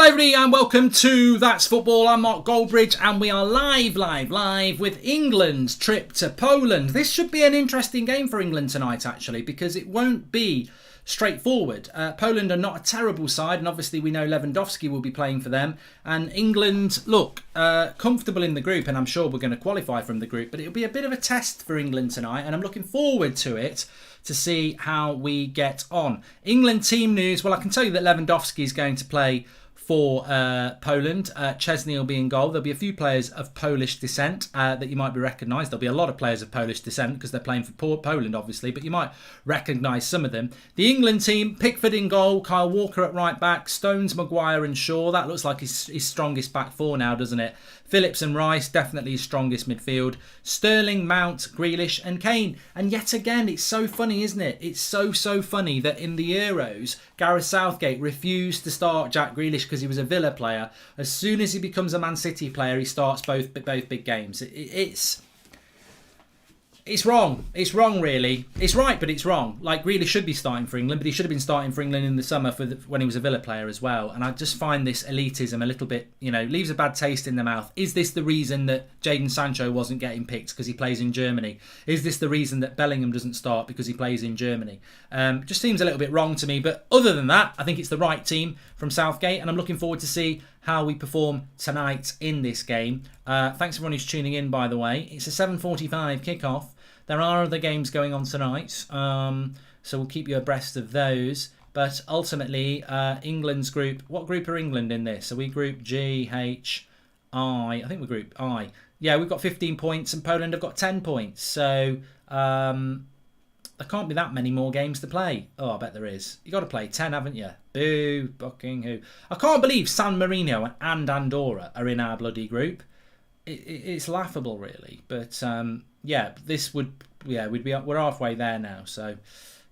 Hello everybody and welcome to That's Football. I'm Mark Goldbridge and we are live with England's trip to Poland. This should be an interesting game for England tonight actually, because it won't be straightforward. Poland are not a terrible side, and obviously we know Lewandowski will be playing for them. And England look comfortable in the group, and I'm sure we're going to qualify from the group, but it'll be a bit of a test for England tonight, and I'm looking forward to it to see how we get on. England team news. Well, I can tell you that Lewandowski is going to play for Poland. Chesney will be in goal. There'll be a few players of Polish descent that you might be recognised. There'll be a lot of players of Polish descent because they're playing for Poland, obviously, but you might recognise some of them. The England team, Pickford in goal, Kyle Walker at right back, Stones, Maguire and Shaw. That looks like his strongest back four now, doesn't it? Phillips and Rice, definitely his strongest midfield. Sterling, Mount, Grealish and Kane. And yet again, it's so funny, isn't it? It's so funny that in the Euros, Gareth Southgate refused to start Jack Grealish because he was a Villa player. As soon as he becomes a Man City player, he starts both big games. It's wrong. It's wrong, really. It's right, but it's wrong. Like, Grealish should be starting for England, but he should have been starting for England in the summer when he was a Villa player as well. And I just find this elitism a little bit, leaves a bad taste in the mouth. Is this the reason that Jadon Sancho wasn't getting picked because he plays in Germany? Is this the reason that Bellingham doesn't start because he plays in Germany? Just seems a little bit wrong to me. But other than that, I think it's the right team from Southgate, and I'm looking forward to see how we perform tonight in this game. Thanks everyone who's tuning in, by the way. It's a 7:45 kickoff. There are other games going on tonight, so we'll keep you abreast of those. But ultimately, England's group... What group are England in this? Are we group G, H, I? I think we're group I. Yeah, we've got 15 points and Poland have got 10 points. So there can't be that many more games to play. Oh, I bet there is. You've got to play 10, haven't you? Boo, fucking who. I can't believe San Marino and Andorra are in our bloody group. It's laughable, really. But... yeah, this would... Yeah, we're halfway there now. So,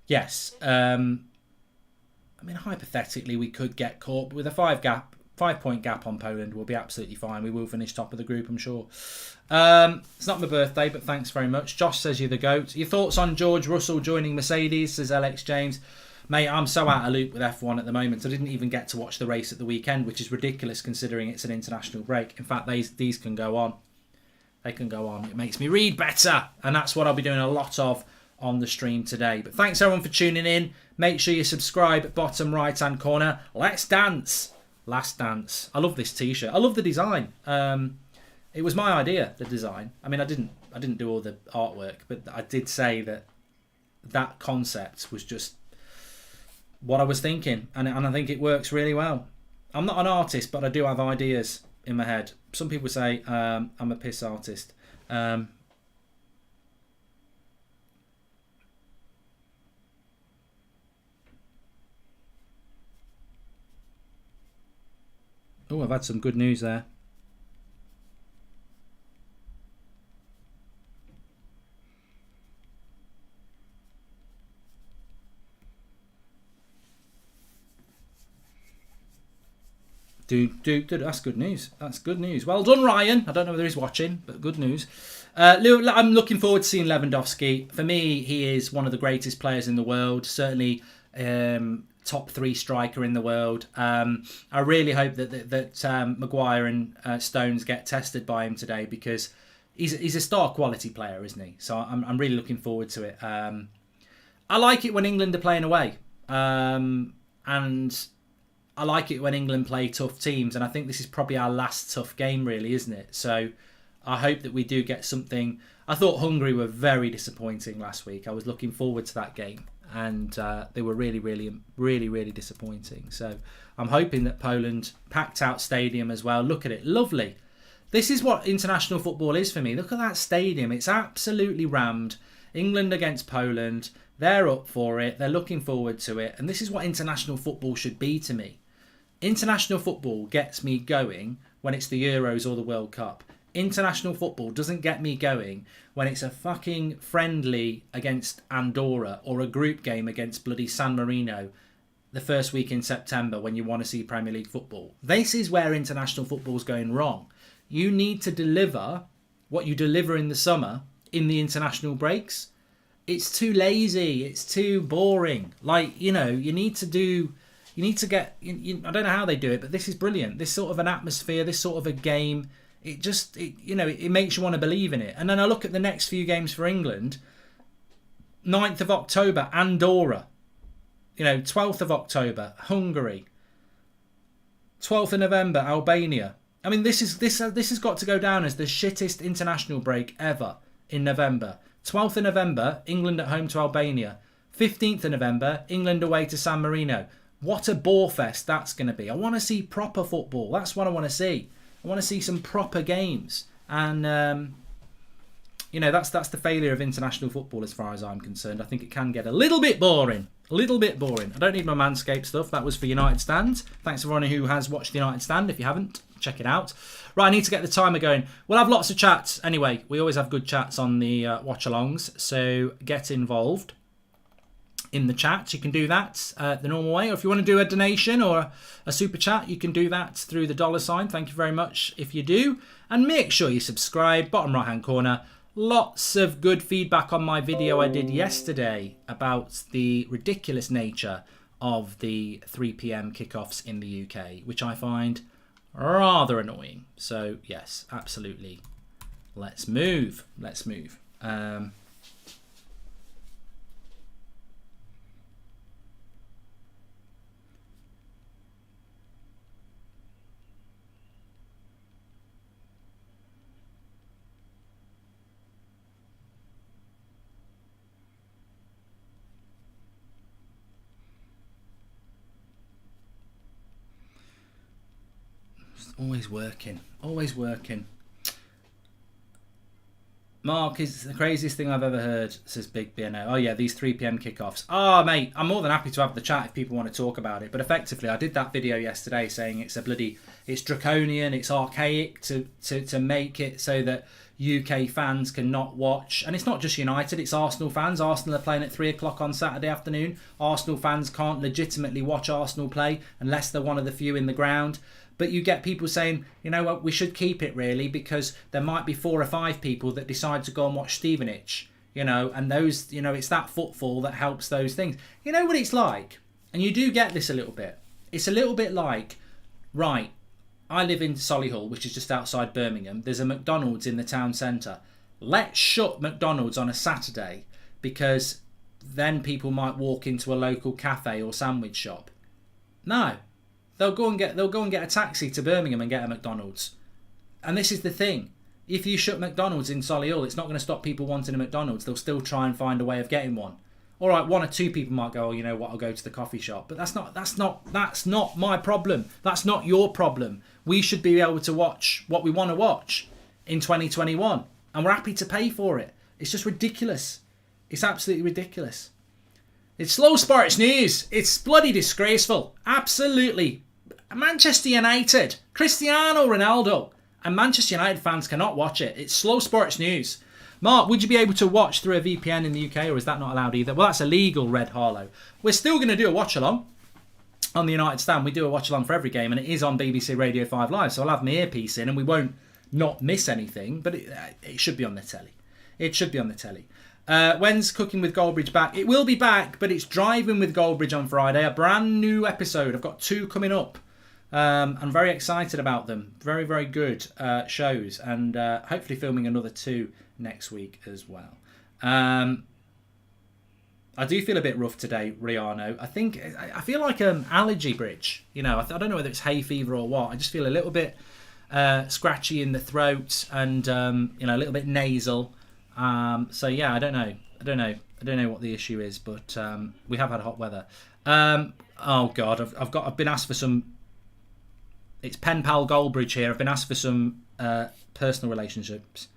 yes. I mean, hypothetically, we could get caught. But with a 5-point gap on Poland, we'll be absolutely fine. We will finish top of the group, I'm sure. It's not my birthday, but thanks very much. Josh says you're the GOAT. Your thoughts on George Russell joining Mercedes, says Alex James. Mate, I'm so out of loop with F1 at the moment. I didn't even get to watch the race at the weekend, which is ridiculous considering it's an international break. In fact, these can go on. They can go on. It makes me read better. And that's what I'll be doing a lot of on the stream today. But thanks everyone for tuning in. Make sure you subscribe at bottom right hand corner. Let's dance. Last dance. I love this t-shirt. I love the design. It was my idea, the design. I mean, I didn't do all the artwork, but I did say that concept was just what I was thinking. And I think it works really well. I'm not an artist, but I do have ideas in my head. Some people say I'm a piss artist. Oh, I've had some good news there. That's good news. That's good news. Well done, Ryan. I don't know whether he's watching, but good news. I'm looking forward to seeing Lewandowski. For me, he is one of the greatest players in the world. Certainly top 3 striker in the world. I really hope that Maguire and Stones get tested by him today, because he's a star quality player, isn't he? So I'm really looking forward to it. I like it when England are playing away. And I like it when England play tough teams, and I think this is probably our last tough game, really, isn't it? So I hope that we do get something. I thought Hungary were very disappointing last week. I was looking forward to that game, and they were really disappointing. So I'm hoping that Poland, packed out stadium as well. Look at it, lovely. This is what international football is for me. Look at that stadium. It's absolutely rammed. England against Poland. They're up for it. They're looking forward to it. And this is what international football should be to me. International football gets me going when it's the Euros or the World Cup. International football doesn't get me going when it's a fucking friendly against Andorra or a group game against bloody San Marino the first week in September when you want to see Premier League football. This is where international football's going wrong. You need to deliver what you deliver in the summer in the international breaks. It's too lazy. It's too boring. You need to do You need to get, I don't know how they do it, but this is brilliant. This sort of an atmosphere, this sort of a game, it makes you want to believe in it. And then I look at the next few games for England. 9th of October, Andorra. 12th of October, Hungary. 12th of November, Albania. I mean, this has got to go down as the shittest international break ever in November. 12th of November, England at home to Albania. 15th of November, England away to San Marino. What a bore fest that's going to be. I want to see proper football. That's what I want to see. I want to see some proper games. And, that's the failure of international football as far as I'm concerned. I think it can get a little bit boring. A little bit boring. I don't need my Manscaped stuff. That was for United Stand. Thanks everyone who has watched the United Stand. If you haven't, check it out. Right, I need to get the timer going. We'll have lots of chats. Anyway, we always have good chats on the watch-alongs. So get involved in the chat. You can do that the normal way. Or if you want to do a donation or a super chat, you can do that through the $sign. Thank you very much if you do. And make sure you subscribe. Bottom right-hand corner. Lots of good feedback on my video I did yesterday about the ridiculous nature of the 3 p.m. kickoffs in the UK, which I find rather annoying. So, yes, absolutely. Let's move. Always working. Mark is the craziest thing I've ever heard, says Big BNO. Oh yeah, these 3 p.m. kickoffs. Oh mate, I'm more than happy to have the chat if people want to talk about it. But effectively, I did that video yesterday saying it's draconian, it's archaic to make it so that UK fans cannot watch. And it's not just United, it's Arsenal fans. Arsenal are playing at 3 o'clock on Saturday afternoon. Arsenal fans can't legitimately watch Arsenal play unless they're one of the few in the ground. But you get people saying, you know what, we should keep it really because there might be 4 or 5 people that decide to go and watch Stevenage, and those, it's that footfall that helps those things. You know what it's like? And you do get this a little bit. It's a little bit like, right, I live in Solihull, which is just outside Birmingham. There's a McDonald's in the town centre. Let's shut McDonald's on a Saturday because then people might walk into a local cafe or sandwich shop. No. They'll go and get a taxi to Birmingham and get a McDonald's. And this is the thing. If you shut McDonald's in Solihull, it's not going to stop people wanting a McDonald's. They'll still try and find a way of getting one. All right, 1 or 2 people might go, oh, you know what, I'll go to the coffee shop. But that's not my problem. That's not your problem. We should be able to watch what we want to watch in 2021. And we're happy to pay for it. It's just ridiculous. It's absolutely ridiculous. It's slow sports news. It's bloody disgraceful. Absolutely. Manchester United, Cristiano Ronaldo, and Manchester United fans cannot watch it. It's slow sports news. Mark, would you be able to watch through a VPN in the UK, or is that not allowed either? Well, that's illegal, Red Harlow. We're still going to do a watch-along on the United Stand. We do a watch-along for every game, and it is on BBC Radio 5 Live, so I'll have my earpiece in, and we won't not miss anything, but it should be on the telly. It should be on the telly. When's Cooking with Goldbridge back? It will be back, but it's Driving with Goldbridge on Friday. A brand new episode. I've got 2 coming up. I'm very excited about them. Very, very good shows. And hopefully filming another 2 next week as well. I do feel a bit rough today, Riano. I feel like an allergy bridge. I don't know whether it's hay fever or what. I just feel a little bit scratchy in the throat and a little bit nasal. So yeah, I don't know what the issue is, but we have had hot weather. Oh God, I've been asked for some. It's Pen Pal Goldbridge here. I've been asked for some personal relationships.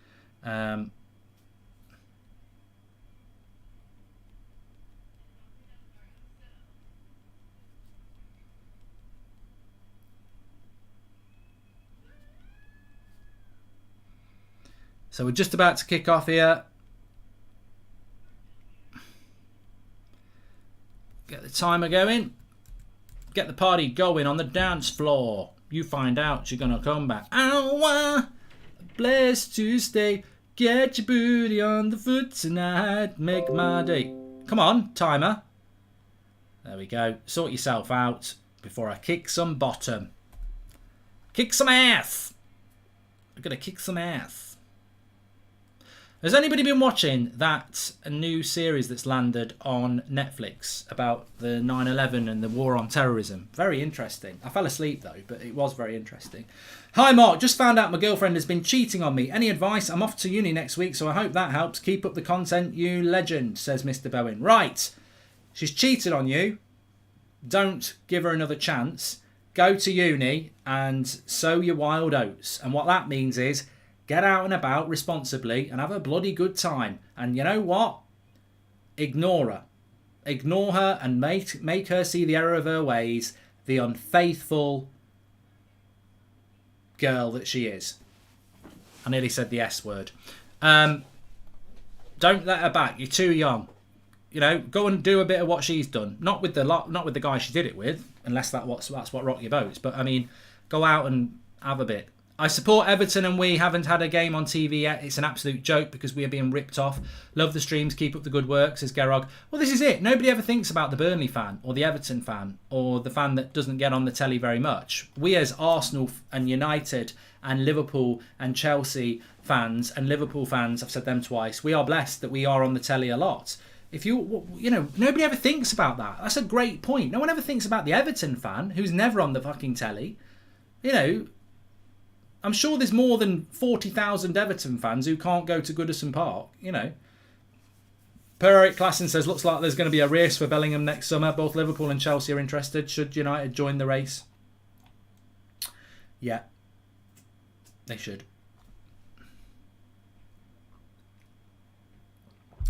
So we're just about to kick off here. Get the timer going. Get the party going on the dance floor. You find out you're going to come back. I want a place to stay. Get your booty on the foot tonight. Make my day. Come on, timer. There we go. Sort yourself out. before I kick some bottom. Kick some ass. I'm going to kick some ass. Has anybody been watching that new series that's landed on Netflix about the 9/11 and the war on terrorism? Very interesting. I fell asleep though, but it was very interesting. Hi Mark, just found out my girlfriend has been cheating on me. Any advice? I'm off to uni next week, so I hope that helps. Keep up the content, you legend, says Mr. Bowen. Right, she's cheated on you. Don't give her another chance. Go to uni and sow your wild oats. And what that means is get out and about responsibly and have a bloody good time. And you know what? Ignore her. Ignore her and make her see the error of her ways, the unfaithful girl that she is. I nearly said the S word. Don't let her back. You're too young. You know, go and do a bit of what she's done. Not with the guy she did it with, unless that's what rocked your boats. But I mean, go out and have a bit. I support Everton and we haven't had a game on TV yet. It's an absolute joke because we are being ripped off. Love the streams, keep up the good work, says Gerog. Well, this is it. Nobody ever thinks about the Burnley fan or the Everton fan or the fan that doesn't get on the telly very much. We as Arsenal and United and Liverpool and Chelsea fans and Liverpool fans, I've said them twice, we are blessed that we are on the telly a lot. If you know, nobody ever thinks about that. That's a great point. No one ever thinks about the Everton fan who's never on the fucking telly. You know, I'm sure there's more than 40,000 Everton fans who can't go to Goodison Park, you know. Per Eric Klassen says, looks like there's going to be a race for Bellingham next summer. Both Liverpool and Chelsea are interested. Should United join the race? Yeah, they should.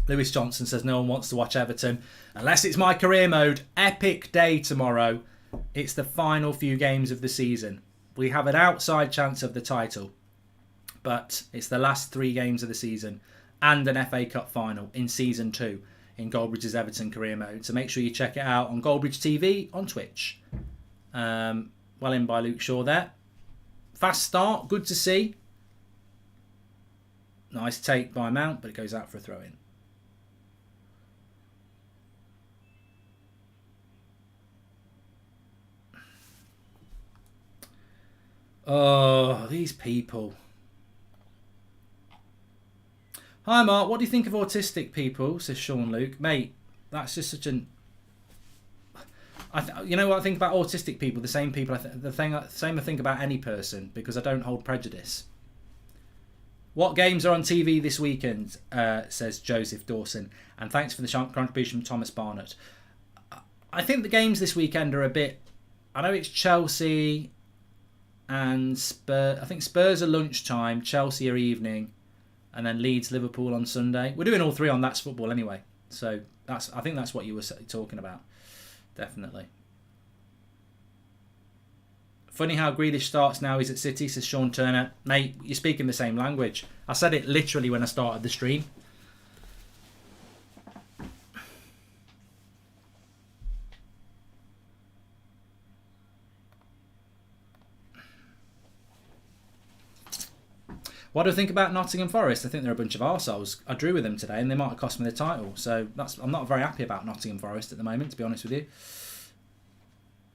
Lewis Johnson says, no one wants to watch Everton unless it's my career mode. Epic day tomorrow. It's the final few games of the season. We have an outside chance of the title, but it's the last 3 games of the season and an FA Cup final in Season 2 in Goldbridge's Everton career mode. So make sure you check it out on Goldbridge TV on Twitch. Well in by Luke Shaw there. Fast start, good to see. Nice take by Mount, but it goes out for a throw-in. Oh, these people. Hi, Mark. What do you think of autistic people? Says Sean Luke. Mate, that's just such an... you know what I think about autistic people? The same people. Same I think about any person, because I don't hold prejudice. What games are on TV this weekend? Says Joseph Dawson. And thanks for the contribution from Thomas Barnett. I think the games this weekend are a bit... I know it's Chelsea... and Spurs. I think Spurs are lunchtime, Chelsea are evening, and then Leeds, Liverpool on Sunday. We're doing all 3 on That's Football anyway, so I think that's what you were talking about. Definitely. Funny how Grealish starts now. He's at City, says Sean Turner. Mate, you're speaking the same language. I said it literally when I started the stream. What do I think about Nottingham Forest? I think they're a bunch of arseholes. I drew with them today and they might have cost me the title. So I'm not very happy about Nottingham Forest at the moment, to be honest with you.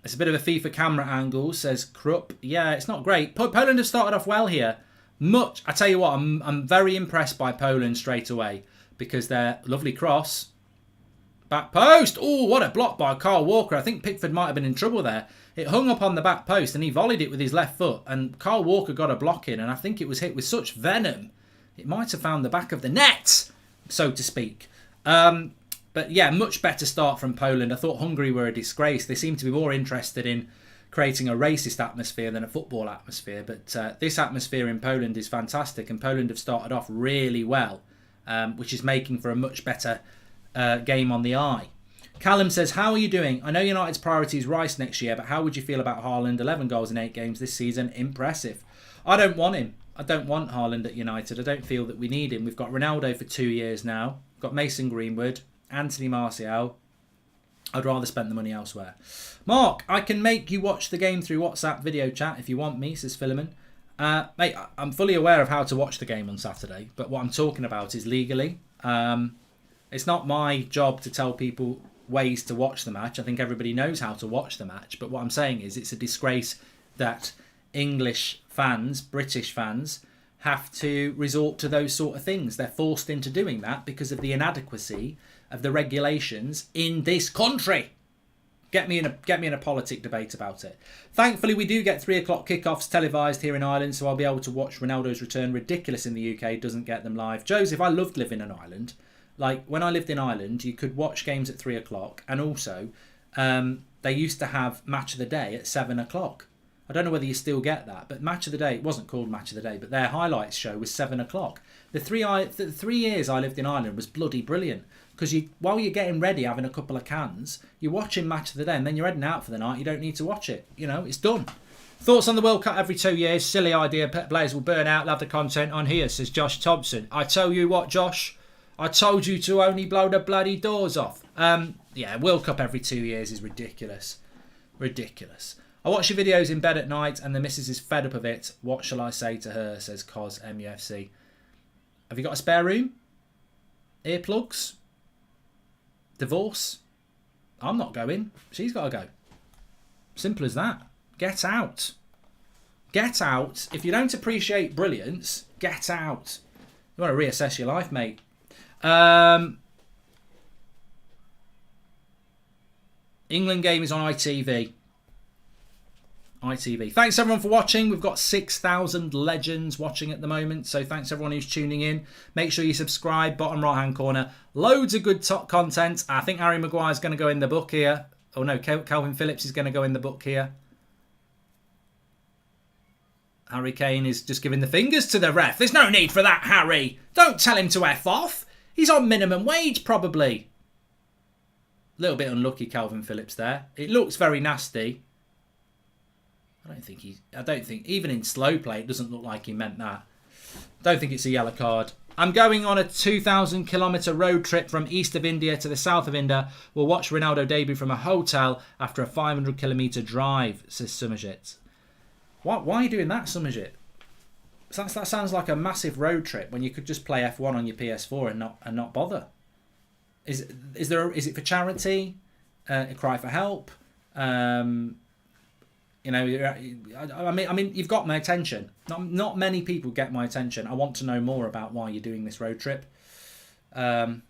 It's a bit of a FIFA camera angle, says Krupp. Yeah, it's not great. Poland have started off well here. I tell you what, I'm very impressed by Poland straight away because they're lovely cross. Back post. Oh, what a block by Kyle Walker. I think Pickford might have been in trouble there. It hung up on the back post and he volleyed it with his left foot. And Kyle Walker got a block in and I think it was hit with such venom. It might have found the back of the net, so to speak. But yeah, much better start from Poland. I thought Hungary were a disgrace. They seem to be more interested in creating a racist atmosphere than a football atmosphere. But this atmosphere in Poland is fantastic. And Poland have started off really well, which is making for a much better game on the eye. Callum says, how are you doing? I know United's priority is Rice next year, but how would you feel about Haaland? 11 goals in 8 games this season. Impressive. I don't want him. I don't want Haaland at United. I don't feel that we need him. We've got Ronaldo for 2 years now. We've got Mason Greenwood, Anthony Martial. I'd rather spend the money elsewhere. Mark, I can make you watch the game through WhatsApp video chat if you want me, says Philemon. Mate, I'm fully aware of how to watch the game on Saturday, but what I'm talking about is legally. It's not my job to tell people ways to watch the match. I think everybody knows how to watch the match. But what I'm saying is it's a disgrace that English fans, British fans, have to resort to those sort of things. They're forced into doing that because of the inadequacy of the regulations in this country. Get me in a politic debate about it. Thankfully, we do get 3 o'clock kickoffs televised here in Ireland, so I'll be able to watch Ronaldo's return. Ridiculous in the UK, doesn't get them live. Joseph, I loved living in Ireland. Like, when I lived in Ireland, you could watch games at 3 o'clock, and also they used to have Match of the Day at 7 o'clock. I don't know whether you still get that, but Match of the Day, it wasn't called Match of the Day, but their highlights show was 7 o'clock. The 3 years I lived in Ireland was bloody brilliant. Because while you're getting ready, having a couple of cans, you're watching Match of the Day, and then you're heading out for the night. You don't need to watch it. You know, it's done. Thoughts on the World Cup every 2 years? Silly idea. Players will burn out. Love the content on here, says Josh Thompson. I tell you what, Josh. I told you to only blow the bloody doors off. Yeah, World Cup every 2 years is ridiculous. Ridiculous. I watch your videos in bed at night, and the missus is fed up of it. What shall I say to her, says Cos MUFC. Have you got a spare room? Earplugs? Divorce? I'm not going. She's got to go. Simple as that. Get out. Get out. If you don't appreciate brilliance, get out. You want to reassess your life, mate. England game is on ITV. ITV. Thanks everyone for watching. We've got 6,000 legends watching at the moment, so thanks everyone who's tuning in. Make sure you subscribe. Bottom right hand corner, loads of good top content. I think Harry Maguire's going to go in the book here. Oh no, Calvin Phillips is going to go in the book here. Harry Kane is just giving the fingers to the ref. There's no need for that, Harry. Don't tell him to F off. He's on minimum wage probably. A little bit unlucky, Calvin Phillips there. It looks very nasty. I don't think even in slow play it doesn't look like he meant that. Don't think it's a yellow card. I'm going on a 2,000 kilometre road trip from east of India to the south of India. We'll watch Ronaldo debut from a hotel after a 500 kilometre drive, says Summerjit. Why are you doing that, Summerjit? That sounds like a massive road trip when you could just play F1 on your PS4 and not bother. Is it for charity? A cry for help? You know, I mean, you've got my attention. Not many people get my attention. I want to know more about why you're doing this road trip. Who's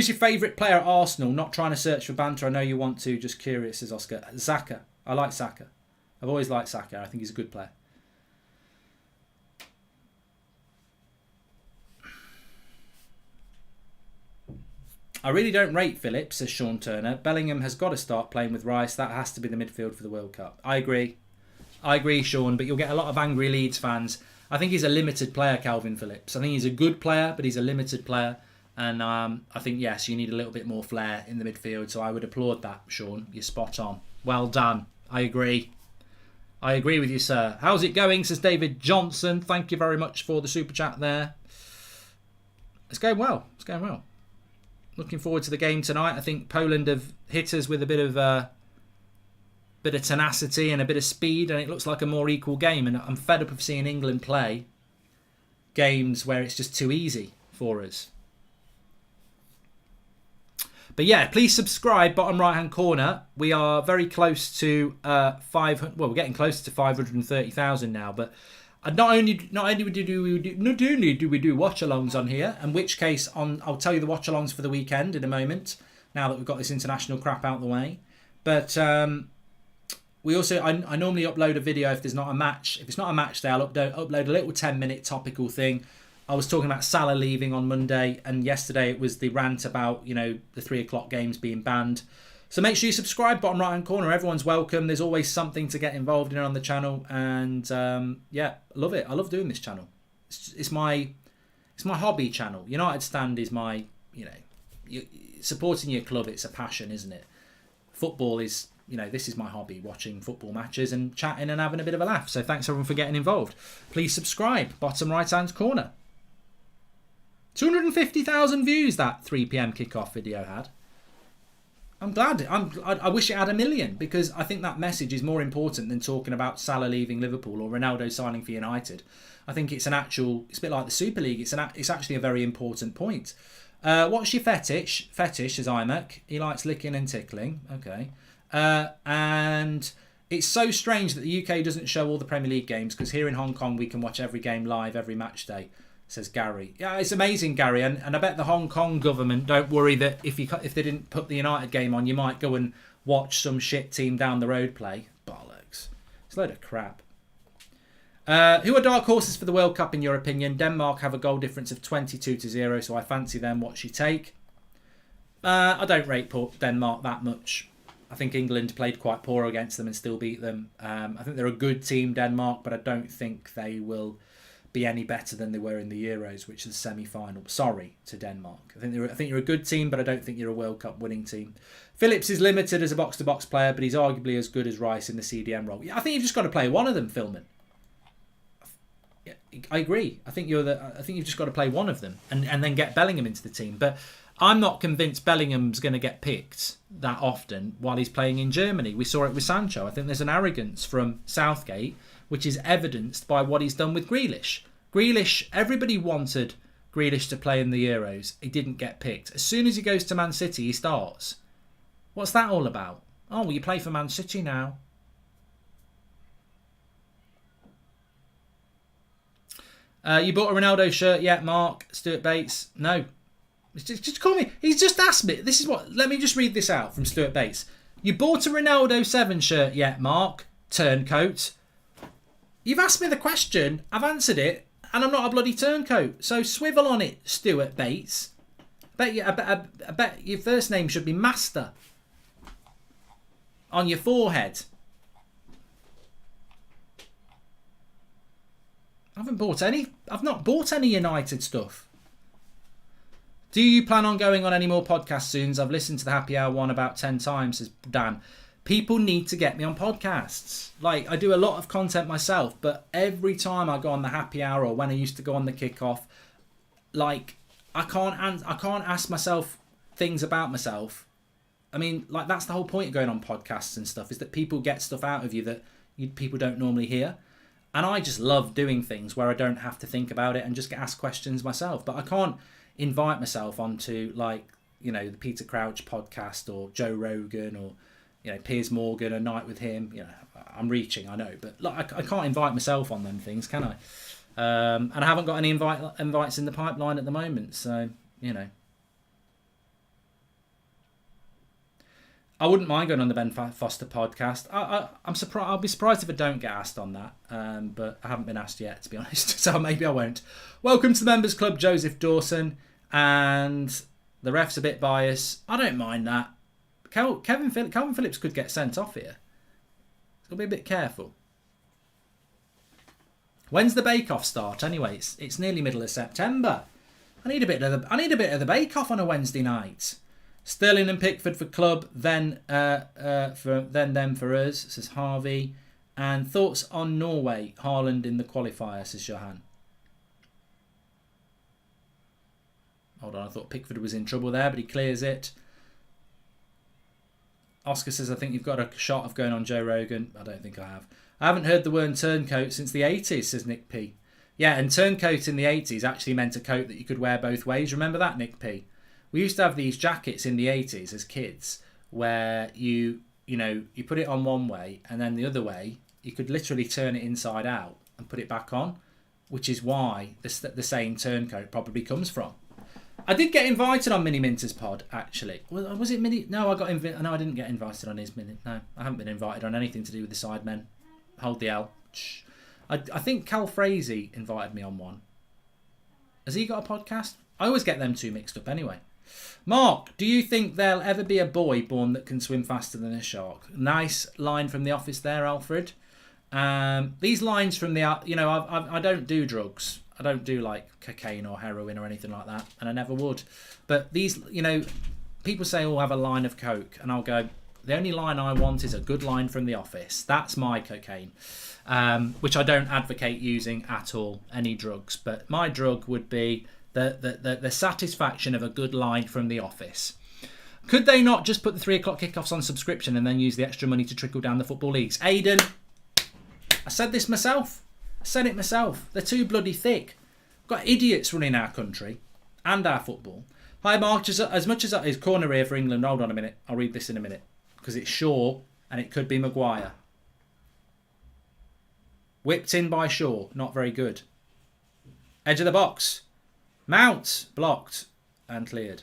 your favourite player at Arsenal? Not trying to search for banter. I know you want to. Just curious, says Oscar. Xhaka. I like Saka. I've always liked Saka. I think he's a good player. I really don't rate Phillips, says Sean Turner. Bellingham has got to start playing with Rice. That has to be the midfield for the World Cup. I agree. I agree, Sean, but you'll get a lot of angry Leeds fans. I think he's a limited player, Calvin Phillips. I think he's a good player, but he's a limited player. And I think, yes, you need a little bit more flair in the midfield. So I would applaud that, Sean. You're spot on. Well done. I agree. I agree with you, sir. How's it going, says David Johnson. Thank you very much for the super chat there. It's going well. It's going well. Looking forward to the game tonight. I think Poland have hit us with a bit of tenacity and a bit of speed, and it looks like a more equal game. And I'm fed up of seeing England play games where it's just too easy for us. But yeah, please subscribe. Bottom right hand corner. We are very close to 500. Well, we're getting closer to 530,000 now, but. Not only do we do watch-alongs on here, in which case I'll tell you the watch-alongs for the weekend in a moment, now that we've got this international crap out the way. But we also, I normally upload a video if there's not a match. If it's not a match day, I'll upload a little 10-minute topical thing. I was talking about Salah leaving on Monday, and yesterday it was the rant about, you know, the 3 o'clock games being banned. So make sure you subscribe, bottom right hand corner. Everyone's welcome. There's always something to get involved in on the channel, and yeah, love it. I love doing this channel. It's my hobby channel. United Stand is my, you know, supporting your club. It's a passion, isn't it? Football is, you know, this is my hobby, watching football matches and chatting and having a bit of a laugh. So thanks everyone for getting involved. Please subscribe, bottom right hand corner. 250,000 views that 3 p.m. kickoff video had. I'm glad. I wish it had 1 million, because I think that message is more important than talking about Salah leaving Liverpool or Ronaldo signing for United. I think it's a bit like the Super League. It's actually a very important point. What's your fetish? Fetish is Imac. He likes licking and tickling. Okay. And it's so strange that the UK doesn't show all the Premier League games, because here in Hong Kong we can watch every game live every match day, says Gary. Yeah, it's amazing, Gary. And I bet the Hong Kong government don't worry that if they didn't put the United game on, you might go and watch some shit team down the road play. Bollocks. It's a load of crap. Who are dark horses for the World Cup in your opinion? Denmark have a goal difference of 22-0, so I fancy them. What's your take? I don't rate Denmark that much. I think England played quite poor against them and still beat them. I think they're a good team, Denmark, but I don't think they will be any better than they were in the Euros, which is the semi-final. Sorry to Denmark. I think you're a good team, but I don't think you're a World Cup winning team. Phillips is limited as a box-to-box player, but he's arguably as good as Rice in the CDM role. Yeah, I think you've just got to play one of them, Philman. I agree. I think you've just got to play one of them and then get Bellingham into the team. But I'm not convinced Bellingham's going to get picked that often while he's playing in Germany. We saw it with Sancho. I think there's an arrogance from Southgate, which is evidenced by what he's done with Grealish. Everybody wanted Grealish to play in the Euros. He didn't get picked. As soon as he goes to Man City, he starts. What's that all about? Oh, well, you play for Man City now. You bought a Ronaldo shirt yet, Mark? Stuart Bates? No. Just call me. He's just asked me. This is what. Let me just read this out from Stuart Bates. You bought a Ronaldo 7 shirt yet, Mark? Turncoat. You've asked me the question. I've answered it. And I'm not a bloody turncoat. So swivel on it, Stuart Bates. I bet your first name should be Master. On your forehead. I've not bought any United stuff. Do you plan on going on any more podcasts soon? I've listened to the Happy Hour one about 10 times, says Dan. People need to get me on podcasts. Like, I do a lot of content myself, but every time I go on the Happy Hour or when I used to go on the Kickoff, like, I can't ask myself things about myself. I mean, like, that's the whole point of going on podcasts and stuff, is that people get stuff out of you that people don't normally hear. And I just love doing things where I don't have to think about it and just get asked questions myself. But I can't invite myself onto, like, you know, the Peter Crouch podcast or Joe Rogan or, you know, Piers Morgan, A Night with Him. You know, I'm reaching, I know. But like, I can't invite myself on them things, can I? And I haven't got any invites in the pipeline at the moment. So, you know. I wouldn't mind going on the Ben Foster podcast. I'm surprised. I'll be surprised if I don't get asked on that. But I haven't been asked yet, to be honest. So maybe I won't. Welcome to the Members Club, Joseph Dawson. And the ref's a bit biased. I don't mind that. Calvin Phillips could get sent off here. Got to be a bit careful. When's the Bake Off start? Anyway, it's nearly middle of September. I need a bit of the Bake Off on a Wednesday night. Sterling and Pickford for club, then them for us, says Harvey. And thoughts on Norway, Haaland in the qualifier, says Johan. Hold on, I thought Pickford was in trouble there, but he clears it. Oscar says, I think you've got a shot of going on Joe Rogan. I don't think I have. I haven't heard the word turncoat since the 80s, says Nick P. Yeah, and turncoat in the 80s actually meant a coat that you could wear both ways. Remember that, Nick P? We used to have these jackets in the 80s as kids where you put it on one way and then the other way you could literally turn it inside out and put it back on, which is why the saying turncoat probably comes from. I did get invited on Mini Minter's pod, actually. Was it Mini? No, I didn't get invited on his Mini. No, I haven't been invited on anything to do with the Sidemen. Hold the L. Shh. I think Cal Frazee invited me on one. Has he got a podcast? I always get them two mixed up anyway. Mark, do you think there'll ever be a boy born that can swim faster than a shark? Nice line from The Office there, Alfred. These lines from I don't do drugs. I don't do like cocaine or heroin or anything like that, and I never would. But these, people say, have a line of coke, and I'll go, the only line I want is a good line from The Office. That's my cocaine, which I don't advocate using at all, any drugs. But my drug would be the satisfaction of a good line from The Office. Could they not just put the 3 o'clock kickoffs on subscription and then use the extra money to trickle down the football leagues? Aidan, I said this myself. I said it myself. They're too bloody thick. We've got idiots running our country and our football. Hi, Mark. Just as much as that is corner here for England. Hold on a minute. I'll read this in a minute because it's Shaw and it could be Maguire. Whipped in by Shaw. Not very good. Edge of the box. Mount. Blocked and cleared.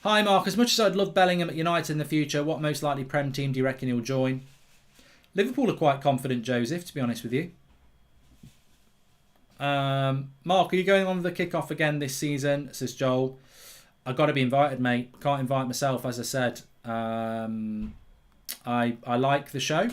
Hi, Mark. As much as I'd love Bellingham at United in the future, what most likely Prem team do you reckon he'll join? Liverpool are quite confident, Joseph, to be honest with you. Mark, are you going on the kick-off again this season? Says Joel. I've got to be invited, mate. Can't invite myself, as I said. I like the show,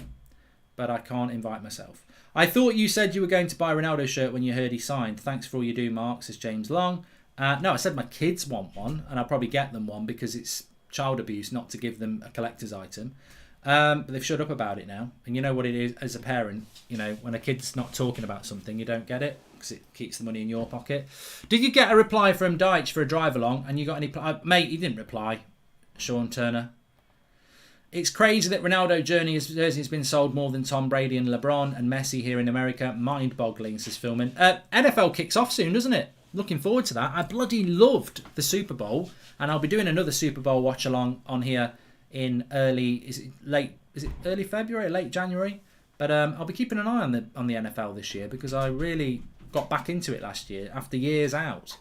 but I can't invite myself. I thought you said you were going to buy a Ronaldo shirt when you heard he signed. Thanks for all you do, Mark, says James Long. No, I said my kids want one, and I'll probably get them one because it's child abuse not to give them a collector's item. But they've shut up about it now. And you know what it is as a parent, you know, when a kid's not talking about something, you don't get it because it keeps the money in your pocket. Did you get a reply from Deitch for a drive along? And you got any... mate, he didn't reply, Sean Turner. It's crazy that Ronaldo jersey has been sold more than Tom Brady and LeBron and Messi here in America. Mind-boggling, says Philman. NFL kicks off soon, doesn't it? Looking forward to that. I bloody loved the Super Bowl, and I'll be doing another Super Bowl watch along on here in early February, late January. But I'll be keeping an eye on the NFL this year because I really got back into it last year after years out.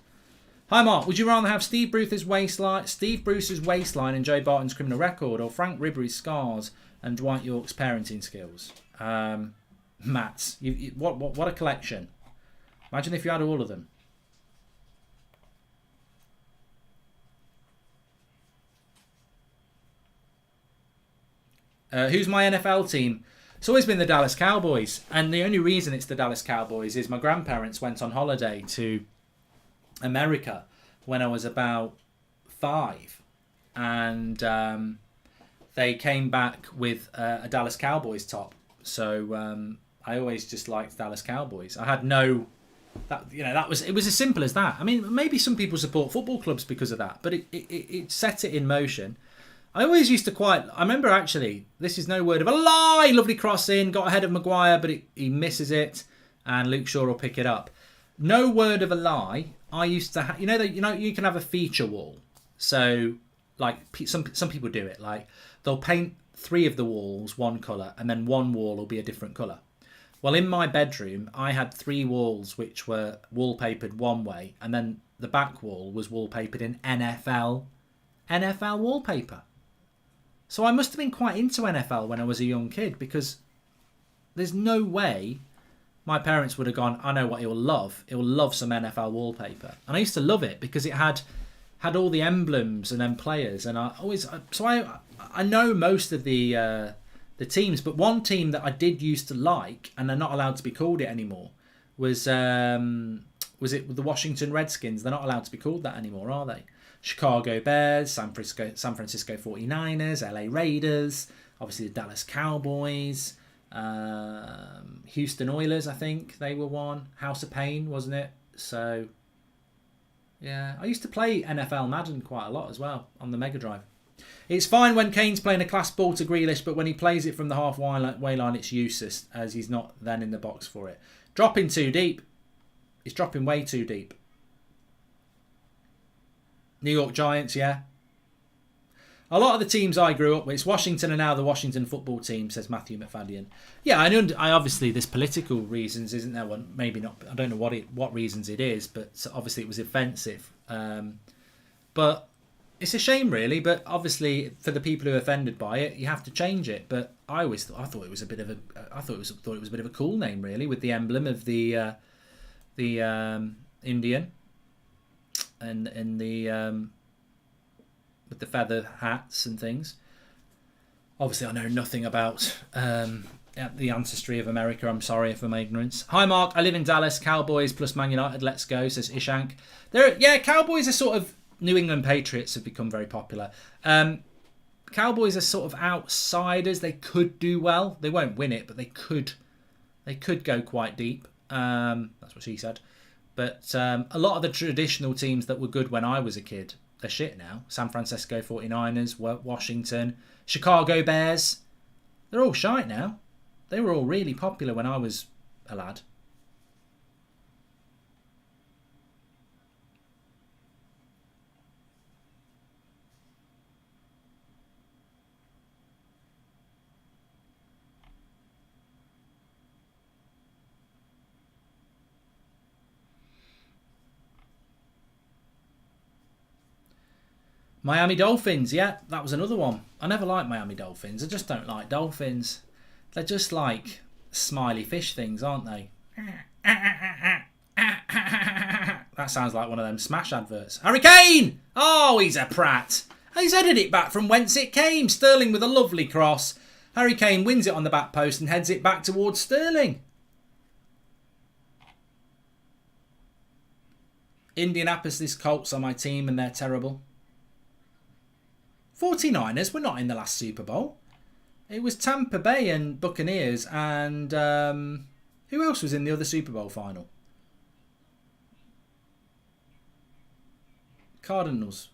Hi Mark, would you rather have Steve Bruce's waistline and Joe Barton's criminal record, or Frank Ribery's scars and Dwight York's parenting skills? Matt, what a collection! Imagine if you had all of them. Who's my NFL team? It's always been the Dallas Cowboys. And the only reason it's the Dallas Cowboys is my grandparents went on holiday to America when I was about 5. And they came back with a Dallas Cowboys top. So I always just liked Dallas Cowboys. I had no... it was as simple as that. I mean, maybe some people support football clubs because of that. But it set it in motion. I always used to I remember actually, this is no word of a lie, lovely cross in, got ahead of Maguire, but he misses it, and Luke Shaw will pick it up. No word of a lie, I used to have, you can have a feature wall. So, like, some people do it, like, they'll paint 3 of the walls one colour, and then one wall will be a different colour. Well, in my bedroom, I had 3 walls which were wallpapered one way, and then the back wall was wallpapered in NFL wallpaper. So I must have been quite into NFL when I was a young kid, because there's no way my parents would have gone, I know what he'll love. He'll love some NFL wallpaper. And I used to love it because it had all the emblems and then players. And I know most of the teams, but one team that I did used to like, and they're not allowed to be called it anymore, was it the Washington Redskins? They're not allowed to be called that anymore, are they? Chicago Bears, San Francisco 49ers, LA Raiders, obviously the Dallas Cowboys, Houston Oilers, I think they were one. House of Pain, wasn't it? So, yeah. I used to play NFL Madden quite a lot as well on the Mega Drive. It's fine when Kane's playing a class ball to Grealish, but when he plays it from the halfway line, it's useless, as he's not then in the box for it. Dropping too deep. He's dropping way too deep. New York Giants, yeah. A lot of the teams I grew up with, it's Washington and now the Washington football team, says Matthew McFadden. Yeah, I obviously there's political reasons, isn't there? Well, maybe not. I don't know what reasons it is, but obviously it was offensive. But it's a shame, really. But obviously, for the people who are offended by it, you have to change it. But I thought it was a bit of a cool name, really, with the emblem of the Indian. And the with the feather hats and things. Obviously, I know nothing about the ancestry of America. I'm sorry for my ignorance. Hi, Mark. I live in Dallas. Cowboys plus Man United. Let's go, says Ishank. Cowboys are sort of New England Patriots have become very popular. Cowboys are sort of outsiders. They could do well. They won't win it, but they could go quite deep. That's what she said. But a lot of the traditional teams that were good when I was a kid, they're shit now. San Francisco 49ers, Washington, Chicago Bears. They're all shite now. They were all really popular when I was a lad. Miami Dolphins, yeah, that was another one. I never liked Miami Dolphins. I just don't like dolphins. They're just like smiley fish things, aren't they? That sounds like one of them Smash adverts. Harry Kane! Oh, he's a prat. He's headed it back from whence it came. Sterling with a lovely cross. Harry Kane wins it on the back post and heads it back towards Sterling. Indianapolis Colts are my team and they're terrible. 49ers were not in the last Super Bowl. It was Tampa Bay and Buccaneers and who else was in the other Super Bowl final? Cardinals.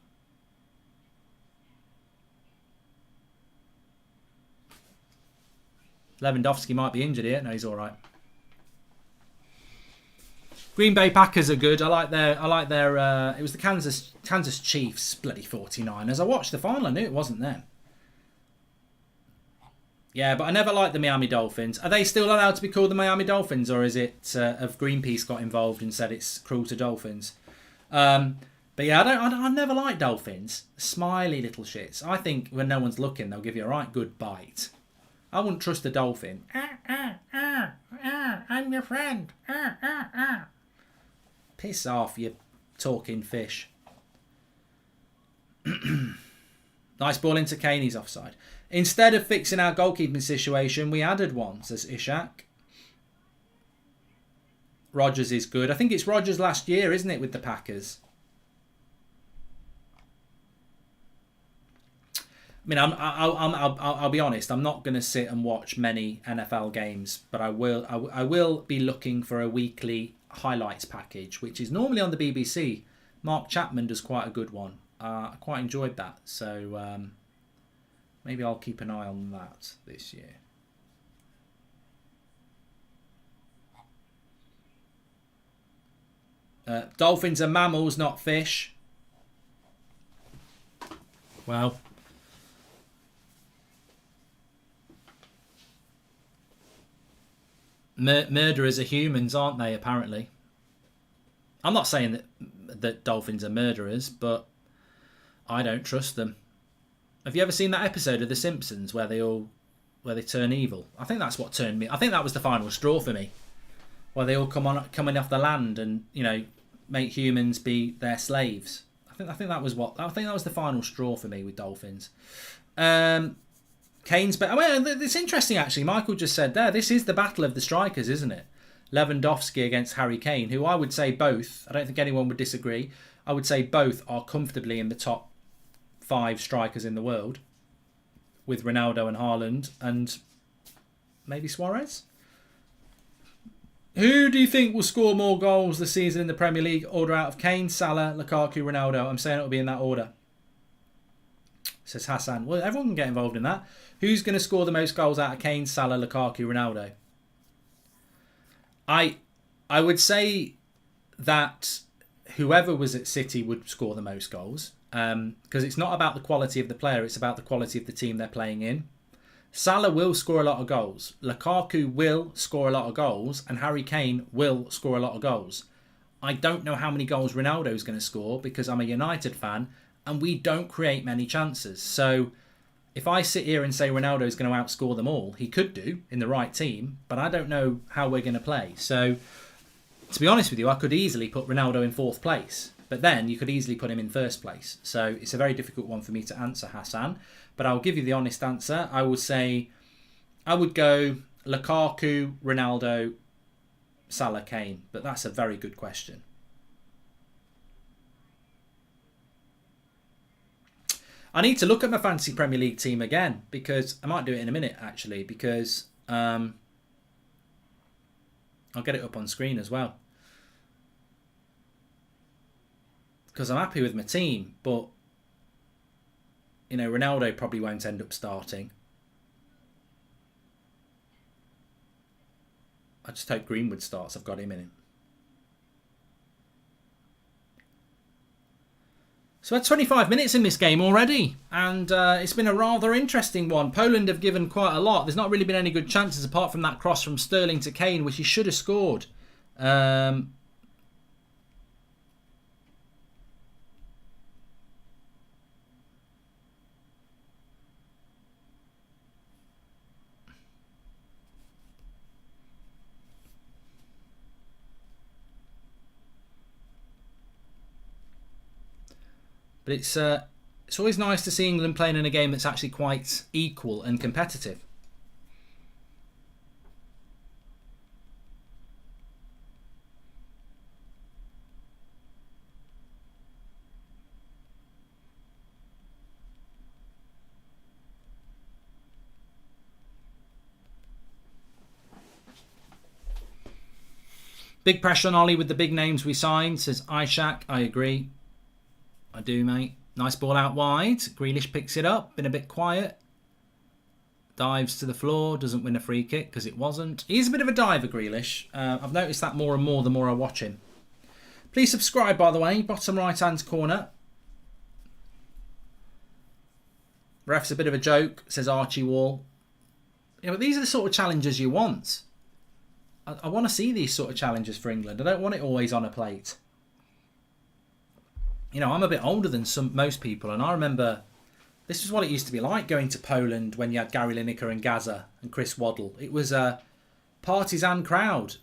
Lewandowski might be injured here. No, he's all right. Green Bay Packers are good. I like their. It was the Kansas Chiefs, bloody 49ers. I watched the final. I knew it wasn't them. Yeah, but I never liked the Miami Dolphins. Are they still allowed to be called the Miami Dolphins, or is it have Greenpeace got involved and said it's cruel to dolphins? But yeah, I never liked dolphins. Smiley little shits. I think when no one's looking, they'll give you a right good bite. I wouldn't trust a dolphin. I'm your friend. Piss off, you talking fish. Nice ball into Kane, he's offside. Instead of fixing our goalkeeping situation, we added one, says Ishak. Rodgers is good. I think it's Rodgers last year, isn't it, with the Packers? I mean, I'll be honest. I'm not going to sit and watch many NFL games, but I will be looking for a weekly highlights package, which is normally on the BBC. Mark Chapman does quite a good one. I quite enjoyed that, so maybe I'll keep an eye on that this year. Dolphins are mammals, not fish. Well. Murderers are humans, aren't they, apparently? I'm not saying that dolphins are murderers, but I don't trust them. Have you ever seen that episode of The Simpsons where they turn evil? I think that's what turned me. I think that was the final straw for me, where they all coming off the land and, you know, make humans be their slaves. I think that was the final straw for me with dolphins. Kane's better. Well, it's interesting actually. Michael just said there, this is the battle of the strikers, isn't it? Lewandowski against Harry Kane, who I would say both, I don't think anyone would disagree, I would say both are comfortably in the top 5 strikers in the world, with Ronaldo and Haaland and maybe Suarez. Who do you think will score more goals this season in the Premier League? Order out of Kane, Salah, Lukaku, Ronaldo. I'm saying it'll be in that order. Says Hassan. Well, everyone can get involved in that. Who's going to score the most goals out of Kane, Salah, Lukaku, Ronaldo? I would say that whoever was at City would score the most goals, because it's not about the quality of the player, it's about the quality of the team they're playing in. Salah will score a lot of goals. Lukaku will score a lot of goals, and Harry Kane will score a lot of goals. I don't know how many goals Ronaldo is going to score because I'm a United fan and we don't create many chances. So if I sit here and say Ronaldo is going to outscore them all, he could do in the right team, but I don't know how we're going to play. So to be honest with you, I could easily put Ronaldo in 4th place, but then you could easily put him in 1st place. So it's a very difficult one for me to answer, Hassan, but I'll give you the honest answer. I would say I would go Lukaku, Ronaldo, Salah, Kane, but that's a very good question. I need to look at my fantasy Premier League team again, because I might do it in a minute actually, because I'll get it up on screen as well. Because I'm happy with my team, but you know, Ronaldo probably won't end up starting. I just hope Greenwood starts. I've got him in it. So we're 25 minutes in this game already, and it's been a rather interesting one. Poland have given quite a lot. There's not really been any good chances apart from that cross from Sterling to Kane, which he should have scored. But it's always nice to see England playing in a game that's actually quite equal and competitive. Big pressure on Ollie with the big names we signed, says Ishak. I agree. I do, mate. Nice ball out wide. Grealish picks it up. Been a bit quiet. Dives to the floor. Doesn't win a free kick because it wasn't. He's a bit of a diver, Grealish. I've noticed that more and more the more I watch him. Please subscribe, by the way. Bottom right-hand corner. Ref's a bit of a joke, says Archie Wall. You know, these are the sort of challenges you want. I want to see these sort of challenges for England. I don't want it always on a plate. You know, I'm a bit older than most people, and I remember this was what it used to be like going to Poland when you had Gary Lineker and Gaza and Chris Waddle. It was a partisan crowd.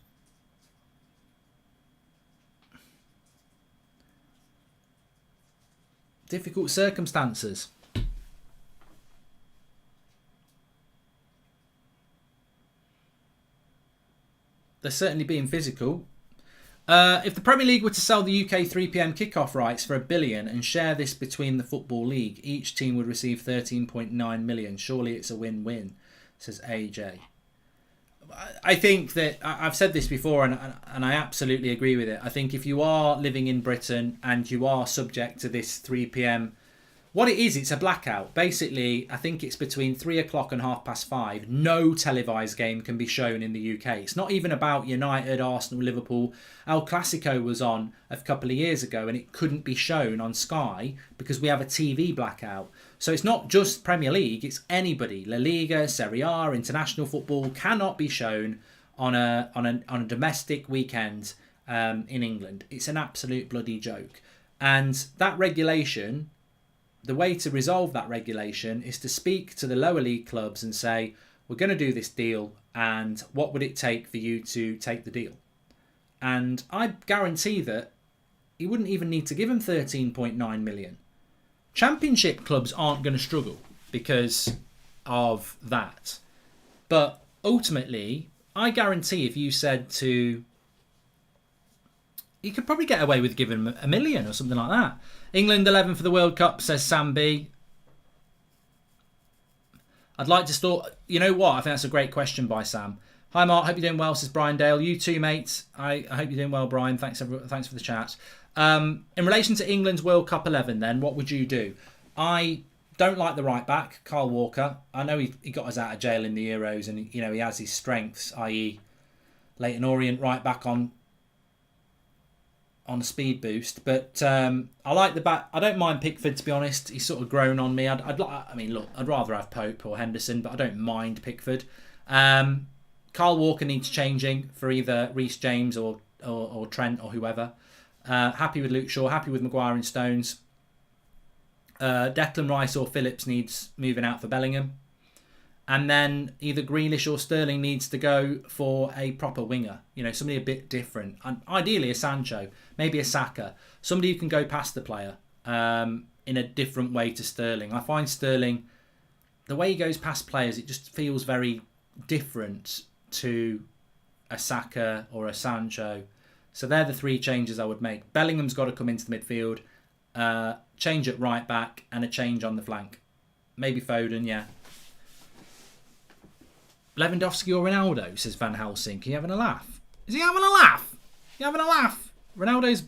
Difficult circumstances. They're certainly being physical. If the Premier League were to sell the UK 3 PM kickoff rights for $1 billion and share this between the Football League, each team would receive 13.9 million. Surely it's a win-win, says AJ. I think that I've said this before, and I absolutely agree with it. I think if you are living in Britain and you are subject to this 3 PM, what it is, it's a blackout. Basically, I think it's between 3 o'clock and 5:30. No televised game can be shown in the UK. It's not even about United, Arsenal, Liverpool. El Clasico was on a couple of years ago and it couldn't be shown on Sky because we have a TV blackout. So it's not just Premier League, it's anybody. La Liga, Serie A, international football cannot be shown on a domestic weekend in England. It's an absolute bloody joke. And that regulation, the way to resolve that regulation is to speak to the lower league clubs and say, we're going to do this deal, and what would it take for you to take the deal? And I guarantee that he wouldn't even need to give him 13.9 million. Championship clubs aren't going to struggle because of that. But ultimately, I guarantee if you said to... You could probably get away with giving him $1 million or something like that. England 11 for the World Cup, says Sam B. I'd like to start... You know what? I think that's a great question by Sam. Hi, Mark. Hope you're doing well, says Brian Dale. You too, mate. I hope you're doing well, Brian. Thanks for the chat. In relation to England's World Cup 11, then, what would you do? I don't like the right back, Kyle Walker. I know he got us out of jail in the Euros, and he has his strengths, i.e. Leighton Orient right back on a speed boost, but I like the back. I don't mind Pickford, to be honest. He's sort of grown on me. I'd rather have Pope or Henderson, but I don't mind Pickford. Kyle Walker needs changing for either Reece James or Trent or whoever. Happy with Luke Shaw. Happy with Maguire and Stones. Declan Rice or Phillips needs moving out for Bellingham. And then either Grealish or Sterling needs to go for a proper winger. Somebody a bit different. And ideally a Sancho, maybe a Saka. Somebody who can go past the player in a different way to Sterling. I find Sterling, the way he goes past players, it just feels very different to a Saka or a Sancho. So they're the three changes I would make. Bellingham's got to come into the midfield. Change at right back and a change on the flank. Maybe Foden, yeah. Lewandowski or Ronaldo, says Van Helsing. Are you having a laugh? Is he having a laugh? You having a laugh? Ronaldo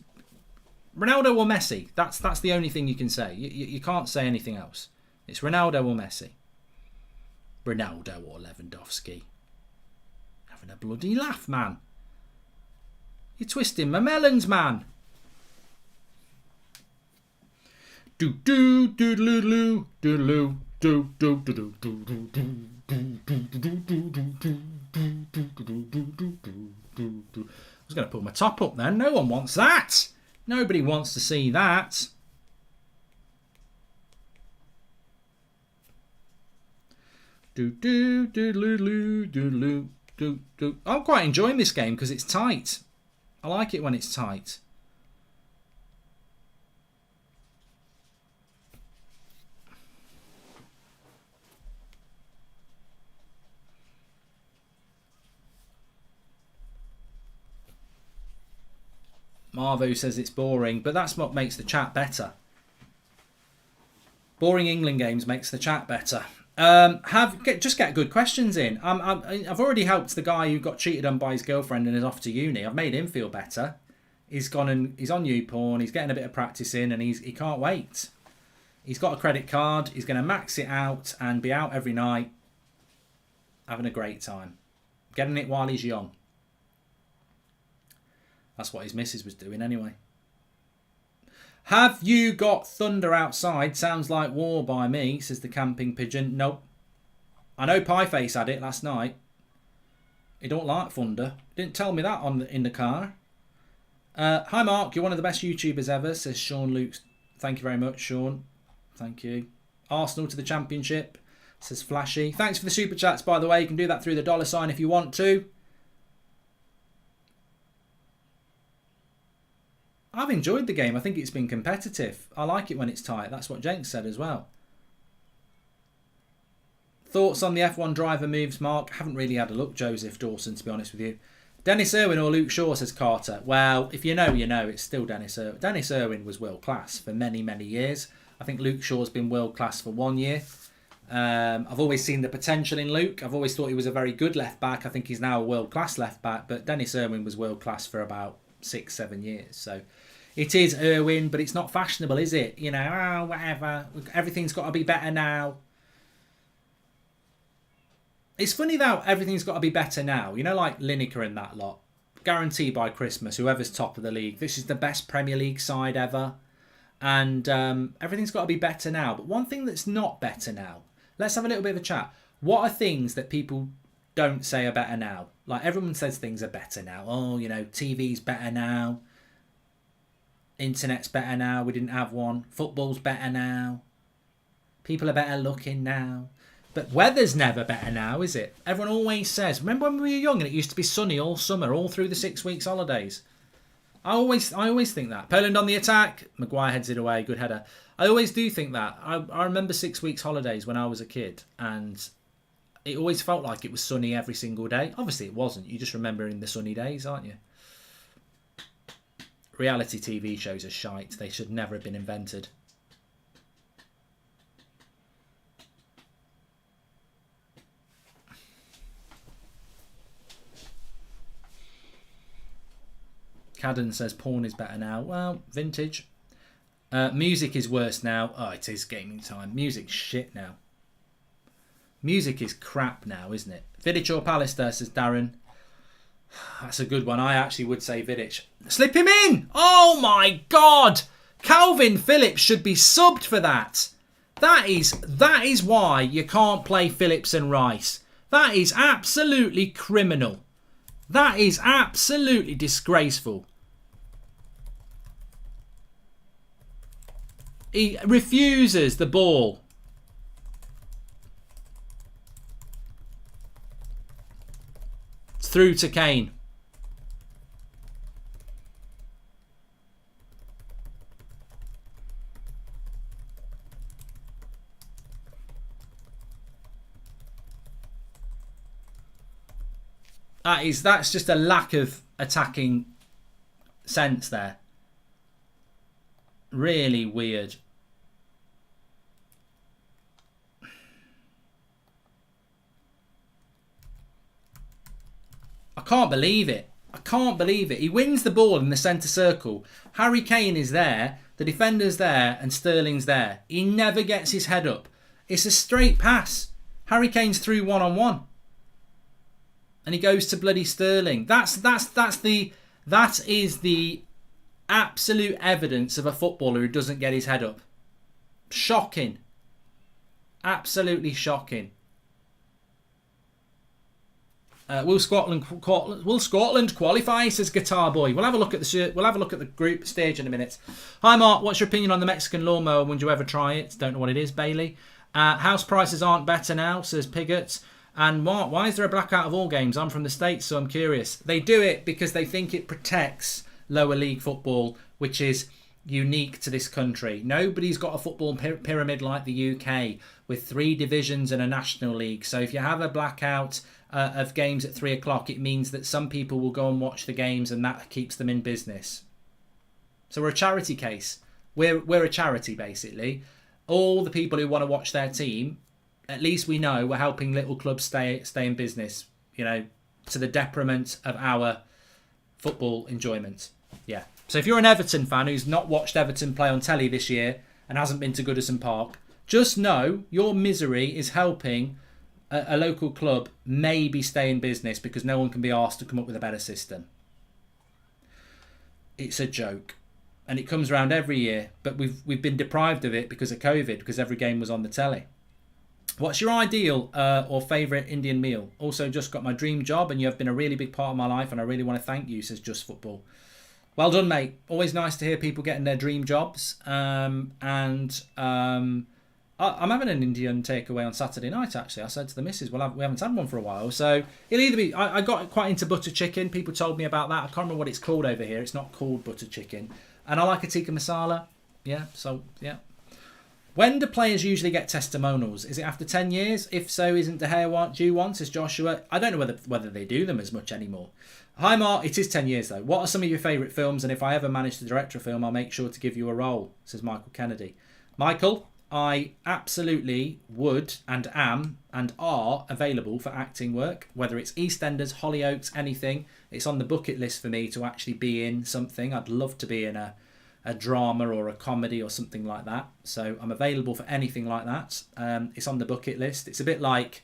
or Messi. That's the only thing you can say. You can't say anything else. It's Ronaldo or Messi. Ronaldo or Lewandowski. Having a bloody laugh, man. You're twisting my melons, man. Do do do do do do do do do do do do. I was going to put my top up then. No one wants that. Nobody wants to see that. I'm quite enjoying this game because it's tight. I like it when it's tight. Marvo says it's boring, but that's what makes the chat better. Boring England games makes the chat better. Just get good questions in. I've already helped the guy who got cheated on by his girlfriend and is off to uni. I've made him feel better. He's gone and he's on YouPorn. He's getting a bit of practice in, and he can't wait. He's got a credit card. He's going to max it out and be out every night, having a great time, getting it while he's young. That's what his missus was doing anyway. Have you got thunder outside? Sounds like war by me, says the camping pigeon. Nope. I know Pieface had it last night. He don't like thunder. Didn't tell me that in the car. Hi Mark, you're one of the best YouTubers ever, says Sean Luke. Thank you very much, Sean. Thank you. Arsenal to the championship, says Flashy. Thanks for the super chats, by the way. You can do that through the $sign if you want to. I've enjoyed the game. I think it's been competitive. I like it when it's tight. That's what Jenks said as well. Thoughts on the F1 driver moves, Mark? Haven't really had a look, Joseph Dawson, to be honest with you. Dennis Irwin or Luke Shaw, says Carter. Well, if you know, you know. It's still Dennis Irwin. Dennis Irwin was world class for many, many years. I think Luke Shaw's been world class for 1 year. I've always seen the potential in Luke. I've always thought he was a very good left back. I think he's now a world class left back. But Dennis Irwin was world class for about 6-7 years. So it is Irwin, but it's not fashionable, is it? You know, whatever. Everything's got to be better now. It's funny though, everything's got to be better now. You know, like Lineker and that lot. Guarantee by Christmas, whoever's top of the league. This is the best Premier League side ever. And everything's got to be better now. But one thing that's not better now. Let's have a little bit of a chat. What are things that people don't say are better now? Like everyone says things are better now. Oh, you know, TV's better now. Internet's better now. We didn't have one. Football's better now. People are better looking now. But weather's never better now, is it? Everyone always says, remember when we were young and it used to be sunny all summer, all through the 6 weeks holidays? I always think that. Poland on the attack. Maguire heads it away. Good header. I always do think that. I remember 6 weeks holidays when I was a kid, and it always felt like it was sunny every single day. Obviously it wasn't. You just remember in the sunny days, aren't you? Reality TV shows are shite. They should never have been invented. Cadden says porn is better now. Well, vintage. Music is worse now. Oh, it is gaming time. Music's shit now. Music is crap now, isn't it? Vidic or Pallister, says Darren. That's a good one. I actually would say Vidic. Slip him in! Oh my God! Calvin Phillips should be subbed for that. That is why you can't play Phillips and Rice. That is absolutely criminal. That is absolutely disgraceful. He refuses the ball. It's through to Kane. That's just a lack of attacking sense there. Really weird. I can't believe it. I can't believe it. He wins the ball in the centre circle. Harry Kane is there, the defender's there, and Sterling's there. He never gets his head up. It's a straight pass. Harry Kane's through one-on-one. And he goes to bloody Sterling. That is the absolute evidence of a footballer who doesn't get his head up. Shocking. Absolutely shocking. Will Scotland qualify? Says Guitar Boy. We'll have a look at the group stage in a minute. Hi Mark, what's your opinion on the Mexican lawnmower? Would you ever try it? Don't know what it is, Bailey. House prices aren't better now, says Piggott. And Mark, why is there a blackout of all games? I'm from the States, so I'm curious. They do it because they think it protects lower league football, which is unique to this country. Nobody's got a football pyramid like the UK with 3 divisions and a national league. So if you have a blackout of games at 3 o'clock, it means that some people will go and watch the games and that keeps them in business. So we're a charity case. We're a charity, basically. All the people who want to watch their team, at least we know we're helping little clubs stay in business, you know, to the detriment of our football enjoyment. Yeah. So if you're an Everton fan who's not watched Everton play on telly this year and hasn't been to Goodison Park, just know your misery is helping a local club maybe stay in business because no one can be asked to come up with a better system. It's a joke. And it comes around every year, but we've been deprived of it because of COVID, because every game was on the telly. What's your ideal or favourite Indian meal? Also, just got my dream job and you have been a really big part of my life and I really want to thank you, says Just Football. Well done, mate. Always nice to hear people getting their dream jobs. I'm having an Indian takeaway on Saturday night, actually. I said to the missus, well, we haven't had one for a while. So it'll either be... I got quite into butter chicken. People told me about that. I can't remember what it's called over here. It's not called butter chicken. And I like a tikka masala. Yeah, so, yeah. When do players usually get testimonials? Is it after 10 years? If so, isn't De Gea due one, says Joshua? I don't know whether they do them as much anymore. Hi, Mark. It is 10 years, though. What are some of your favourite films? And if I ever manage to direct a film, I'll make sure to give you a role, says Michael Kennedy. Michael, I absolutely would and am and are available for acting work, whether it's EastEnders, Hollyoaks, anything. It's on the bucket list for me to actually be in something. I'd love to be in a drama or a comedy or something like that. So I'm available for anything like that. It's on the bucket list. It's a bit like,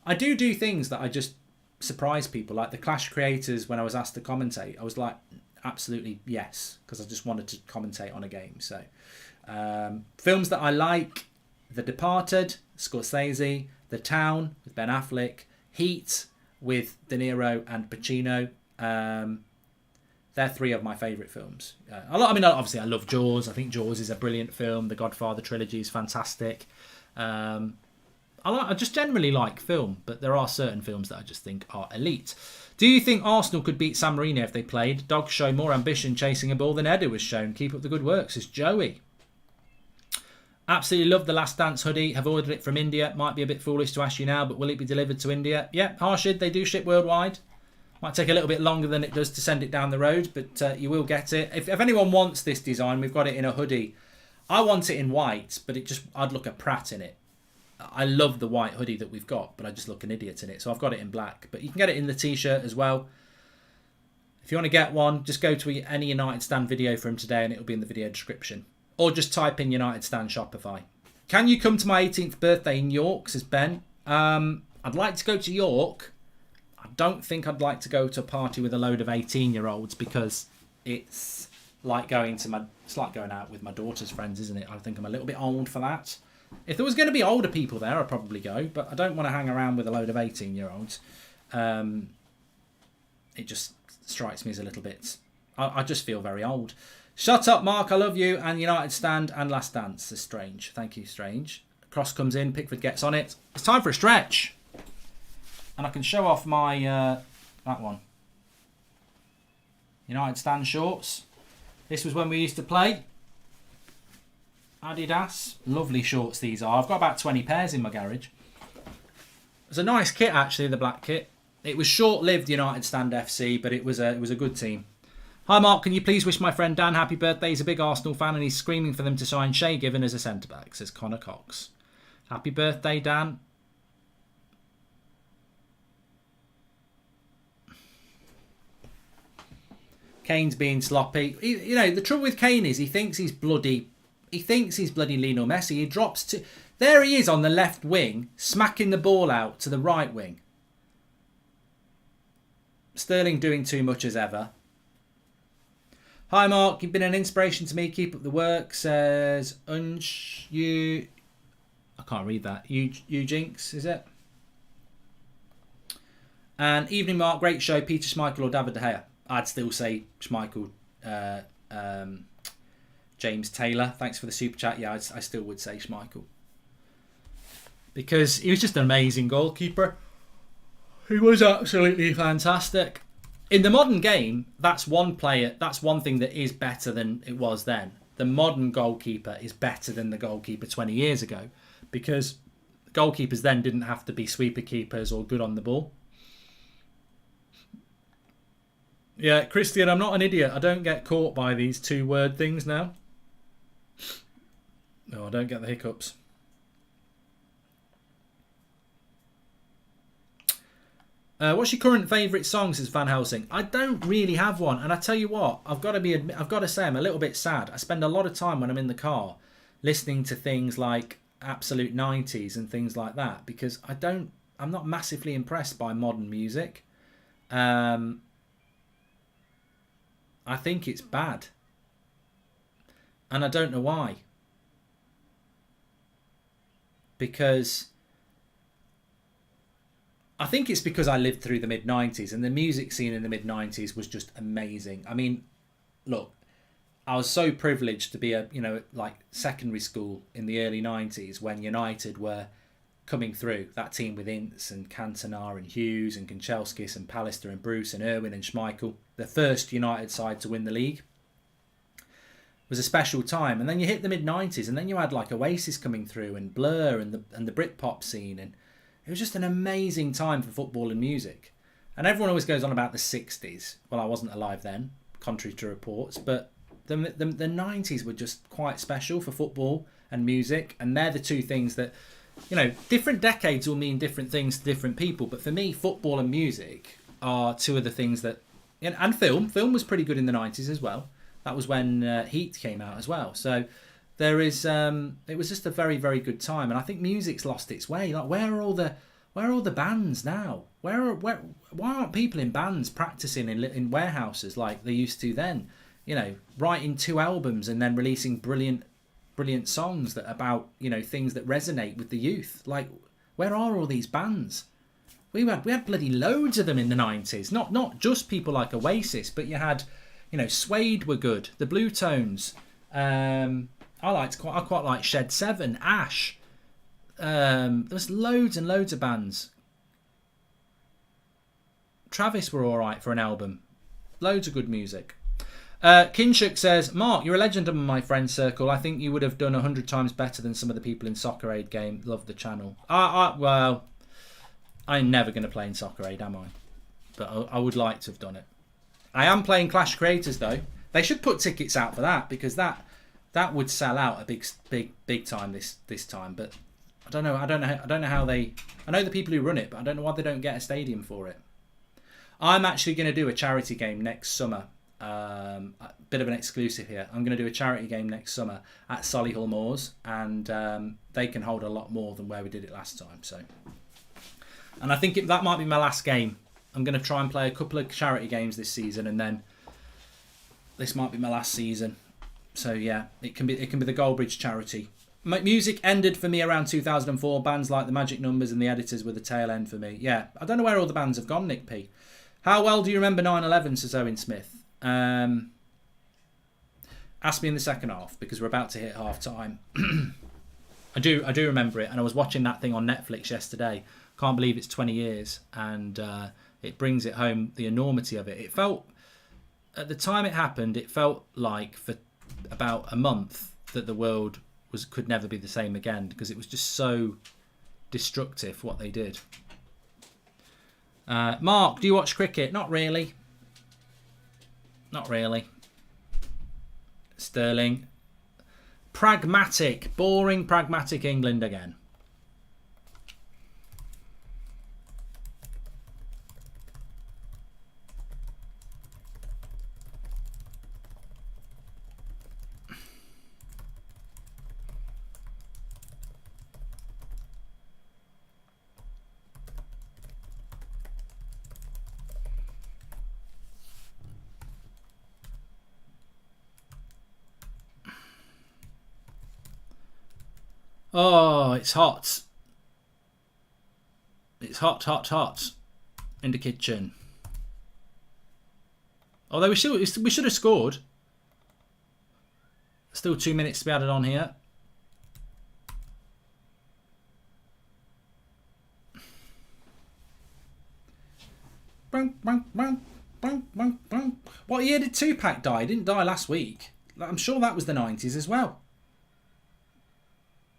I do things that I just surprise people. Like the Clash Creators, when I was asked to commentate, I was like, absolutely yes, because I just wanted to commentate on a game. So films that I like: The Departed, Scorsese, The Town with Ben Affleck, Heat with De Niro and Pacino. They're three of my favourite films. Obviously I love Jaws. I think Jaws is a brilliant film. The Godfather trilogy is fantastic. I just generally like film, but there are certain films that I just think are elite. Do you think Arsenal could beat San Marino if they played? Dogs show more ambition chasing a ball than Edu has shown. Keep up the good work, says Joey. Absolutely love the Last Dance hoodie. Have ordered it from India. Might be a bit foolish to ask you now, but will it be delivered to India? Yeah, Harshid, they do ship worldwide. Might take a little bit longer than it does to send it down the road, but you will get it. If anyone wants this design, we've got it in a hoodie. I want it in white, but I'd look a prat in it. I love the white hoodie that we've got, but I just look an idiot in it. So I've got it in black, but you can get it in the t-shirt as well. If you want to get one, just go to any United Stand video from today and it'll be in the video description. Or just type in United Stand Shopify. Can you come to my 18th birthday in York, says Ben. I'd like to go to York. I don't think I'd like to go to a party with a load of 18-year-olds because it's like going out with my daughter's friends, isn't it? I think I'm a little bit old for that. If there was going to be older people there, I'd probably go, but I don't want to hang around with a load of 18-year-olds. It just strikes me as a little bit... I just feel very old. Shut up, Mark. I love you. And United Stand and Last Dance is Strange. Thank you, Strange. Cross comes in. Pickford gets on it. It's time for a stretch. And I can show off my... that one. United Stand shorts. This was when we used to play. Adidas. Lovely shorts these are. I've got about 20 pairs in my garage. It's a nice kit, actually, the black kit. It was short-lived, United Stand FC, but it was a good team. Hi, Mark. Can you please wish my friend Dan happy birthday? He's a big Arsenal fan and he's screaming for them to sign Shay Given as a centre-back, says Connor Cox. Happy birthday, Dan. Kane's being sloppy. The trouble with Kane is he thinks he's bloody Lionel Messi. He drops to... There he is on the left wing, smacking the ball out to the right wing. Sterling doing too much as ever. Hi, Mark. You've been an inspiration to me. Keep up the work, says I can't read that. You Jinx, is it? And evening, Mark. Great show. Peter Schmeichel or David De Gea? I'd still say Schmeichel. James Taylor. Thanks for the super chat. Yeah, I still would say Schmeichel. Because he was just an amazing goalkeeper. He was absolutely fantastic. In the modern game, that's one thing that is better than it was then. The modern goalkeeper is better than the goalkeeper 20 years ago because goalkeepers then didn't have to be sweeper keepers or good on the ball. Yeah, Christian, I'm not an idiot. I don't get caught by these 2-word things now. No, I don't get the hiccups. What's your current favourite song? Says Van Helsing. I don't really have one, and I tell you what, I've got to say, I'm a little bit sad. I spend a lot of time when I'm in the car listening to things like absolute 90s and things like that, because I'm not massively impressed by modern music. I think it's bad, and I don't know why. Because I think it's because I lived through the mid-90s, and the music scene in the mid-90s was just amazing. I mean, look, I was so privileged to be like secondary school in the early 90s when United were coming through. That team with Ince and Cantona and Hughes and Kanchelskis and Pallister and Bruce and Irwin and Schmeichel, the first United side to win the league, was a special time. And then you hit the mid-90s, and then you had like Oasis coming through and Blur and the Britpop scene, and it was just an amazing time for football and music. And everyone always goes on about the 60s. Well, I wasn't alive then, contrary to reports, but the 90s were just quite special for football and music. And they're the two things that, different decades will mean different things to different people. But for me, football and music are two of the things that... And film. Film was pretty good in the 90s as well. That was when Heat came out as well. So... There is, it was just a very, very good time, and I think music's lost its way. Like, where are all the bands now? Why aren't people in bands practicing in warehouses like they used to then? Writing 2 albums and then releasing brilliant songs that about things that resonate with the youth. Like, where are all these bands? We had bloody loads of them in the 90s. Not just people like Oasis, but you had, Suede were good, the Blue Tones. I quite like Shed 7, Ash. There's loads and loads of bands. Travis were all right for an album. Loads of good music. Kinshuk says, Mark, you're a legend among my friend circle. I think you would have done 100 times better than some of the people in Soccer Aid game. Love the channel. Well, I'm never going to play in Soccer Aid, am I? But I would like to have done it. I am playing Clash Creators though. They should put tickets out for that, because that would sell out a big time this time. But I don't know how they... I know the people who run it, but I don't know why they don't get a stadium for it. I'm actually going to do a charity game next summer. A bit of an exclusive here. I'm going to do a charity game next summer at Solihull Moors, and they can hold a lot more than where we did it last time. So, and I think that might be my last game. I'm going to try and play a couple of charity games this season, and then this might be my last season. So yeah, it can be the Goldbridge charity. Music ended for me around 2004. Bands like the Magic Numbers and the Editors were the tail end for me. Yeah, I don't know where all the bands have gone, Nick P. How well do you remember 9/11, says Owen Smith? Ask me in the second half, because we're about to hit half time. I do remember it, and I was watching that thing on Netflix yesterday. Can't believe it's 20 years, and it brings it home, the enormity of it. It felt, at the time it happened, it felt like for about a month that the world could never be the same again, because it was just so destructive what they did. Mark, do you watch cricket? Not really. Not really. Sterling. Pragmatic. Boring, pragmatic England again. Oh, it's hot. It's hot, hot, hot in the kitchen. Although we should have scored. Still 2 minutes to be added on here. What year did Tupac die? He didn't die last week. I'm sure that was the 90s as well.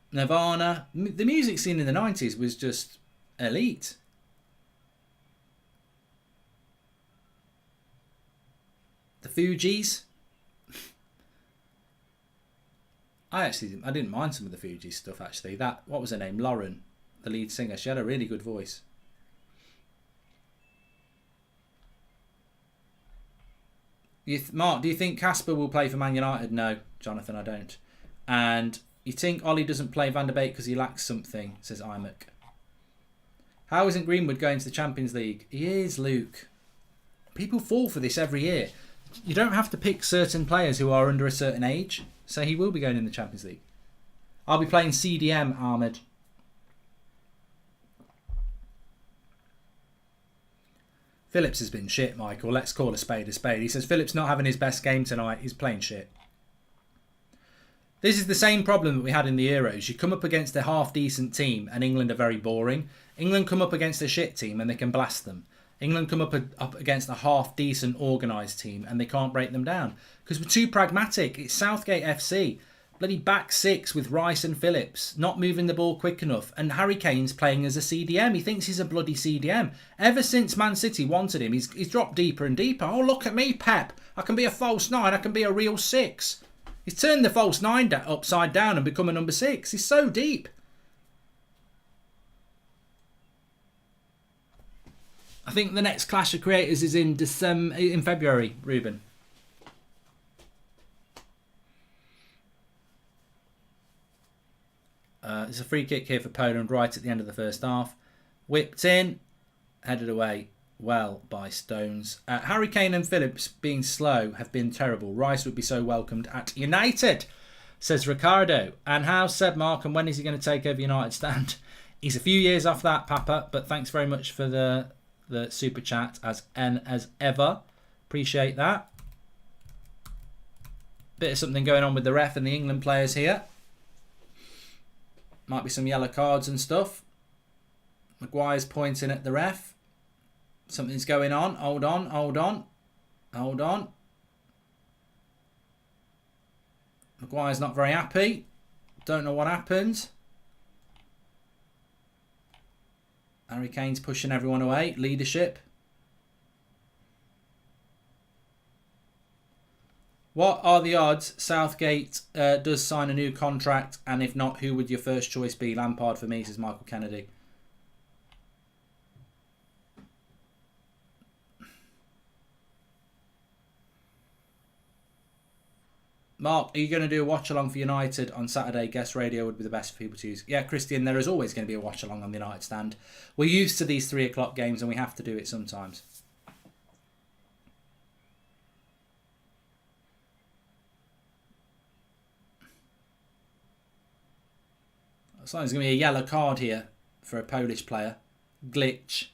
Nirvana. The music scene in the 90s was just elite. The Fugees. I didn't mind some of the Fugees stuff, actually. What was her name? Lauren, the lead singer. She had a really good voice. Mark, do you think Casper will play for Man United? No, Jonathan, I don't. And you think Ollie doesn't play Van der Beek because he lacks something, says Imac. How isn't Greenwood going to the Champions League? He is, Luke. People fall for this every year. You don't have to pick certain players who are under a certain age, so he will be going in the Champions League. I'll be playing CDM, Ahmed. Phillips has been shit, Michael. Let's call a spade a spade. He says Phillips not having his best game tonight. He's playing shit. This is the same problem that we had in the Euros. You come up against a half-decent team and England are very boring. England come up against a shit team and they can blast them. England come up against a half-decent organised team and they can't break them down. Because we're too pragmatic. It's Southgate FC. Bloody back six with Rice and Phillips. Not moving the ball quick enough. And Harry Kane's playing as a CDM. He thinks he's a bloody CDM. Ever since Man City wanted him, he's dropped deeper and deeper. Oh, look at me, Pep. I can be a false 9. I can be a real 6. He's turned the false 9 upside down and become a number 6. He's so deep. I think the next Clash of Creators is in February, Ruben. There's a free kick here for Poland right at the end of the first half. Whipped in, headed away well by Stones. Harry Kane and Phillips being slow have been terrible. Rice would be so welcomed at United, says Ricardo. And how's Seb Mark and when is he going to take over United stand? He's a few years off that, Papa, but thanks very much for the super chat as ever. Appreciate that. Bit of something going on with the ref and the England players here. Might be some yellow cards and stuff. Maguire's pointing at the ref. Something's going on. Hold on. Maguire's not very happy. Don't know what happened. Harry Kane's pushing everyone away. Leadership. What are the odds Southgate does sign a new contract? And if not, who would your first choice be? Lampard for me, says Michael Kennedy. Mark, are you going to do a watch-along for United on Saturday? Guest radio would be the best for people to use. Yeah, Christian, there is always going to be a watch-along on the United stand. We're used to these 3 o'clock games and we have to do it sometimes. Looks like there's going to be a yellow card here for a Polish player. Glick.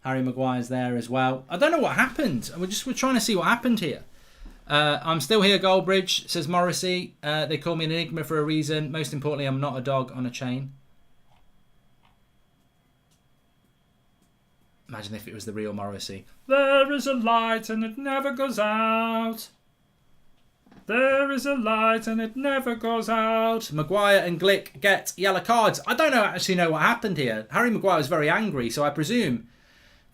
Harry Maguire's there as well. I don't know what happened. We're trying to see what happened here. I'm still here, Goldbridge, says Morrissey. They call me an enigma for a reason. Most importantly, I'm not a dog on a chain. Imagine if it was the real Morrissey. There is a light and it never goes out. There is a light and it never goes out. Maguire and Glick get yellow cards. I don't actually know what happened here. Harry Maguire was very angry, so I presume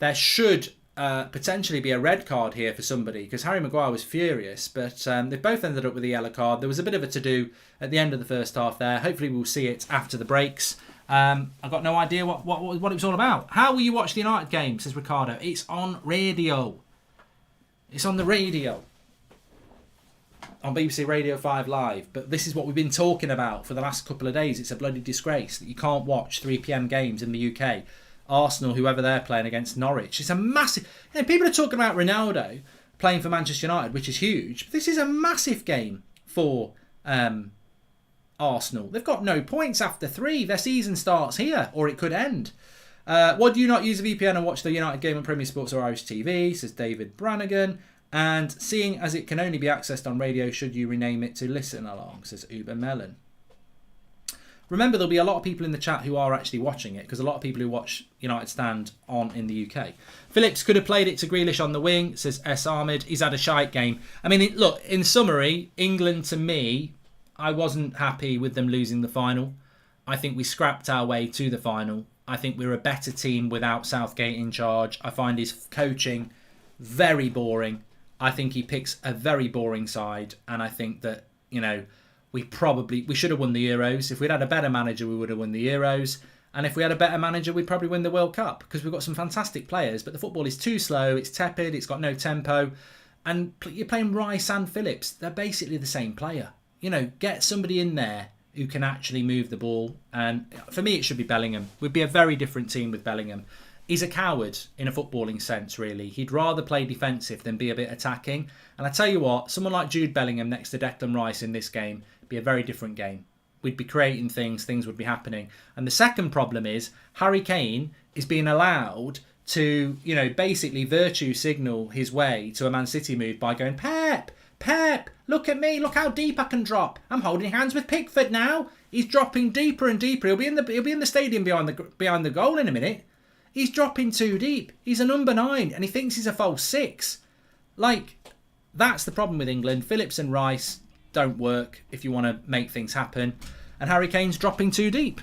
there should potentially be a red card here for somebody because Harry Maguire was furious, but they both ended up with a yellow card. There was a bit of a to-do at the end of the first half there. Hopefully we'll see it after the breaks. I've got no idea what it was all about. How will you watch the United game, says Ricardo. It's on radio. It's on the radio. On BBC Radio 5 Live. But this is what we've been talking about for the last couple of days. It's a bloody disgrace that you can't watch 3 p.m. games in the UK. Arsenal, whoever they're playing against Norwich. It's a massive... people are talking about Ronaldo playing for Manchester United, which is huge. But this is a massive game for Arsenal. They've got no points after 3. Their season starts here, or it could end. Why do you not use a VPN and watch the United game on Premier Sports or Irish TV, says David Brannigan. And seeing as it can only be accessed on radio, should you rename it to Listen Along, says Uber Melon. Remember, there'll be a lot of people in the chat who are actually watching it, because a lot of people who watch United Stand on in the UK. Phillips could have played it to Grealish on the wing, says S. Ahmed. He's had a shite game. I mean, look, in summary, England, to me, I wasn't happy with them losing the final. I think we scrapped our way to the final. I think we're a better team without Southgate in charge. I find his coaching very boring. I think he picks a very boring side, and I think that, you know, we should have won the Euros. If we'd had a better manager, we would have won the Euros. And if we had a better manager, we'd probably win the World Cup, because we've got some fantastic players, but the football is too slow, it's tepid, it's got no tempo. And you're playing Rice and Phillips. They're basically the same player. You know, get somebody in there who can actually move the ball. And for me, it should be Bellingham. We'd be a very different team with Bellingham. He's a coward in a footballing sense, really. He'd rather play defensive than be a bit attacking. And I tell you what, someone like Jude Bellingham next to Declan Rice in this game would be a very different game. We'd be creating things would be happening. And the second problem is Harry Kane is being allowed to, you know, basically virtue signal his way to a Man City move by going, Pep, look at me, look how deep I can drop. I'm holding hands with Pickford now. He's dropping deeper and deeper. He'll be in the stadium behind the goal in a minute. He's dropping too deep. He's a number 9 and he thinks he's a false 6. Like, that's the problem with England. Phillips and Rice don't work if you want to make things happen. And Harry Kane's dropping too deep,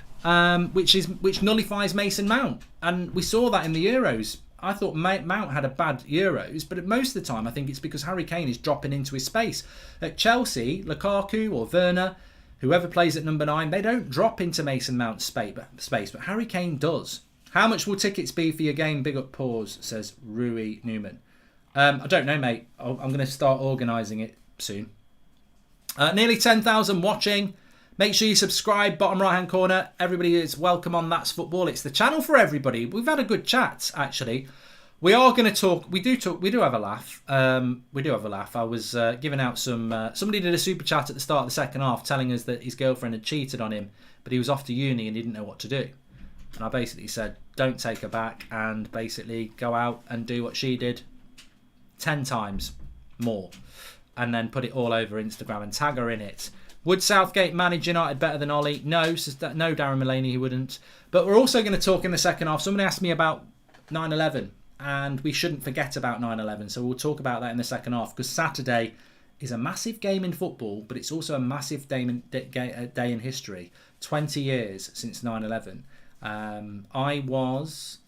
which nullifies Mason Mount. And we saw that in the Euros. I thought Mount had a bad Euros, but most of the time I think it's because Harry Kane is dropping into his space. At Chelsea, Lukaku or Werner, whoever plays at number 9, they don't drop into Mason Mount's space, but Harry Kane does. How much will tickets be for your game? Big up pause, says Rui Newman. I don't know, mate. I'm going to start organising it soon. Nearly 10,000 watching. Make sure you subscribe, bottom right hand corner. Everybody is welcome on That's Football. It's the channel for everybody. We've had a good chat, actually. We are going to talk. We do have a laugh. We do have a laugh. I was giving out some. Somebody did a super chat at the start of the second half, telling us that his girlfriend had cheated on him, but he was off to uni and he didn't know what to do. And I basically said, don't take her back, and basically go out and do what she did 10 times more, and then put it all over Instagram and tag her in it. Would Southgate manage United better than Ollie? No, no, Darren Mulaney, he wouldn't. But we're also going to talk in the second half. Somebody asked me about 9/11, and we shouldn't forget about 9/11. So we'll talk about that in the second half, because Saturday is a massive game in football, but it's also a massive day in history. 20 years since 9/11. I was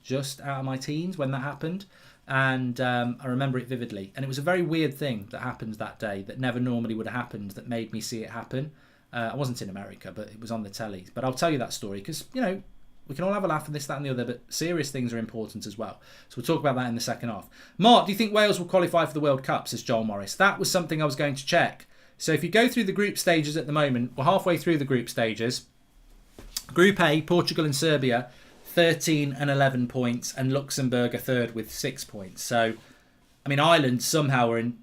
just out of my teens when that happened. And I remember it vividly. And it was a very weird thing that happened that day that never normally would have happened, that made me see it happen. I wasn't in America, but it was on the telly. But I'll tell you that story because, you know, we can all have a laugh at this, that and the other, but serious things are important as well. So we'll talk about that in the second half. Mark, do you think Wales will qualify for the World Cup, says Joel Morris? That was something I was going to check. So if you go through the group stages at the moment, we're halfway through the group stages. Group A, Portugal and Serbia, 13 and 11 points, and Luxembourg are third with 6 points. So, I mean, Ireland somehow are in...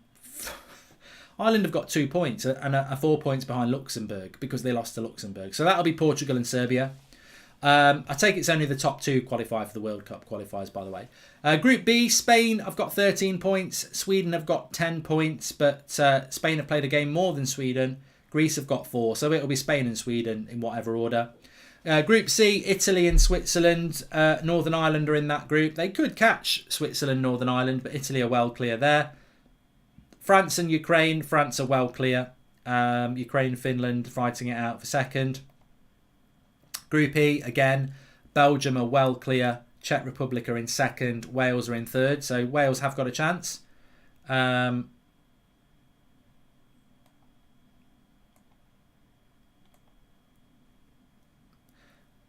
Ireland have got 2 points and are 4 points behind Luxembourg because they lost to Luxembourg. So that'll be Portugal and Serbia. I take it's only the top 2 qualify for the World Cup, qualifiers, by the way. Group B, Spain have got 13 points. Sweden have got 10 points, but Spain have played a game more than Sweden. Greece have got 4, so it'll be Spain and Sweden in whatever order. Group C, Italy and Switzerland. Northern Ireland are in that group. They could catch Switzerland, Northern Ireland, but Italy are well clear there. France and Ukraine. France are well clear. Ukraine, Finland fighting it out for second. Group E, again, Belgium are well clear. Czech Republic are in second. Wales are in third. So Wales have got a chance.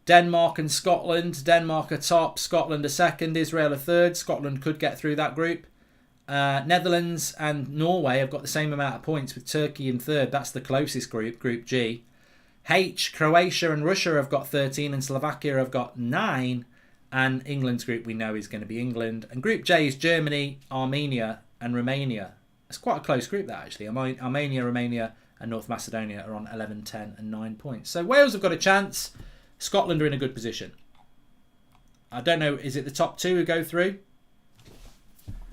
Denmark and Scotland. Denmark are top. Scotland are second. Israel are third. Scotland could get through that group. Netherlands and Norway have got the same amount of points with Turkey in third. That's the closest group, Group G. H, Croatia and Russia have got 13 and Slovakia have got 9. And England's group we know is going to be England. And Group J is Germany, Armenia and Romania. It's quite a close group, that actually. Armenia, Romania and North Macedonia are on 11, 10 and 9 points. So Wales have got a chance. Scotland are in a good position. I don't know, is it the top 2 who go through?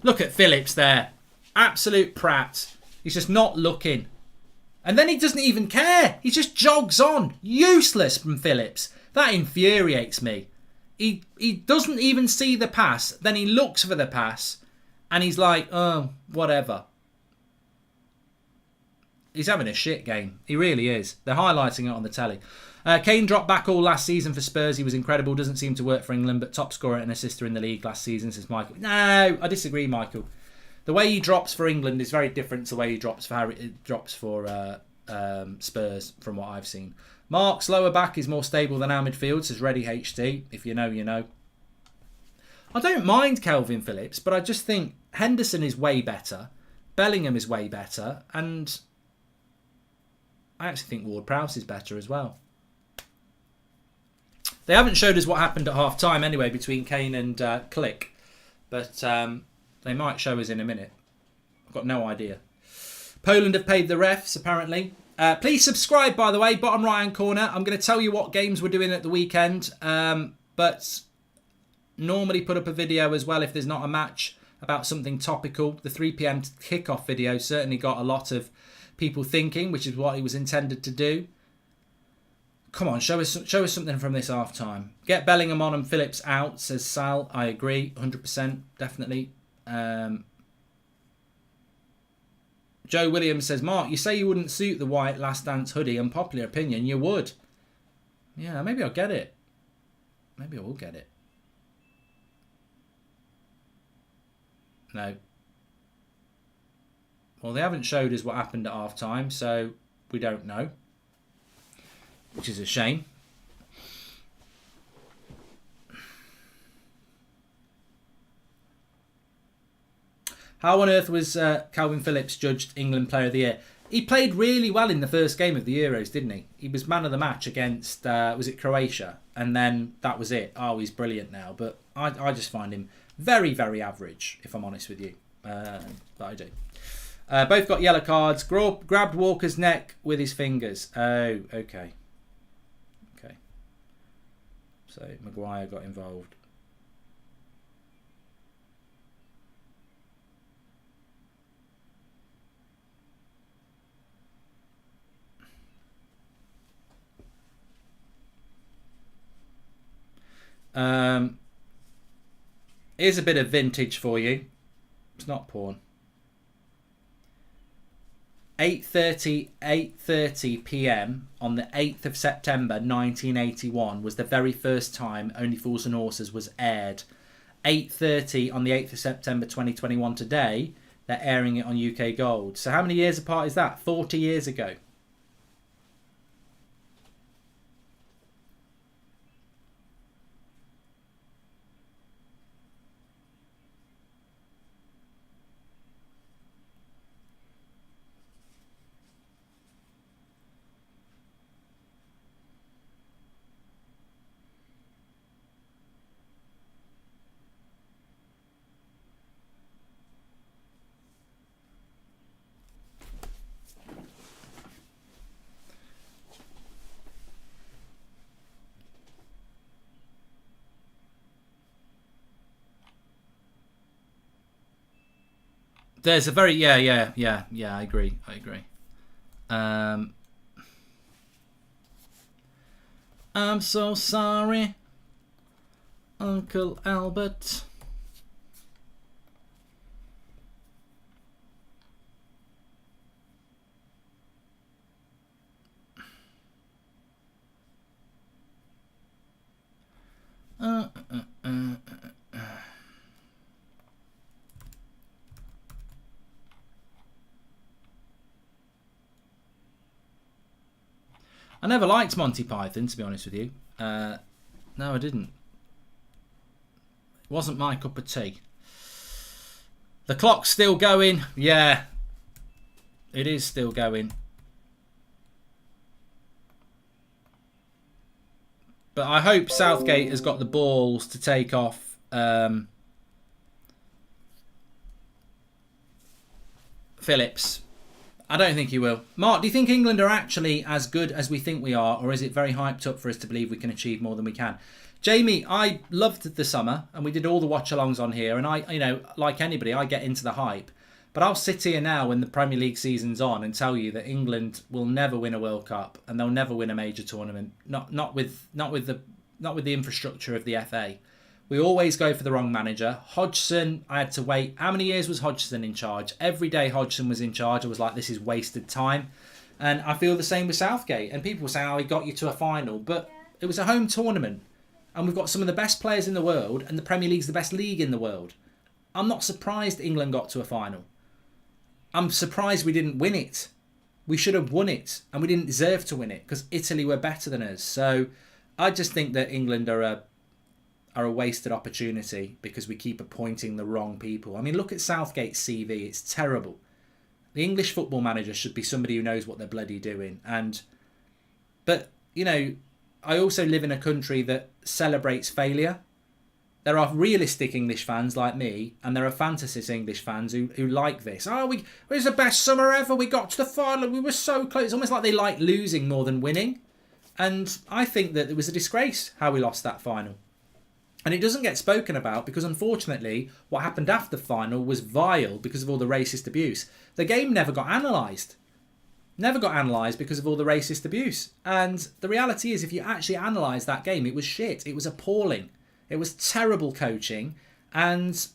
Look at Phillips there. Absolute prat. He's just not looking. And then he doesn't even care. He just jogs on. Useless from Phillips. That infuriates me. He doesn't even see the pass. Then he looks for the pass. And he's like, oh, whatever. He's having a shit game. He really is. They're highlighting it on the telly. Kane dropped back all last season for Spurs. He was incredible. Doesn't seem to work for England, but top scorer and assister in the league last season, says Michael. No, I disagree, Michael. The way he drops for England is very different to the way he drops for Spurs, from what I've seen. Mark's lower back is more stable than our midfield, says Ready HD. If you know, you know. I don't mind Calvin Phillips, but I just think Henderson is way better. Bellingham is way better. And I actually think Ward-Prowse is better as well. They haven't showed us what happened at half-time anyway between Kane and Click. But they might show us in a minute. I've got no idea. Poland have paid the refs, apparently. Please subscribe, by the way, bottom right-hand corner. I'm going to tell you what games we're doing at the weekend. But normally put up a video as well if there's not a match about something topical. The 3 p.m. kickoff video certainly got a lot of people thinking, which is what it was intended to do. Come on, show us something from this half-time. Get Bellingham on and Phillips out, says Sal. I agree, 100%, definitely. Joe Williams says, Mark, you say you wouldn't suit the white Last Dance hoodie. Unpopular opinion, you would. Yeah, maybe I'll get it. Maybe I will get it. No. Well, they haven't showed us what happened at half-time, so we don't know. Which is a shame. How on earth was Calvin Phillips judged England Player of the Year? He played really well in the first game of the Euros, didn't he? He was man of the match against, was it Croatia? And then that was it. Oh, he's brilliant now. But I just find him very, very average, if I'm honest with you. But I do. Both got yellow cards. Grabbed Walker's neck with his fingers. Oh, okay. Okay. So Maguire got involved. Here's a bit of vintage for you. It's not porn. 8:30 p.m. on the 8th of September 1981 was the very first time Only Fools and Horses was aired. 8:30 on the 8th of September 2021 today, they're airing it on UK Gold. So how many years apart is that? 40 years ago. There's a very yeah. I agree. I'm so sorry, Uncle Albert. I never liked Monty Python, to be honest with you. No, I didn't. It wasn't my cup of tea. The clock's still going. Yeah, it is still going. But I hope Southgate has got the balls to take off Phillips. I don't think he will. Mark, do you think England are actually as good as we think we are, or is it very hyped up for us to believe we can achieve more than we can? Jamie, I loved the summer, and we did all the watch-alongs on here, and I, you know, like anybody, I get into the hype. But I'll sit here now when the Premier League season's on and tell you that England will never win a World Cup, and they'll never win a major tournament. Not with the infrastructure of the FA. We always go for the wrong manager. Hodgson, I had to wait. How many years was Hodgson in charge? Every day Hodgson was in charge, I was like, this is wasted time. And I feel the same with Southgate. And people say, oh, he got you to a final. But it was a home tournament. And we've got some of the best players in the world. And the Premier League's the best league in the world. I'm not surprised England got to a final. I'm surprised we didn't win it. We should have won it. And we didn't deserve to win it. Because Italy were better than us. So I just think that England are a wasted opportunity. Because we keep appointing the wrong people. I mean, look at Southgate's CV. It's terrible. The English football manager should be somebody who knows what they're bloody doing. But, you know, I also live in a country that celebrates failure. There are realistic English fans like me, and there are fantasist English fans who like this. Oh, it was the best summer ever. We got to the final. We were so close. It's almost like they like losing more than winning. And I think that it was a disgrace how we lost that final. And it doesn't get spoken about because, unfortunately, what happened after the final was vile because of all the racist abuse. The game never got analysed. Never got analysed because of all the racist abuse. And the reality is, if you actually analyse that game, it was shit. It was appalling. It was terrible coaching. And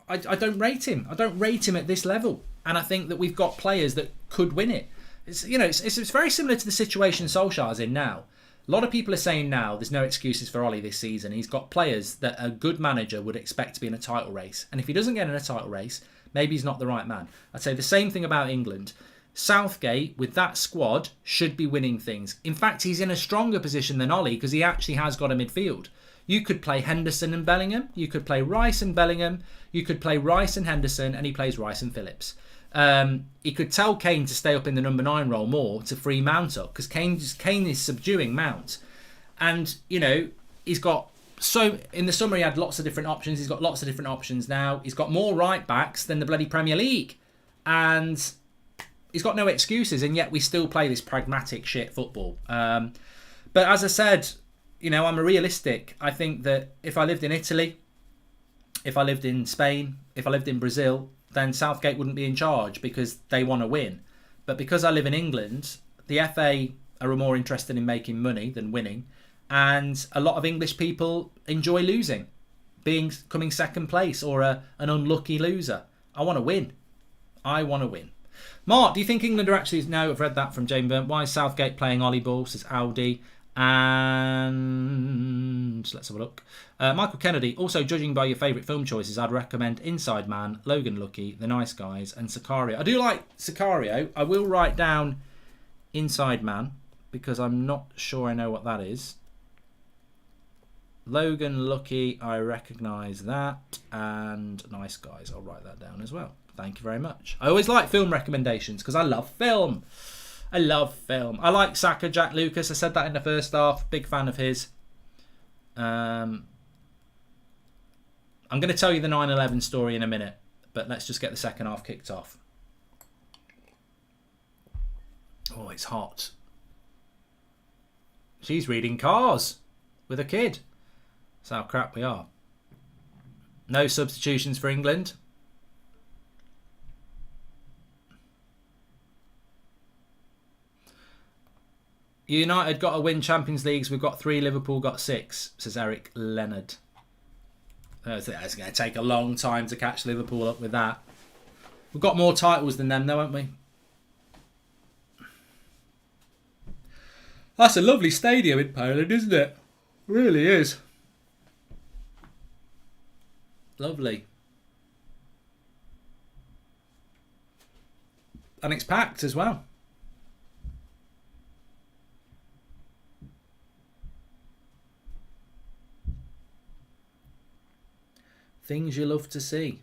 I don't rate him. I don't rate him at this level. And I think that we've got players that could win it. It's very similar to the situation Solskjaer's in now. A lot of people are saying now there's no excuses for Ollie this season. He's got players that a good manager would expect to be in a title race. And if he doesn't get in a title race, maybe he's not the right man. I'd say the same thing about England. Southgate, with that squad, should be winning things. In fact, he's in a stronger position than Ollie because he actually has got a midfield. You could play Henderson and Bellingham. You could play Rice and Bellingham. You could play Rice and Henderson, and he plays Rice and Phillips. He could tell Kane to stay up in the number 9 role more to free Mount up because Kane is subduing Mount. And, you know, he's got... So, in the summer he had lots of different options. He's got lots of different options now. He's got more right-backs than the bloody Premier League. And he's got no excuses, and yet we still play this pragmatic shit football. But as I said, you know, I'm a realistic. I think that if I lived in Italy, if I lived in Spain, if I lived in Brazil, then Southgate wouldn't be in charge because they want to win. But because I live in England, the FA are more interested in making money than winning. And a lot of English people enjoy losing, coming second place or an unlucky loser. I want to win. I want to win. Mark, do you think England are actually... No, I've read that from Jane Burnt. Why is Southgate playing Ollie Ball? Says Audi. And let's have a look. Michael Kennedy, also judging by your favourite film choices, I'd recommend Inside Man, Logan Lucky, The Nice Guys and Sicario. I do like Sicario. I will write down Inside Man because I'm not sure I know what that is. Logan Lucky, I recognise that. And Nice Guys, I'll write that down as well. Thank you very much. I always like film recommendations because I love film. I love film. I like Saka, Jack Lucas. I said that in the first half. Big fan of his. I'm going to tell you the 9/11 story in a minute, but let's just get the second half kicked off. Oh, it's hot. She's reading Cars with a kid. That's how crap we are. No substitutions for England. United got to win Champions Leagues. We've got 3. Liverpool got 6, says Eric Leonard. It's going to take a long time to catch Liverpool up with that. We've got more titles than them, though, haven't we? That's a lovely stadium in Poland, isn't it? It really is. Lovely. And it's packed as well. Things you love to see.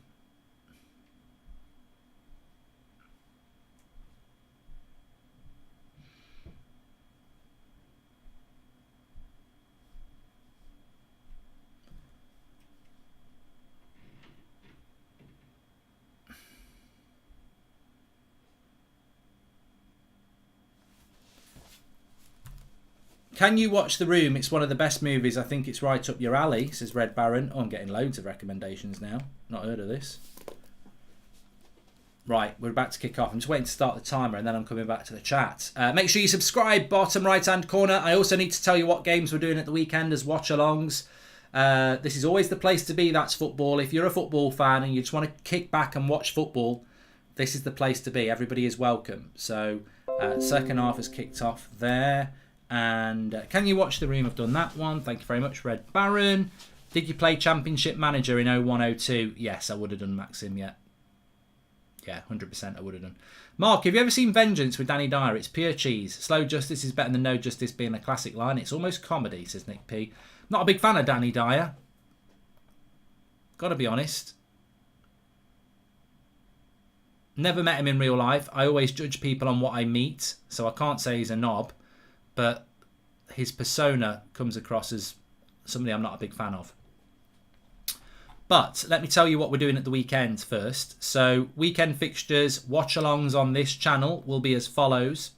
Can you watch The Room? It's one of the best movies. I think it's right up your alley, says Red Baron. Oh, I'm getting loads of recommendations now. Not heard of this. Right, we're about to kick off. I'm just waiting to start the timer and then I'm coming back to the chat. Make sure you subscribe, bottom right-hand corner. I also need to tell you what games we're doing at the weekend as watch-alongs. This is always the place to be. That's football. If you're a football fan and you just want to kick back and watch football, this is the place to be. Everybody is welcome. So second half has kicked off there. And can you watch the room? I've done that one. Thank you very much, Red Baron. Did you play Championship Manager in 0102? Yes, I would have done, Maxim, yeah. Yeah, 100% I would have done. Mark, have you ever seen Vengeance with Danny Dyer? It's pure cheese. Slow justice is better than no justice being a classic line. It's almost comedy, says Nick P. Not a big fan of Danny Dyer. Gotta be honest. Never met him in real life. I always judge people on what I meet, so I can't say he's a knob, but his persona comes across as somebody I'm not a big fan of. But let me tell you what we're doing at the weekend first. So weekend fixtures, watch-alongs on this channel will be as follows.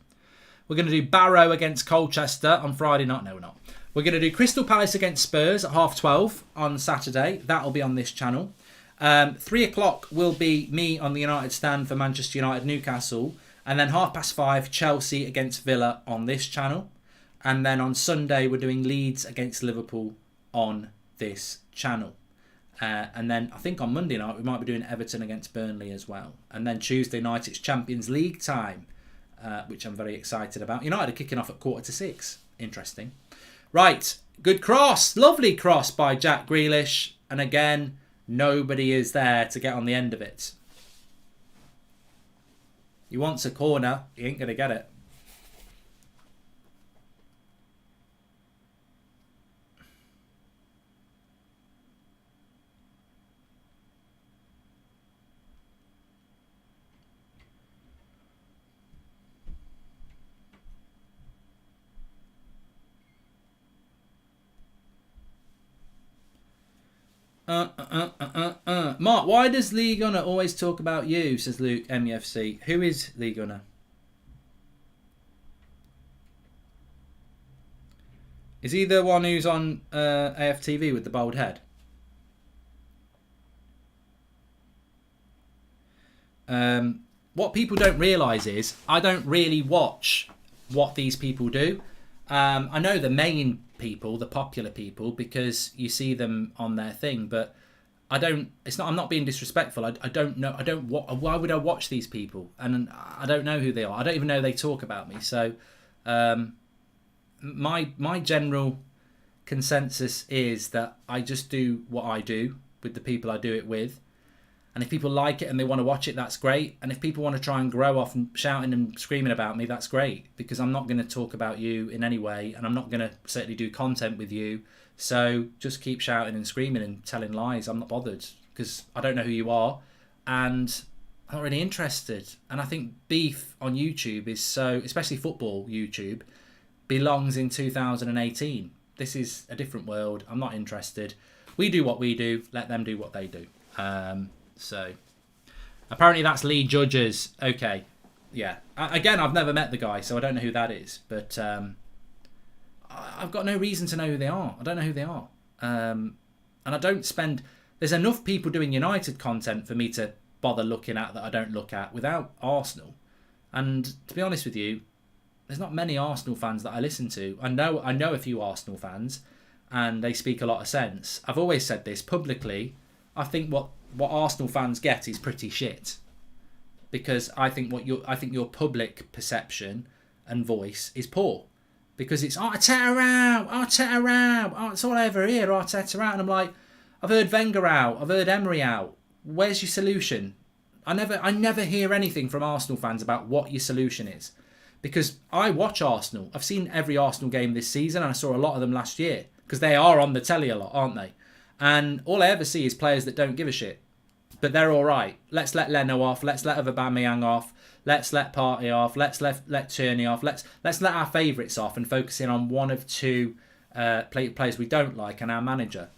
We're going to do Barrow against Colchester on Friday night. No, we're not. We're going to do Crystal Palace against Spurs at 12:30 on Saturday. That'll be on this channel. 3 o'clock will be me on the United stand for Manchester United Newcastle. And then 5:30 Chelsea against Villa on this channel. And then on Sunday we're doing Leeds against Liverpool on this channel. And then I think on Monday night we might be doing Everton against Burnley as well. And then Tuesday night it's Champions League time, which I'm very excited about. United are kicking off at 5:45. Interesting. Right, good cross. Lovely cross by Jack Grealish. And again, nobody is there to get on the end of it. He wants a corner. He ain't going to get it. Mark, why does Lee Gunner always talk about you, says Luke MEFC. Who is Lee Gunner? Is he the one who's on AFTV with the bald head? What people don't realise is I don't really watch what these people do. I know the main people, the popular people, because you see them on their thing, but I don't. It's not. I'm not being disrespectful. I don't know. Why would I watch these people? And I don't know who they are. I don't even know they talk about me. So, my general consensus is that I just do what I do with the people I do it with. And if people like it and they want to watch it, that's great. And if people want to try and grow off and shouting and screaming about me, that's great. Because I'm not going to talk about you in any way. And I'm not going to certainly do content with you. So just keep shouting and screaming and telling lies. I'm not bothered. Because I don't know who you are. And I'm not really interested. And I think beef on YouTube is so, especially football YouTube, belongs in 2018. This is a different world. I'm not interested. We do what we do. Let them do what they do. So, apparently that's Lee Judges. Okay, yeah. Again, I've never met the guy, so I don't know who that is. But I've got no reason to know who they are. I don't know who they are. And I don't spend... There's enough people doing United content for me to bother looking at that I don't look at without Arsenal. And to be honest with you, there's not many Arsenal fans that I listen to. I know a few Arsenal fans, and they speak a lot of sense. I've always said this publicly. I think what Arsenal fans get is pretty shit, because I think your public perception and voice is poor, because it's Arteta out, it's all I ever hear, Arteta out, and I'm like, I've heard Wenger out, I've heard Emery out. Where's your solution? I never hear anything from Arsenal fans about what your solution is, because I watch Arsenal. I've seen every Arsenal game this season, and I saw a lot of them last year, because they are on the telly a lot, aren't they? And all I ever see is players that don't give a shit. But they're all right. Let's let Leno off. Let's let Aubameyang off. Let's let Partey off. Let's let Tierney off. Let's let our favourites off and focus in on one of two players we don't like and our manager.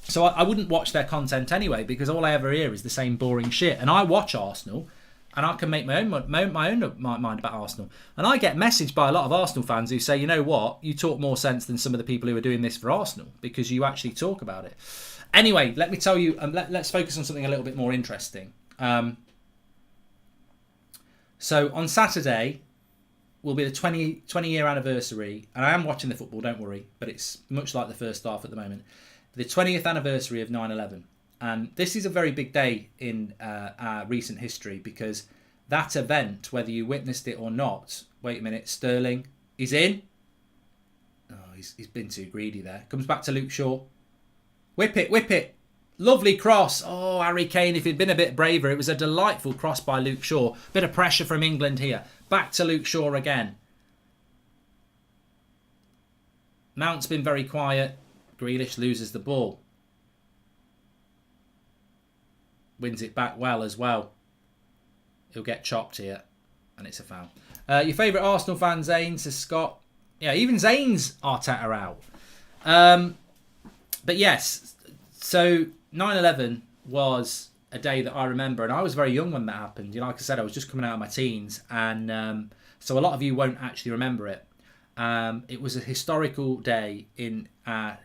So I wouldn't watch their content anyway, because all I ever hear is the same boring shit. And I watch Arsenal, and I can make my own mind about Arsenal. And I get messaged by a lot of Arsenal fans who say, you know what, you talk more sense than some of the people who are doing this for Arsenal, because you actually talk about it. Anyway, let me tell you, let's focus on something a little bit more interesting. So on Saturday, will be the 20-year anniversary, and I am watching the football, don't worry, but it's much like the first half at the moment. The 20th anniversary of 9/11. And this is a very big day in our recent history, because that event, whether you witnessed it or not, wait a minute, Sterling, he's in. Oh, he's been too greedy there. Comes back to Luke Shaw. Whip it. Lovely cross. Oh, Harry Kane, if he'd been a bit braver, it was a delightful cross by Luke Shaw. Bit of pressure from England here. Back to Luke Shaw again. Mount's been very quiet. Grealish loses the ball. Wins it back well as well. He'll get chopped here. And it's a foul. Your favourite Arsenal fan, Zane, says Scott. Yeah, even Zane's Arteta out. But yes, so 9/11 was a day that I remember, and I was very young when that happened. You know, like I said, I was just coming out of my teens, and so a lot of you won't actually remember it. It was a historical day in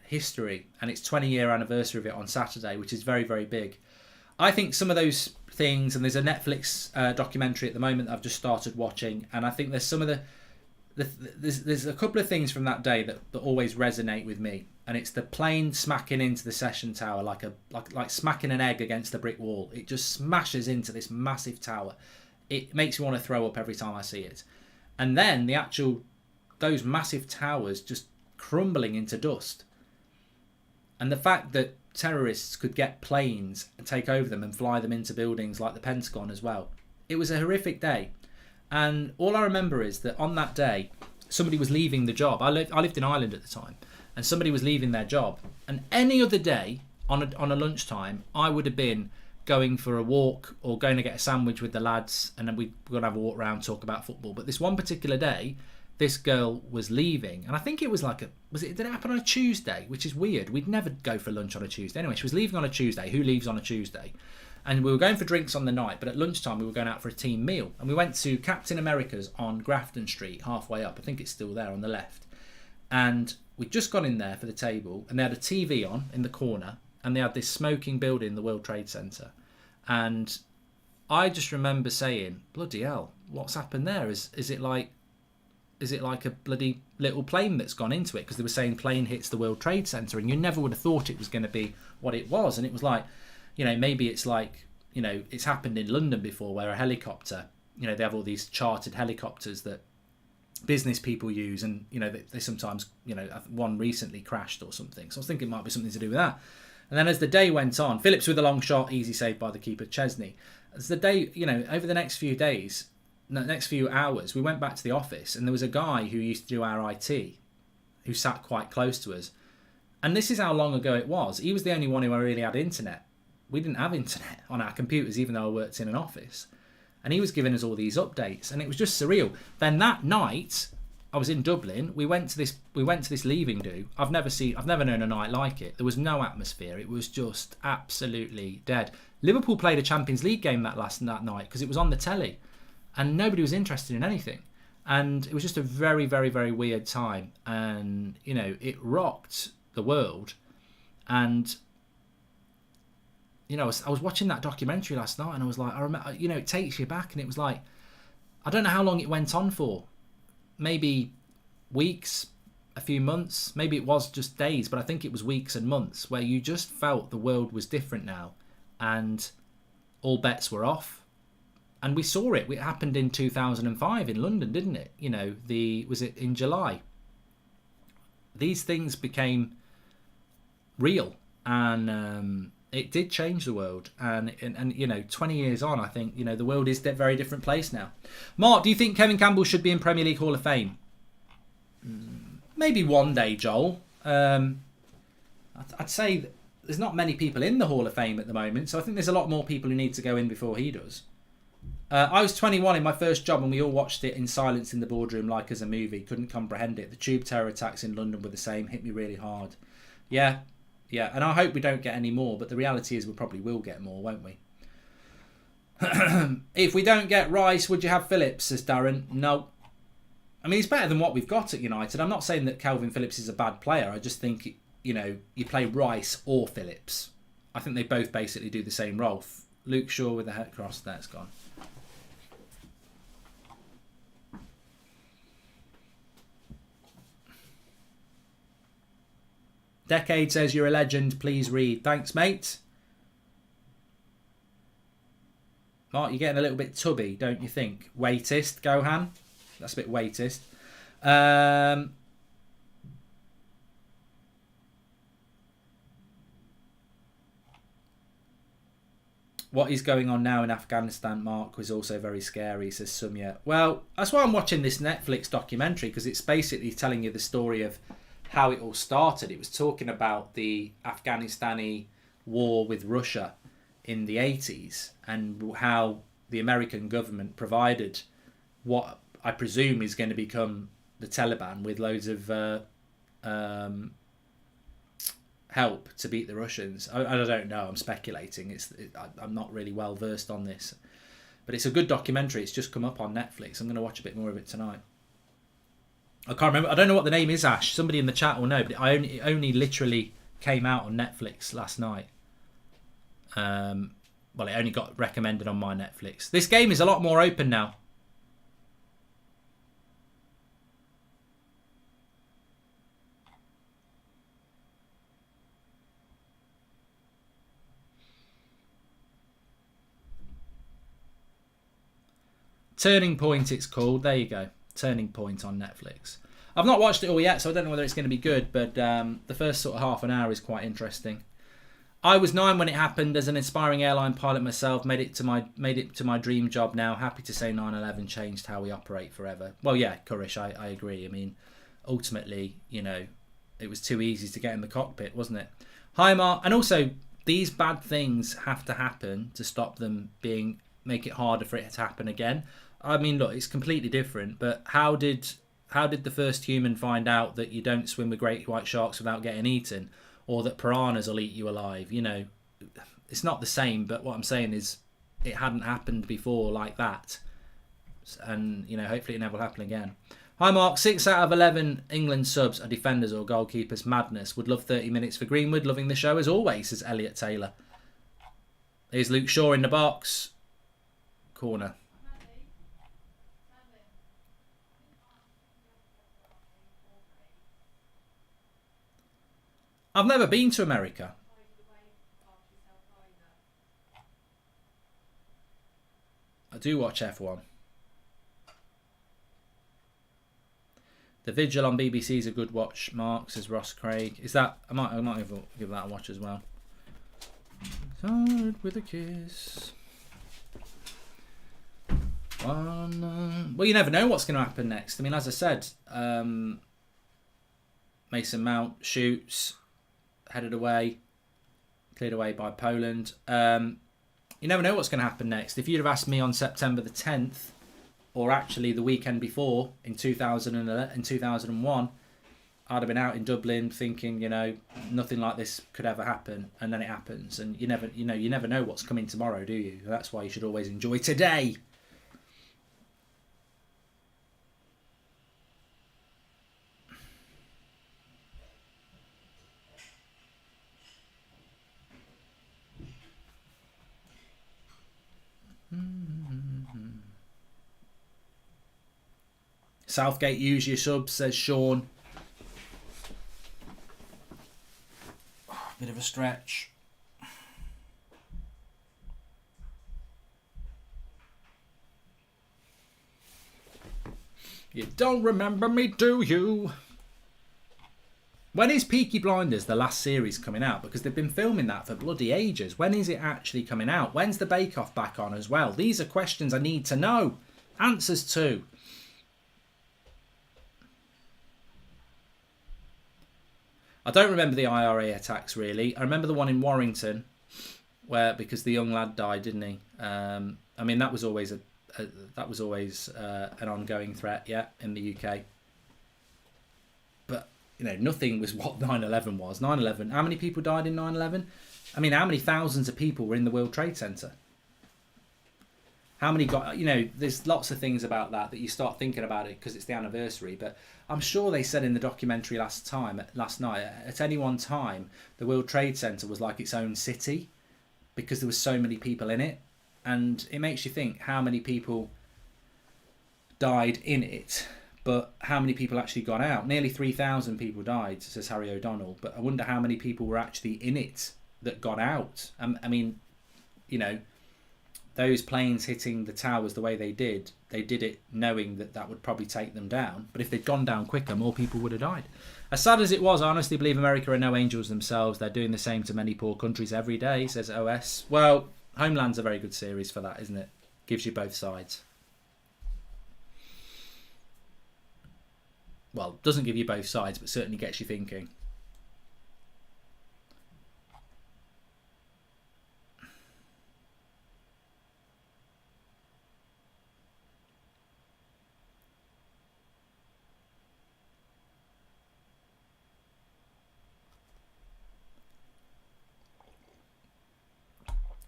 history, and it's 20-year anniversary of it on Saturday, which is very, very big. I think some of those things, and there's a Netflix documentary at the moment that I've just started watching, and I think there's some of there's a couple of things from that day that always resonate with me, and it's the plane smacking into the Session Tower like smacking an egg against a brick wall. It just smashes into this massive tower. It makes me want to throw up every time I see it. And then those massive towers just crumbling into dust. And the fact that terrorists could get planes and take over them and fly them into buildings like the Pentagon as well. It was a horrific day. And all I remember is that on that day, somebody was leaving the job. I lived in Ireland at the time, and somebody was leaving their job. And any other day on a lunchtime, I would have been going for a walk or going to get a sandwich with the lads, and then we're going to have a walk around, talk about football. But this one particular day, this girl was leaving, and I think it was did it happen on a Tuesday, which is weird. We'd never go for lunch on a Tuesday. Anyway, she was leaving on a Tuesday. Who leaves on a Tuesday? And we were going for drinks on the night, but at lunchtime we were going out for a team meal, and we went to Captain America's on Grafton Street, halfway up. I think it's still there on the left. And we'd just gone in there for the table, and they had a TV on in the corner, and they had this smoking building in the World Trade Center. And I just remember saying, bloody hell, what's happened there? Is it like a bloody little plane that's gone into it? Because they were saying plane hits the World Trade Center, and you never would have thought it was going to be what it was. And it was like, you know, maybe it's like, you know, it's happened in London before, where a helicopter, you know, they have all these chartered helicopters that business people use, and, you know, they sometimes, you know, one recently crashed or something. So I was thinking it might be something to do with that. And then as the day went on, Phillips with a long shot, easy save by the keeper, Chesney. As the day, you know, over the next few days, the next few hours, we went back to the office, and there was a guy who used to do our IT who sat quite close to us. And this is how long ago it was. He was the only one who really had internet. We didn't have internet on our computers, even though I worked in an office. And he was giving us all these updates, and it was just surreal. Then that night, I was in Dublin. We went to this leaving do. I've never known a night like it. There was no atmosphere. It was just absolutely dead. Liverpool played a Champions League game that night because it was on the telly, and nobody was interested in anything. And it was just a very, very, very weird time. And, you know, it rocked the world. And, you know, I was watching that documentary last night, and I was like, I remember, you know, it takes you back, and it was like, I don't know how long it went on for. Maybe weeks, a few months, maybe it was just days, but I think it was weeks and months where you just felt the world was different now, and all bets were off. And we saw it. It happened in 2005 in London, didn't it? You know, was it in July? These things became real, and it did change the world. And you know, 20 years on, I think, you know, the world is a very different place now. Mark, do you think Kevin Campbell should be in Premier League Hall of Fame? Maybe one day, Joel. I'd say that there's not many people in the Hall of Fame at the moment, so I think there's a lot more people who need to go in before he does. I was 21 in my first job, and we all watched it in silence in the boardroom like as a movie. Couldn't comprehend it. The tube terror attacks in London were the same. Hit me really hard. Yeah, and I hope we don't get any more, but the reality is we probably will get more, won't we? If we don't get Rice, would you have Phillips, says Darren? No. I mean, he's better than what we've got at United. I'm not saying that Calvin Phillips is a bad player. I just think, you know, you play Rice or Phillips. I think they both basically do the same role. Luke Shaw with the head cross. That's gone. Decade says you're a legend. Please read. Thanks, mate. Mark, you're getting a little bit tubby, don't you think? Waitist, Gohan. That's a bit waitist. What is going on now in Afghanistan, Mark, was also very scary, says Sumya. Well, that's why I'm watching this Netflix documentary, because it's basically telling you the story of how it all started. It was talking about the Afghanistani war with Russia in the 80s and how the American government provided what I presume is going to become the Taliban with loads of help to beat the Russians. I don't know. I'm speculating. I'm not really well versed on this, but it's a good documentary. It's just come up on Netflix. I'm going to watch a bit more of it tonight. I can't remember. I don't know what the name is, Ash. Somebody in the chat will know, but it only literally came out on Netflix last night. Well, it only got recommended on my Netflix. This game is a lot more open now. Turning Point, it's called. There you go. Turning Point on Netflix. I've not watched it all yet, so I don't know whether it's going to be good, but the first sort of half an hour is quite interesting. I was 9 when it happened. As an aspiring airline pilot myself, made it to my dream job now. Happy to say 9/11 changed how we operate forever. Well, yeah, Kurish, I agree. I mean, ultimately, you know, it was too easy to get in the cockpit, wasn't it? Hi, Mark. And also, these bad things have to happen to stop them make it harder for it to happen again. I mean, look, it's completely different, but how did the first human find out that you don't swim with great white sharks without getting eaten, or that piranhas will eat you alive? You know, it's not the same, but what I'm saying is it hadn't happened before like that, and you know, hopefully it never will happen again. Hi Mark, 6 out of 11 England subs are defenders or goalkeepers. Madness. Would love 30 minutes for Greenwood. Loving the show as always, says Elliot Taylor. Here's Luke Shaw in the box corner. I've never been to America. I do watch F1. The Vigil on BBC is a good watch, Mark, says Ross Craig. Is that... I might give that a watch as well. Started with a kiss. Well, you never know what's going to happen next. I mean, as I said, Mason Mount shoots, headed away, cleared away by Poland. You never know what's going to happen next. If you'd have asked me on September the 10th, or actually the weekend before in 2001, I'd have been out in Dublin thinking, you know, nothing like this could ever happen, and then it happens. And you never know what's coming tomorrow, do you? That's why you should always enjoy today. Southgate, use your subs, says Sean. Oh, bit of a stretch. You don't remember me, do you? When is Peaky Blinders, the last series, coming out? Because they've been filming that for bloody ages. When is it actually coming out? When's the Bake Off back on as well? These are questions I need to know. Answers to. I don't remember the IRA attacks really. I remember the one in Warrington, because the young lad died, didn't he? I mean, that was always an ongoing threat, yeah, in the UK. But you know, nothing was what 9/11 was. 9/11. How many people died in 9/11? I mean, how many thousands of people were in the World Trade Center? How many got, you know, there's lots of things about that you start thinking about it because it's the anniversary. But I'm sure they said in the documentary last night, at any one time, the World Trade Center was like its own city because there was so many people in it. And it makes you think how many people died in it But how many people actually got out? Nearly 3,000 people died, says Harry O'Donnell. But I wonder how many people were actually in it that got out. I mean, you know, those planes hitting the towers the way they did it knowing that that would probably take them down. But if they'd gone down quicker, more people would have died. As sad as it was, I honestly believe America are no angels themselves. They're doing the same to many poor countries every day, says OS. Well, Homeland's a very good series for that, isn't it? Gives you both sides. Well, doesn't give you both sides, but certainly gets you thinking.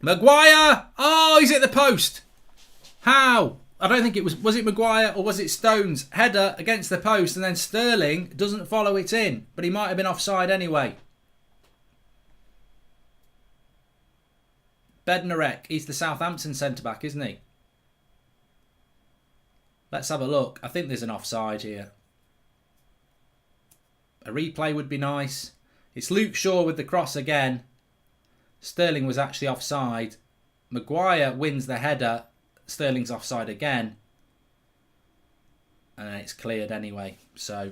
Maguire! Oh, he's hit the post. How? I don't think it was it Maguire or was it Stones? Header against the post and then Sterling doesn't follow it in. But he might have been offside anyway. Bednarek, he's the Southampton centre-back, isn't he? Let's have a look. I think there's an offside here. A replay would be nice. It's Luke Shaw with the cross again. Sterling was actually offside. Maguire wins the header. Sterling's offside again. And then it's cleared anyway. So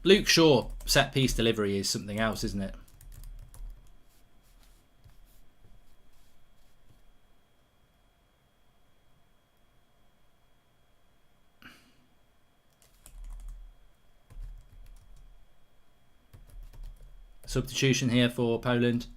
Luke Shaw set piece delivery is something else, isn't it? Substitution here for Poland.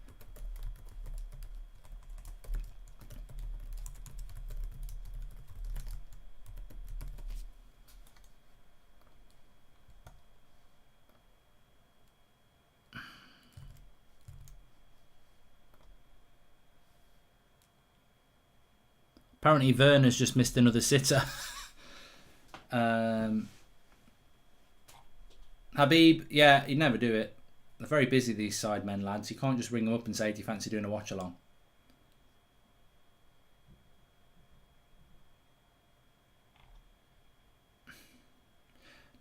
Apparently Werner's just missed another sitter. Habib, yeah, he'd never do it. They're very busy, these sidemen, lads. You can't just ring them up and say, do you fancy doing a watch-along?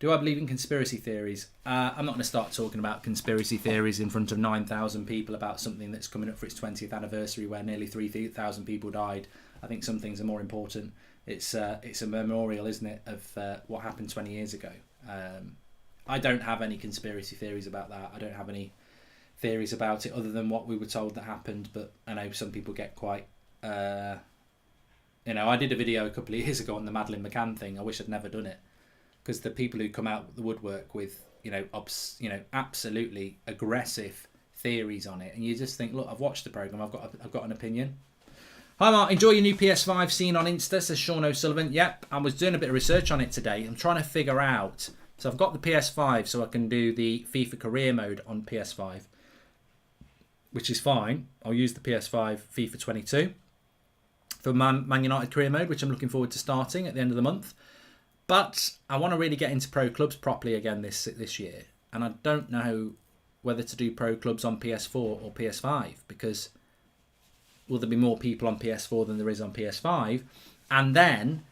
Do I believe in conspiracy theories? I'm not going to start talking about conspiracy theories in front of 9,000 people about something that's coming up for its 20th anniversary where nearly 3,000 people died. I think some things are more important. It's a memorial, isn't it, of what happened 20 years ago. I don't have any conspiracy theories about that. I don't have any theories about it other than what we were told that happened. But I know some people get quite... I did a video a couple of years ago on the Madeleine McCann thing. I wish I'd never done it. Because the people who come out the woodwork with, absolutely aggressive theories on it. And you just think, look, I've watched the programme. I've got an opinion. Hi Mark, enjoy your new PS5 seen on Insta, says Sean O'Sullivan. Yep, I was doing a bit of research on it today. I'm trying to figure out... So I've got the PS5 so I can do the FIFA career mode on PS5, which is fine. I'll use the PS5 FIFA 22 for Man United career mode, which I'm looking forward to starting at the end of the month. But I want to really get into pro clubs properly again this year. And I don't know whether to do pro clubs on PS4 or PS5 because will there be more people on PS4 than there is on PS5? And then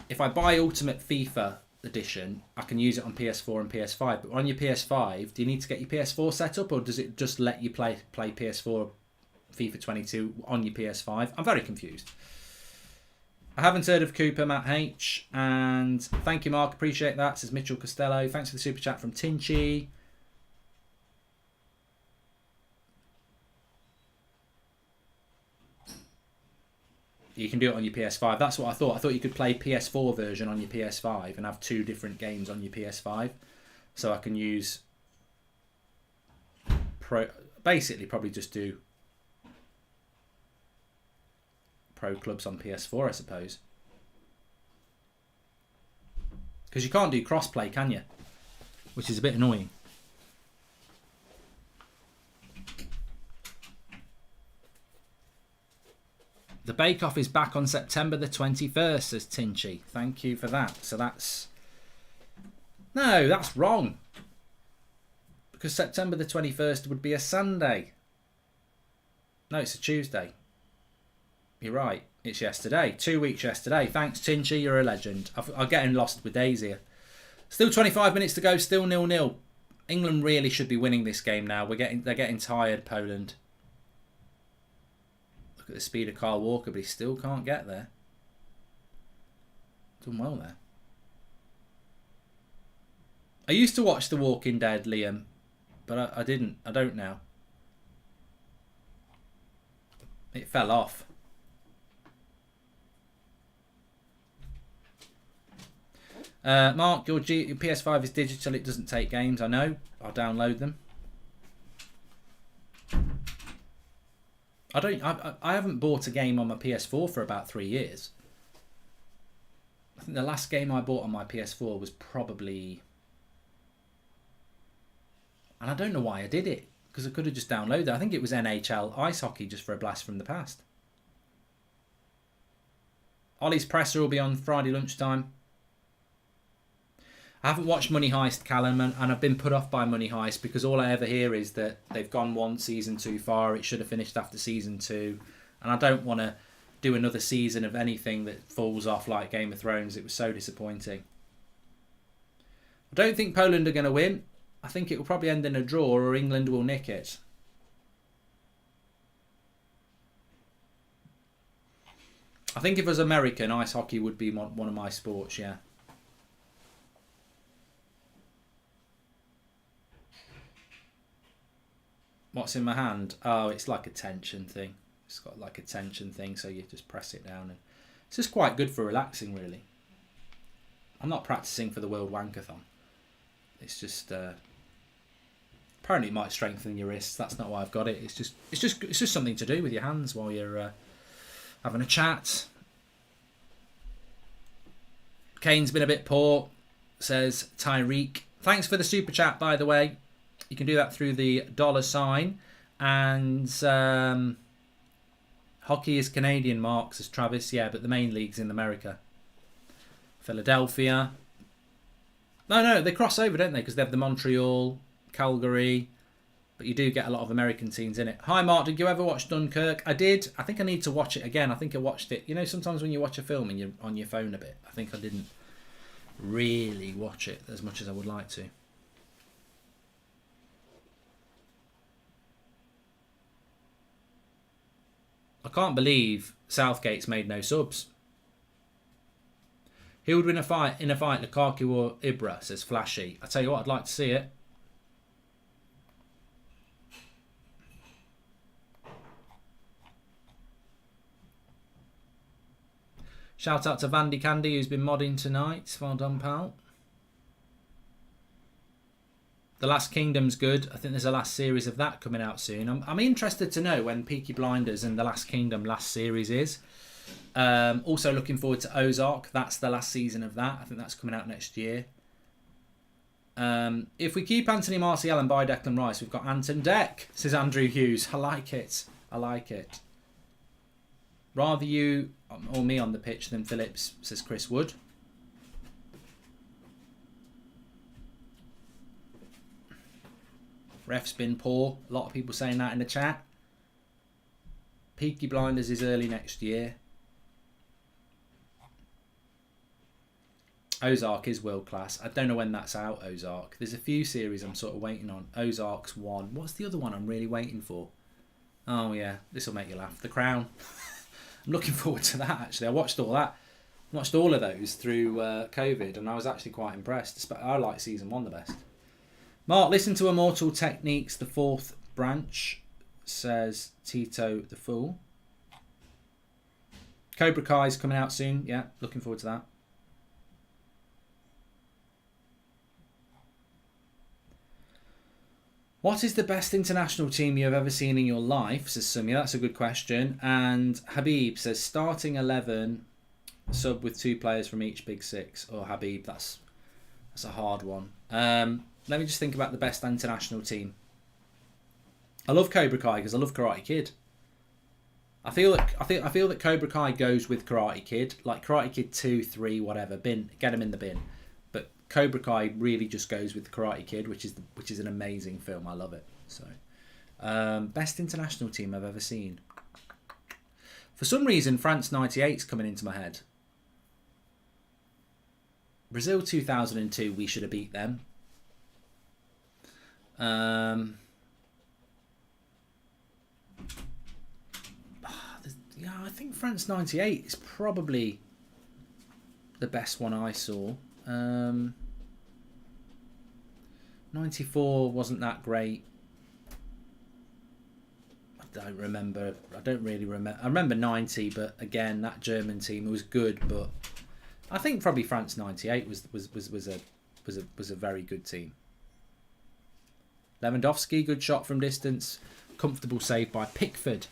if I buy Ultimate FIFA edition, I can use it on PS4 and PS5. But on your PS5, do you need to get your PS4 set up or does it just let you play PS4 FIFA 22 on your PS5? I'm very confused. I haven't heard of Cooper, Matt H. And thank you, Mark. Appreciate that, says Mitchell Costello. Thanks for the super chat from Tinchy. You can do it on your PS5. That's what I thought. I thought you could play PS4 version on your PS5 and have two different games on your PS5. So I can use... Basically, probably just do pro clubs on PS4, I suppose. Because you can't do crossplay, can you? Which is a bit annoying. The Bake Off is back on September the 21st, says Tinchy. Thank you for that. So that's... No, that's wrong. Because September the 21st would be a Sunday. No, it's a Tuesday. You're right. It's yesterday. 2 weeks yesterday. Thanks, Tinchy. You're a legend. I'm getting lost with days here. Still 25 minutes to go. Still 0-0. England really should be winning this game now. They're getting tired, Poland. Look at the speed of Kyle Walker, but he still can't get there. Done well there. I used to watch The Walking Dead, Liam, but I didn't. I don't now. It fell off. Mark, your PS5 is digital. It doesn't take games. I know. I'll download them. I haven't bought a game on my PS4 for about 3 years. I think the last game I bought on my PS4 was probably... And I don't know why I did it, because I could have just downloaded it. I think it was NHL Ice Hockey, just for a blast from the past. Ollie's presser will be on Friday lunchtime. I haven't watched Money Heist, Callum, and I've been put off by Money Heist because all I ever hear is that they've gone one season too far. It should have finished after season 2. And I don't want to do another season of anything that falls off like Game of Thrones. It was so disappointing. I don't think Poland are going to win. I think it will probably end in a draw or England will nick it. I think if it was American, ice hockey would be one of my sports, yeah. What's in my hand? Oh, it's like a tension thing. It's got like a tension thing, so you just press it down. And it's just quite good for relaxing, really. I'm not practicing for the World Wankathon. It's just... apparently it might strengthen your wrists. That's not why I've got it. It's just something to do with your hands while you're having a chat. Kane's been a bit poor, says Tyreek. Thanks for the super chat, by the way. You can do that through the $sign. And hockey is Canadian, Mark, says Travis. Yeah, but the main league's in America. Philadelphia. No, they cross over, don't they? Because they have the Montreal, Calgary. But you do get a lot of American teams in it. Hi, Mark. Did you ever watch Dunkirk? I did. I think I need to watch it again. I think I watched it. You know, sometimes when you watch a film and you're on your phone a bit, I think I didn't really watch it as much as I would like to. I can't believe Southgate's made no subs. Who would win a fight Lukaku or Ibra, says Flashy. I tell you what, I'd like to see it. Shout out to Vandy Candy, who's been modding tonight. Well done, pal. The Last Kingdom's good. I think there's a last series of that coming out soon. I'm interested to know when Peaky Blinders and The Last Kingdom last series is. Also looking forward to Ozark. That's the last season of that. I think that's coming out next year. If we keep Anthony Martial and buy Declan Rice, we've got Anton Deck, says Andrew Hughes. I like it. I like it. Rather you or me on the pitch than Phillips, says Chris Wood. Ref's been poor. A lot of people saying that in the chat. Peaky Blinders is early next year. Ozark is world class. I don't know when that's out, Ozark. There's a few series I'm sort of waiting on. Ozark's one. What's the other one I'm really waiting for? Oh yeah, this will make you laugh. The Crown. I'm looking forward to that actually. I watched all that. Watched all of those through COVID and I was actually quite impressed. I like season 1 the best. Mark, listen to Immortal Techniques, the 4th branch, says Tito the Fool. Cobra Kai's coming out soon. Yeah, looking forward to that. What is the best international team you have ever seen in your life, says Sumya. That's a good question. And Habib says starting 11, sub with 2 players from each Big Six. Oh, Habib, that's a hard one. Let me just think about the best international team. I love Cobra Kai because I love Karate Kid. I feel that Cobra Kai goes with Karate Kid, like Karate Kid 2, 3, whatever. Bin, get them in the bin. But Cobra Kai really just goes with Karate Kid, which is an amazing film. I love it. So, best international team I've ever seen. For some reason, France 98 is coming into my head. Brazil 2002, we should have beat them. Yeah, I think France 98 is probably the best one I saw. 94 wasn't that great. I don't really remember. I remember 90, but again, that German team was good. But I think probably France 98 was a very good team. Lewandowski, good shot from distance, comfortable save by Pickford.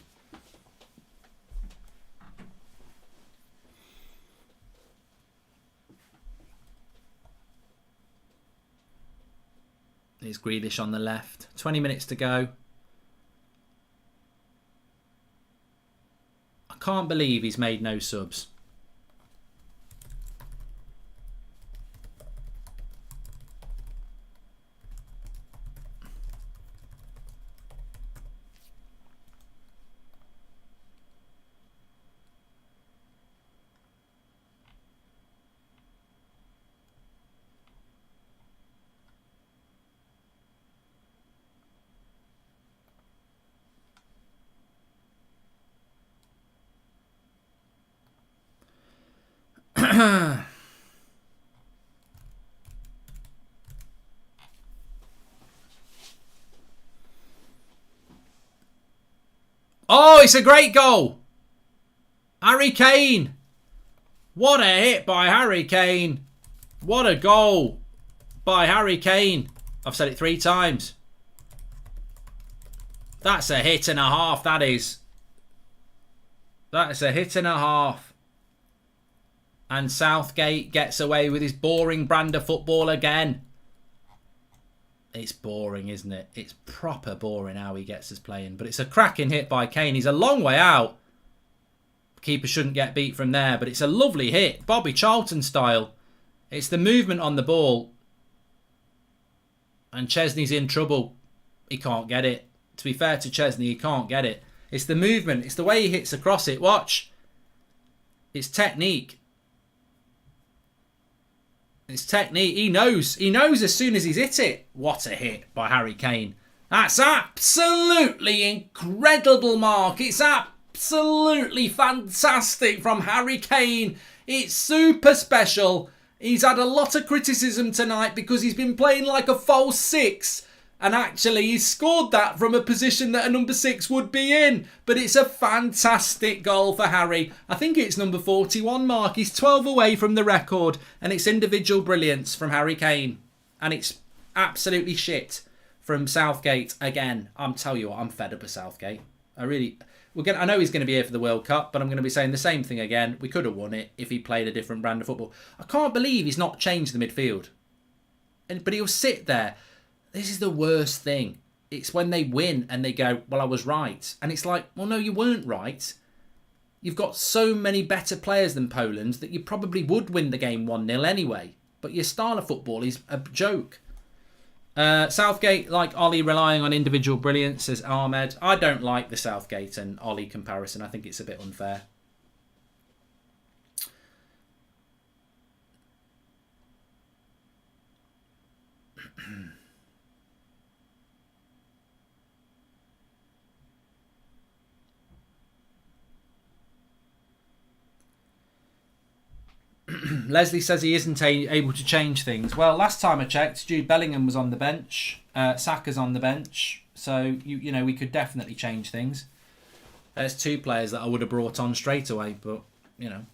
Here's Grealish on the left. 20 minutes to go. I can't believe he's made no subs. Oh, it's a great goal. Harry Kane. What a hit by Harry Kane. What a goal by Harry Kane. I've said it 3 times. That's a hit and a half, that is. That's a hit and a half. And Southgate gets away with his boring brand of football again. It's boring, isn't it? It's proper boring how he gets us playing. But it's a cracking hit by Kane. He's a long way out. The keeper shouldn't get beat from there. But it's a lovely hit. Bobby Charlton style. It's the movement on the ball. And Chesney's in trouble. He can't get it. To be fair to Chesney, he can't get it. It's the movement. It's the way he hits across it. Watch. It's technique. It's technique. He knows. He knows as soon as he's hit it. What a hit by Harry Kane. That's absolutely incredible, Mark. It's absolutely fantastic from Harry Kane. It's super special. He's had a lot of criticism tonight because he's been playing like a false 6. And actually, he scored that from a position that a number 6 would be in. But it's a fantastic goal for Harry. I think it's number 41, Mark. He's 12 away from the record. And it's individual brilliance from Harry Kane. And it's absolutely shit from Southgate again. I'm telling you what, I'm fed up with Southgate. I know he's going to be here for the World Cup, but I'm going to be saying the same thing again. We could have won it if he played a different brand of football. I can't believe he's not changed the midfield. But he'll sit there. This is the worst thing. It's when they win and they go, well, I was right. And it's like, well, no, you weren't right. You've got so many better players than Poland that you probably would win the game 1-0 anyway. But your style of football is a joke. Southgate, like Ollie, relying on individual brilliance, says Ahmed. I don't like the Southgate and Ollie comparison. I think it's a bit unfair. Leslie says he isn't able to change things. Well, last time I checked, Jude Bellingham was on the bench. Saka's on the bench. So, you know, we could definitely change things. There's 2 players that I would have brought on straight away, but, you know.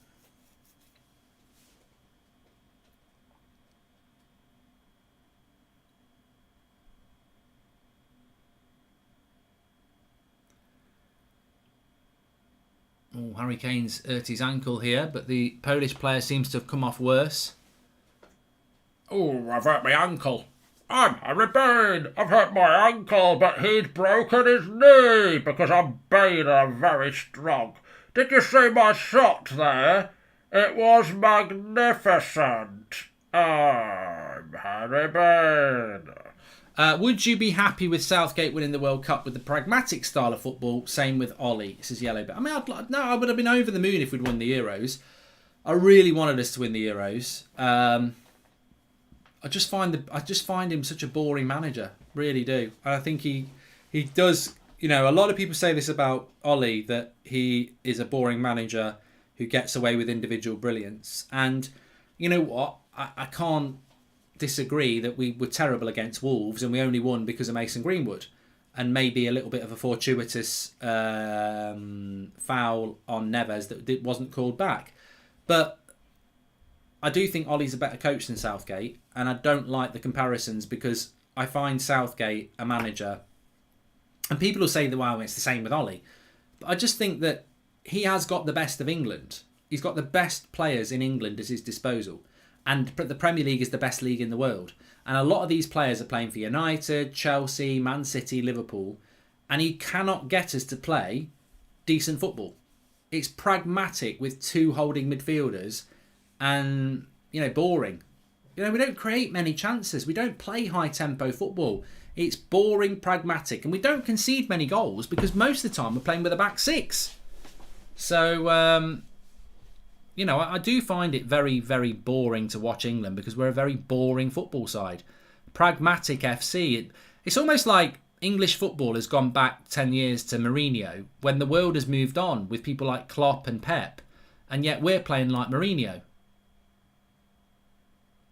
Oh, Harry Kane's hurt his ankle here, but the Polish player seems to have come off worse. Oh, I've hurt my ankle. I'm Harry Kane. I've hurt my ankle, but he'd broken his knee because I'm big and I'm very strong. Did you see my shot there? It was magnificent. I'm Harry Kane. Would you be happy with Southgate winning the World Cup with the pragmatic style of football? Same with Ollie. This is yellow. But I mean, I would have been over the moon if we'd won the Euros. I really wanted us to win the Euros. I just find him such a boring manager. Really do. I think he does. You know, a lot of people say this about Ollie, that he is a boring manager who gets away with individual brilliance. And you know what? I can't disagree that we were terrible against Wolves and we only won because of Mason Greenwood and maybe a little bit of a fortuitous foul on Neves that wasn't called back. But I do think Ollie's a better coach than Southgate, and I don't like the comparisons because I find Southgate a manager, and people will say that, well, it's the same with Ollie, but I just think that he has got the best of England. He's got the best players in England at his disposal. And the Premier League is the best league in the world. And a lot of these players are playing for United, Chelsea, Man City, Liverpool. And he cannot get us to play decent football. It's pragmatic with two holding midfielders and, you know, boring. You know, we don't create many chances. We don't play high-tempo football. It's boring, pragmatic. And we don't concede many goals because most of the time we're playing with a back six. So, you know, I do find it very, very boring to watch England because we're a very boring football side. Pragmatic FC. It's almost like English football has gone back 10 years to Mourinho when the world has moved on with people like Klopp and Pep, and yet we're playing like Mourinho. I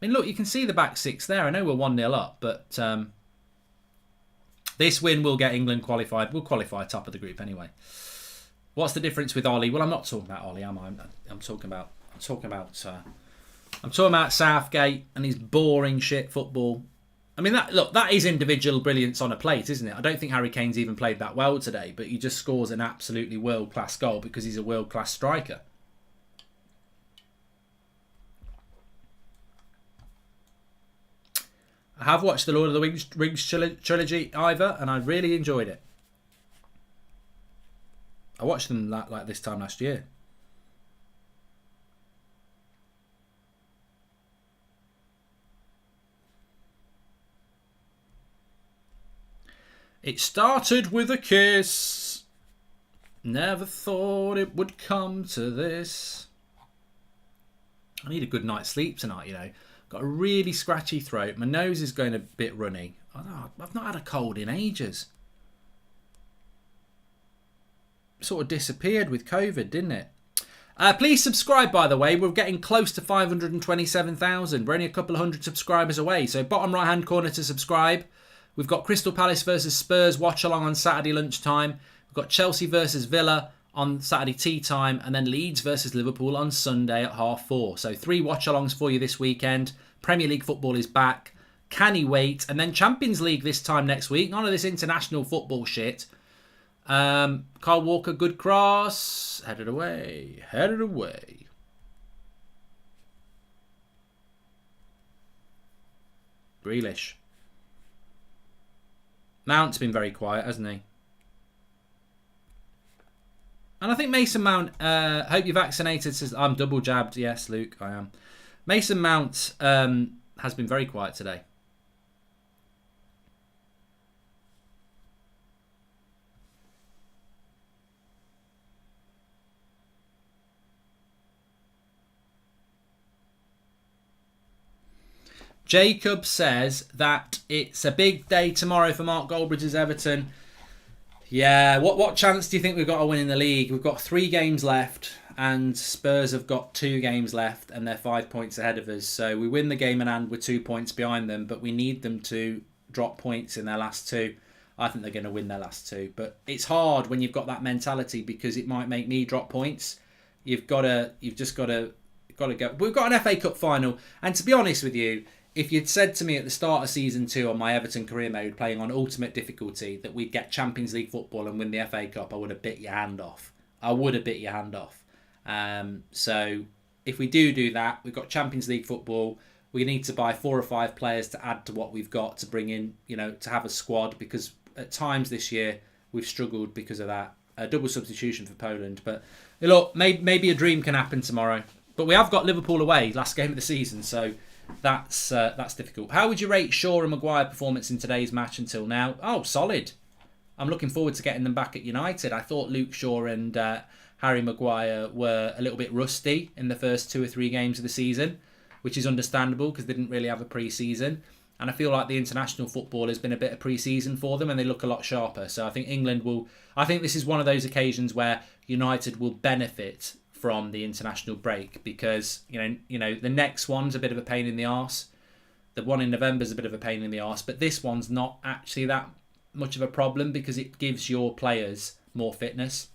mean, look, you can see the back six there. I know we're 1-0 up, but this win will get England qualified. We'll qualify top of the group anyway. What's the difference with Ollie? Well, I'm not talking about Ollie, am I? I'm talking about Southgate and his boring shit football. I mean, that is individual brilliance on a plate, isn't it? I don't think Harry Kane's even played that well today, but he just scores an absolutely world-class goal because he's a world-class striker. I have watched the Lord of the Rings trilogy, Ivor, and I really enjoyed it. I watched them like this time last year. It started with a kiss. Never thought it would come to this. I need a good night's sleep tonight, you know. Got a really scratchy throat. My nose is going a bit runny. I've not had a cold in ages. Sort of disappeared with COVID, didn't it? Please subscribe, by the way. We're getting close to 527,000. We're only a couple of hundred subscribers away. So bottom right hand corner to subscribe. We've got Crystal Palace versus Spurs watch-along on Saturday lunchtime. We've got Chelsea versus Villa on Saturday tea time. And then Leeds versus Liverpool on Sunday at 4:30. So 3 watch-alongs for you this weekend. Premier League football is back. Can he wait? And then Champions League this time next week. None of this international football shit. Kyle Walker, good cross. Headed away. Grealish. Mount's been very quiet, hasn't he? And I think Mason Mount, hope you're vaccinated, says, I'm double jabbed. Yes, Luke, I am. Mason Mount has been very quiet today. Jacob says that it's a big day tomorrow for Mark Goldbridge's Everton. Yeah, what chance do you think we've got to win in the league? We've got 3 games left and Spurs have got 2 games left and they're 5 points ahead of us. So we win the game in hand with 2 points behind them, but we need them to drop points in their last 2. I think they're going to win their last 2. But it's hard when you've got that mentality because it might make me drop points. You've just got to go. We've got an FA Cup final, and to be honest with you, if you'd said to me at the start of Season 2 on my Everton career mode, playing on ultimate difficulty, that we'd get Champions League football and win the FA Cup, I would have bit your hand off. So if we do that, we've got Champions League football. We need to buy 4 or 5 players to add to what we've got to bring in, to have a squad, because at times this year we've struggled because of that. A double substitution for Poland. But look, maybe a dream can happen tomorrow. But we have got Liverpool away, last game of the season, so that's difficult. How would you rate Shaw and Maguire performance in today's match until now? Oh, solid. I'm looking forward to getting them back at United. I thought Luke Shaw and Harry Maguire were a little bit rusty in the first 2 or 3 games of the season, which is understandable because they didn't really have a pre-season. And I feel like the international football has been a bit of pre-season for them and they look a lot sharper. So I think England will... I think this is one of those occasions where United will benefit from the international break because, you know, the next one's a bit of a pain in the arse. The one in November is a bit of a pain in the arse, but this one's not actually that much of a problem because it gives your players more fitness.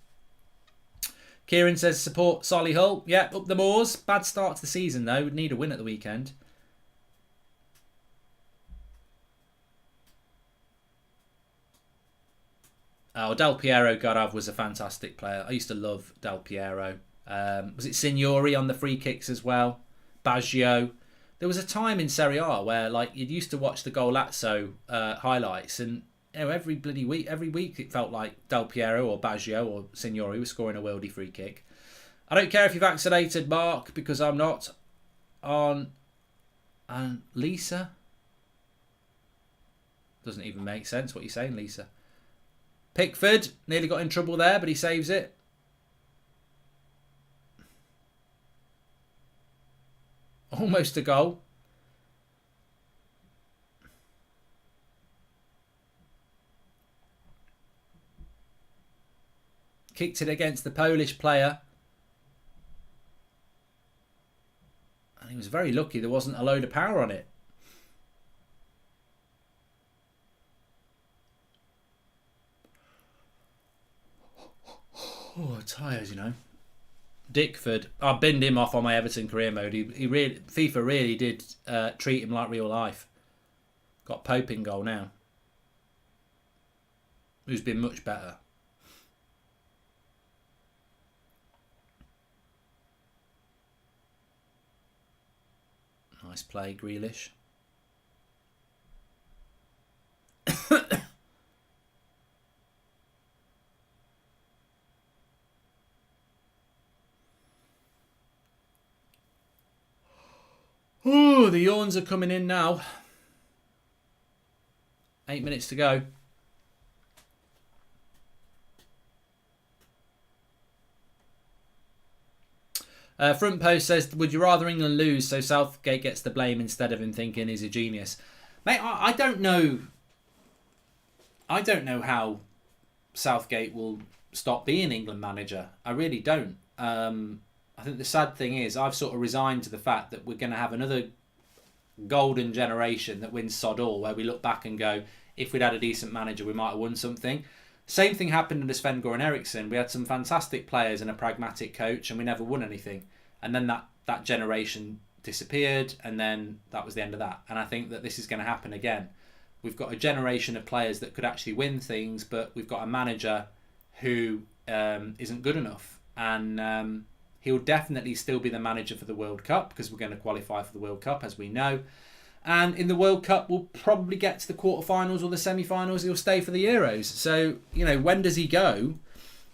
Kieran says support Solihull. Yeah, up the Moors. Bad start to the season though. Would need a win at the weekend. Oh, Del Piero Gav was a fantastic player. I used to love Del Piero. Was it Signori on the free kicks as well? Baggio. There was a time in Serie A where like you'd used to watch the Golazzo highlights and every week it felt like Del Piero or Baggio or Signori was scoring a worldie free kick. I don't care if you're vaccinated, Mark, because I'm not. And Lisa? Doesn't even make sense what you're saying, Lisa. Pickford nearly got in trouble there, but he saves it. Almost a goal. Kicked it against the Polish player. And he was very lucky there wasn't a load of power on it. Oh, tired, you know. Dickford, I binned him off on my Everton career mode. He really, FIFA really did treat him like real life. Got Pope in goal now, who's been much better. Nice play, Grealish. Oh, the yawns are coming in now. 8 minutes to go. Front post says, would you rather England lose so Southgate gets the blame instead of him thinking he's a genius? Mate, I don't know. I don't know how Southgate will stop being England manager. I really don't. I think the sad thing is I've sort of resigned to the fact that we're going to have another golden generation that wins sod all, where we look back and go, if we'd had a decent manager, we might have won something. Same thing happened under Sven-Goran Eriksson. We had some fantastic players and a pragmatic coach, and we never won anything. And then that generation disappeared, and then that was the end of that. And I think that this is going to happen again. We've got a generation of players that could actually win things, but we've got a manager who isn't good enough. And he'll definitely still be the manager for the World Cup because we're going to qualify for the World Cup, as we know. And in the World Cup, we'll probably get to the quarterfinals or the semi-finals. He'll stay for the Euros. So, you know, when does he go?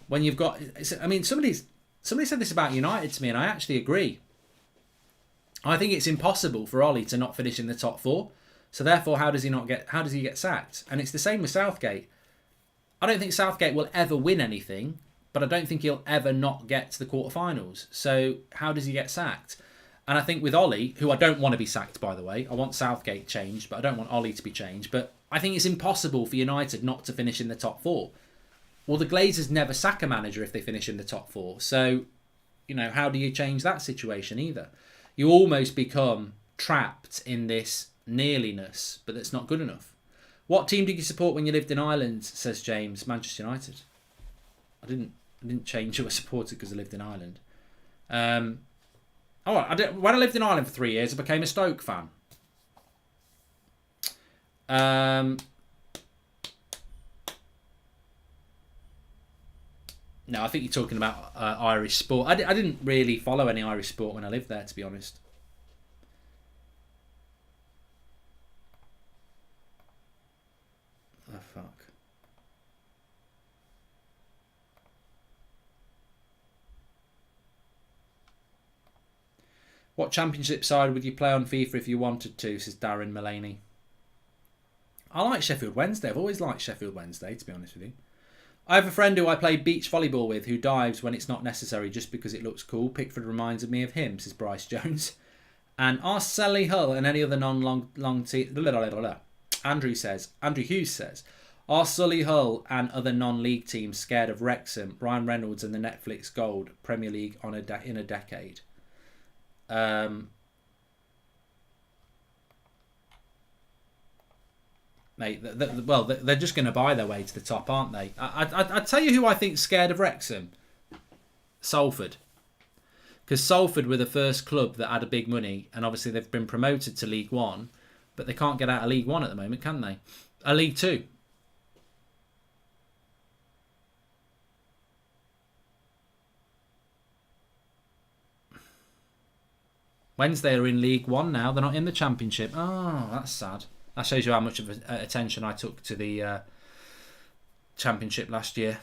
When you've got... I mean, somebody said this about United to me, and I actually agree. I think it's impossible for Ollie to not finish in the top 4. So therefore, how does he get sacked? And it's the same with Southgate. I don't think Southgate will ever win anything, but I don't think he'll ever not get to the quarterfinals. So how does he get sacked? And I think with Ollie, who I don't want to be sacked, by the way, I want Southgate changed, but I don't want Ollie to be changed. But I think it's impossible for United not to finish in the top 4. Well, the Glazers never sack a manager if they finish in the top 4. So, you know, how do you change that situation either? You almost become trapped in this nearliness, but that's not good enough. What team did you support when you lived in Ireland, says James? Manchester United. I didn't change who I supported because I lived in Ireland. When I lived in Ireland for 3 years, I became a Stoke fan. No, I think you're talking about Irish sport. I didn't really follow any Irish sport when I lived there, to be honest. Oh, fuck. What championship side would you play on FIFA if you wanted to, says Darren Mullaney. I like Sheffield Wednesday. I've always liked Sheffield Wednesday, to be honest with you. I have a friend who I play beach volleyball with who dives when it's not necessary just because it looks cool. Pickford reminds me of him, says Bryce Jones. And are Solihull and any other non-long team... Andrew Hughes says, are Solihull and other non-league teams scared of Wrexham, Ryan Reynolds and the Netflix Gold Premier League in a decade? Mate, they're just going to buy their way to the top, aren't they? I'd tell you who I think's scared of Wrexham. Salford. Because Salford were the first club that had a big money, and obviously they've been promoted to League One, but they can't get out of League One at the moment, can they? League Two. Wednesday are in League One now. They're not in the Championship. Oh, that's sad. That shows you how much of attention I took to the Championship last year.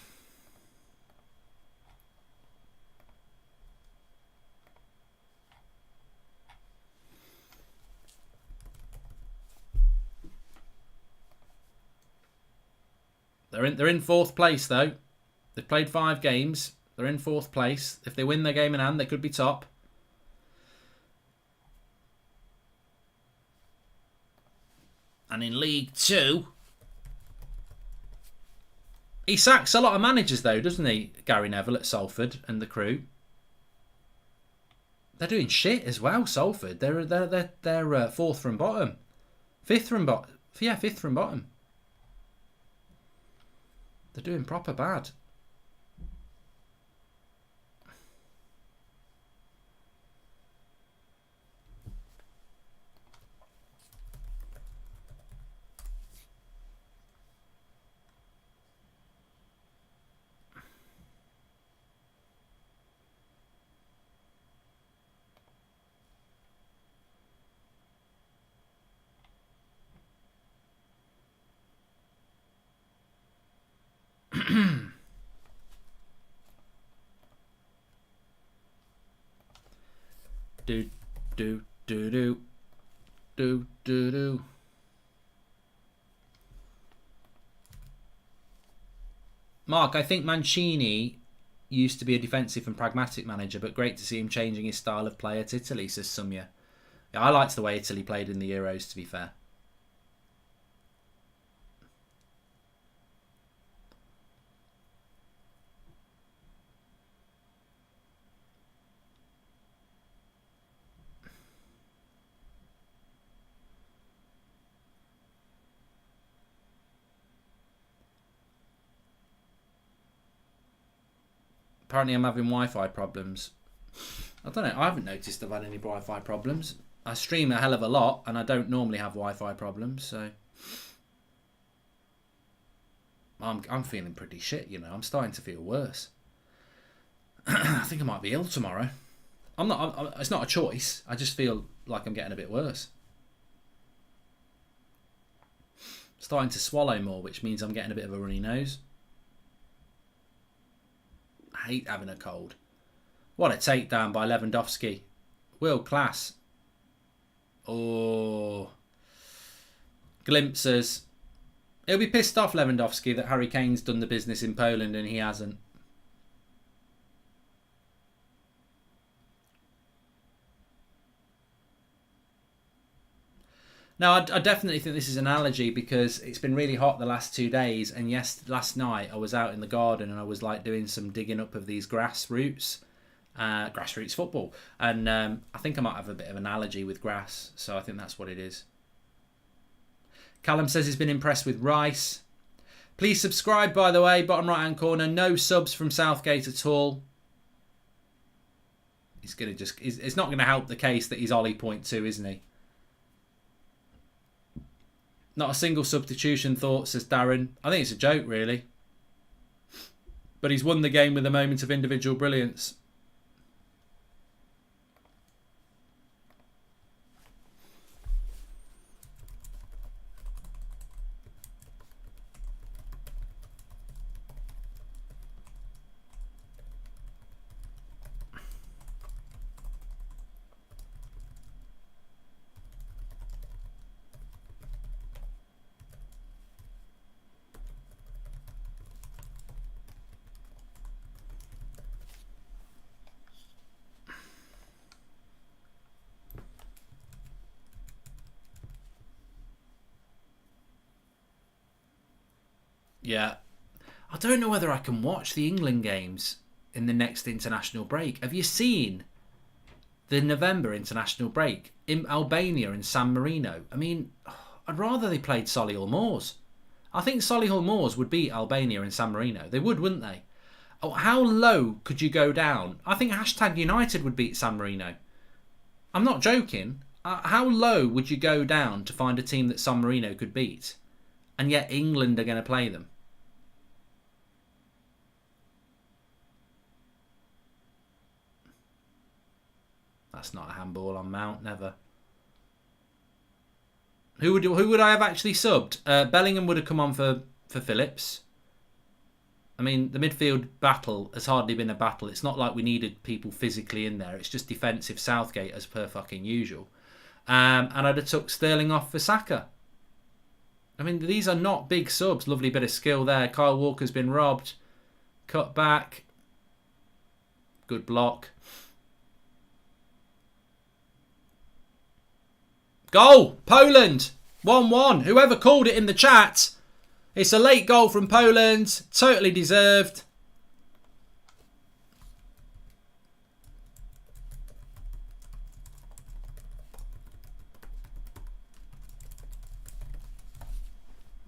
They're in fourth place though. They've played 5 games. They're in fourth place. If they win their game in hand, they could be top. And in League Two, he sacks a lot of managers though, doesn't he? Gary Neville at Salford and the crew. They're doing shit as well. Salford. They're fourth from bottom, fifth from bottom. Yeah, fifth from bottom. They're doing proper bad. Do. Mark, I think Mancini used to be a defensive and pragmatic manager, but great to see him changing his style of play at Italy, says Sumya. Yeah, I liked the way Italy played in the Euros, to be fair. Apparently I'm having Wi-Fi problems. I don't know. I haven't noticed I've had any Wi-Fi problems. I stream a hell of a lot and I don't normally have Wi-Fi problems, so I'm feeling pretty shit, you know. I'm starting to feel worse. I think I might be ill tomorrow. It's not a choice. I just feel like I'm getting a bit worse. Starting to swallow more, which means I'm getting a bit of a runny nose. I hate having a cold. What a takedown by Lewandowski. World class. Oh. Glimpses. He'll be pissed off, Lewandowski, that Harry Kane's done the business in Poland and he hasn't. Now, I definitely think this is an allergy because it's been really hot the last 2 days, and yes, last night I was out in the garden and I was like doing some digging up of these grassroots football, and I think I might have a bit of an allergy with grass, so I think that's what it is. Callum says he's been impressed with Rice. Please subscribe, by the way, bottom right hand corner. No subs from Southgate at all. It's not going to help the case that he's Ollie 0.2, isn't he? Not a single substitution thought, says Darren. I think it's a joke, really. But he's won the game with a moment of individual brilliance. Yeah. I don't know whether I can watch the England games in the next international break. Have you seen the November international break in Albania and San Marino? I mean, I'd rather they played Solihull Moors. I think Solihull Moors would beat Albania and San Marino. They would, wouldn't they? Oh, how low could you go down? I think #United would beat San Marino. I'm not joking. How low would you go down to find a team that San Marino could beat? And yet England are going to play them. That's not a handball on Mount, never. Who would I have actually subbed? Bellingham would have come on for Phillips. I mean, the midfield battle has hardly been a battle. It's not like we needed people physically in there. It's just defensive Southgate as per fucking usual. And I'd have took Sterling off for Saka. I mean, these are not big subs. Lovely bit of skill there. Kyle Walker's been robbed. Cut back. Good block. Goal! Poland! 1-1. Whoever called it in the chat. It's a late goal from Poland. Totally deserved.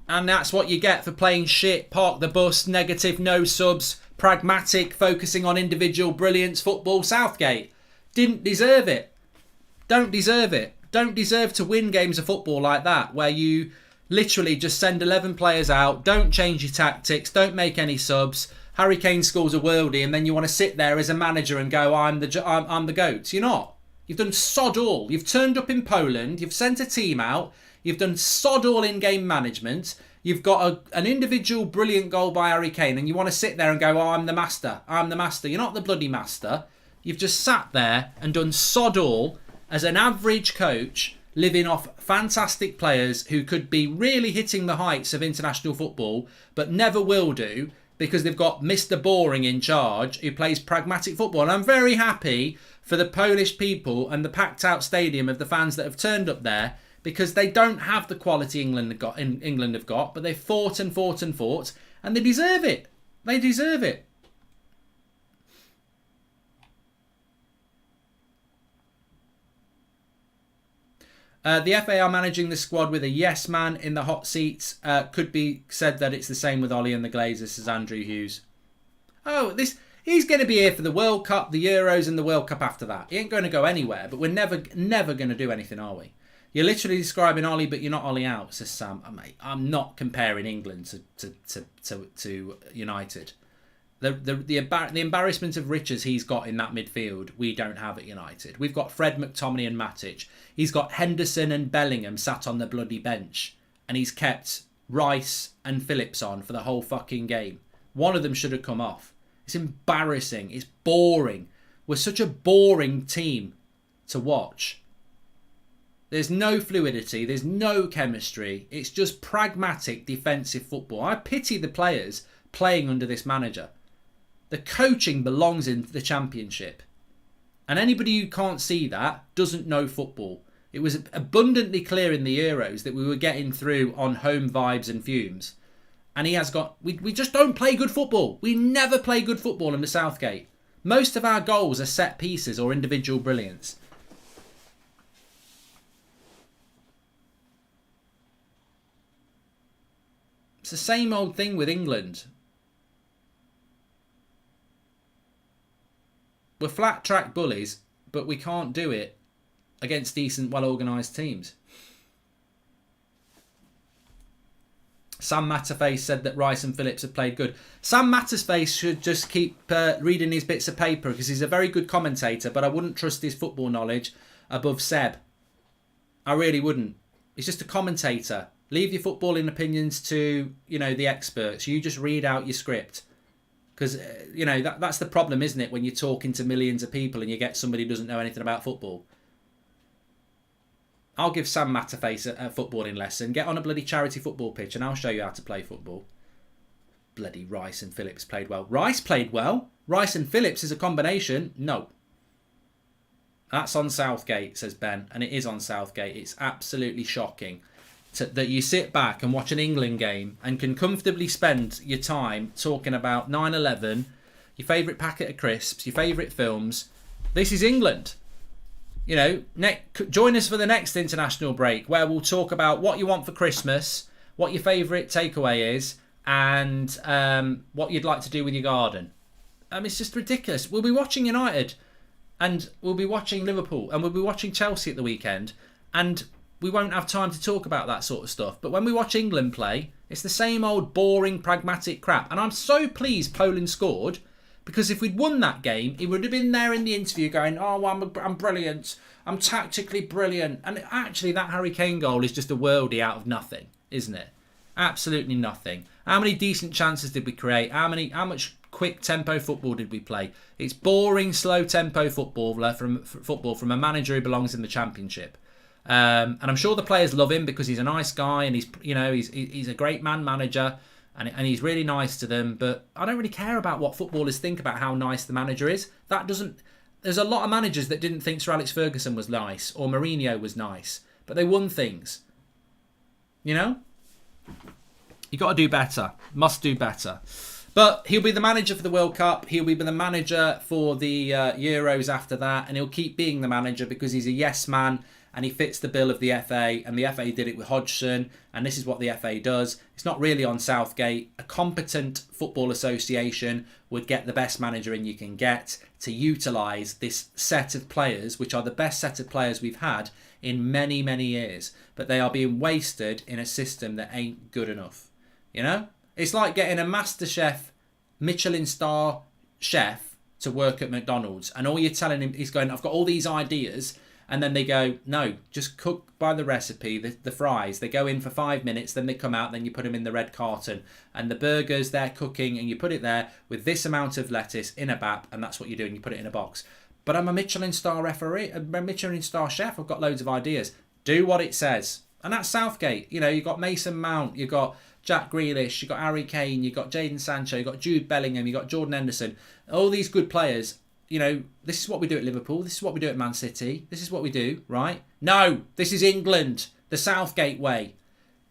And that's what you get for playing shit, park the bus, negative, no subs, pragmatic, focusing on individual brilliance football. Southgate didn't deserve it. Don't deserve it. Don't deserve to win games of football like that, where you literally just send 11 players out, don't change your tactics, don't make any subs. Harry Kane scores a worldie, and then you want to sit there as a manager and go, I'm the GOAT. You're not. You've done sod all. You've turned up in Poland. You've sent a team out. You've done sod all in-game management. You've got an individual brilliant goal by Harry Kane, and you want to sit there and go, I'm the master. I'm the master. You're not the bloody master. You've just sat there and done sod all as an average coach, living off fantastic players who could be really hitting the heights of international football, but never will do because they've got Mr. Boring in charge who plays pragmatic football. And I'm very happy for the Polish people and the packed out stadium of the fans that have turned up there, because they don't have the quality England have got, but they've fought and fought and fought, and they deserve it. They deserve it. The FA are managing the squad with a yes man in the hot seats. Could be said that it's the same with Ollie and the Glazers, says Andrew Hughes. Oh, he's going to be here for the World Cup, the Euros, and the World Cup after that. He ain't going to go anywhere, but we're never going to do anything, are we? You're literally describing Ollie, but you're not Ollie out, says Sam. Mate, I'm not comparing England to United. The embarrassment of riches he's got in that midfield, we don't have at United. We've got Fred, McTominay and Matic. He's got Henderson and Bellingham sat on the bloody bench. And he's kept Rice and Phillips on for the whole fucking game. One of them should have come off. It's embarrassing. It's boring. We're such a boring team to watch. There's no fluidity. There's no chemistry. It's just pragmatic defensive football. I pity the players playing under this manager. The coaching belongs in the Championship. And anybody who can't see that doesn't know football. It was abundantly clear in the Euros that we were getting through on home vibes and fumes. And he has got... We just don't play good football. We never play good football under Southgate. Most of our goals are set pieces or individual brilliance. It's the same old thing with England. We're flat track bullies, but we can't do it against decent, well-organised teams. Sam Matterface said that Rice and Phillips have played good. Sam Matterface should just keep reading his bits of paper, because he's a very good commentator, but I wouldn't trust his football knowledge above Seb. I really wouldn't. He's just a commentator. Leave your footballing opinions to, the experts. You just read out your script. Because, that's the problem, isn't it? When you're talking to millions of people and you get somebody who doesn't know anything about football. I'll give Sam Matterface a footballing lesson. Get on a bloody charity football pitch and I'll show you how to play football. Bloody Rice and Phillips played well. Rice played well. Rice and Phillips is a combination. No. That's on Southgate, says Ben. And it is on Southgate. It's absolutely shocking. that you sit back and watch an England game and can comfortably spend your time talking about 9/11, your favourite packet of crisps, your favourite films. This is England. You know, join us for the next international break where we'll talk about what you want for Christmas, what your favourite takeaway is, and what you'd like to do with your garden. It's just ridiculous. We'll be watching United, and we'll be watching Liverpool, and we'll be watching Chelsea at the weekend, and we won't have time to talk about that sort of stuff. But when we watch England play, it's the same old boring, pragmatic crap. And I'm so pleased Poland scored, because if we'd won that game, he would have been there in the interview going, oh, I'm brilliant. I'm tactically brilliant. And actually, that Harry Kane goal is just a worldie out of nothing, isn't it? Absolutely nothing. How many decent chances did we create? How much quick tempo football did we play? It's boring, slow tempo football from a manager who belongs in the Championship. And I'm sure the players love him because he's a nice guy and he's a great manager and he's really nice to them. But I don't really care about what footballers think about how nice the manager is. There's a lot of managers that didn't think Sir Alex Ferguson was nice or Mourinho was nice, but they won things. You know? You got to do better. Must do better. But he'll be the manager for the World Cup. He'll be the manager for the Euros after that. And he'll keep being the manager because he's a yes man and he fits the bill of the FA. And the FA did it with Hodgson. And this is what the FA does. It's not really on Southgate. A competent football association would get the best manager in you can get to utilise this set of players, which are the best set of players we've had in many, many years. But they are being wasted in a system that ain't good enough. You know? It's like getting a MasterChef, Michelin star chef to work at McDonald's. And all you're telling him, he's going, I've got all these ideas. And then they go, no, just cook by the recipe, the fries. They go in for 5 minutes, then they come out, then you put them in the red carton. And the burgers, they're cooking, and you put it there with this amount of lettuce in a bap, and that's what you do, and you put it in a box. But I'm a Michelin star referee, a Michelin star chef. I've got loads of ideas. Do what it says. And that's Southgate. You know, you've got Mason Mount, you've got Jack Grealish, you've got Harry Kane, you've got Jadon Sancho, you've got Jude Bellingham, you've got Jordan Henderson. All these good players. You know, this is what we do at Liverpool. This is what we do at Man City. This is what we do, right? No, this is England. The Southgate way.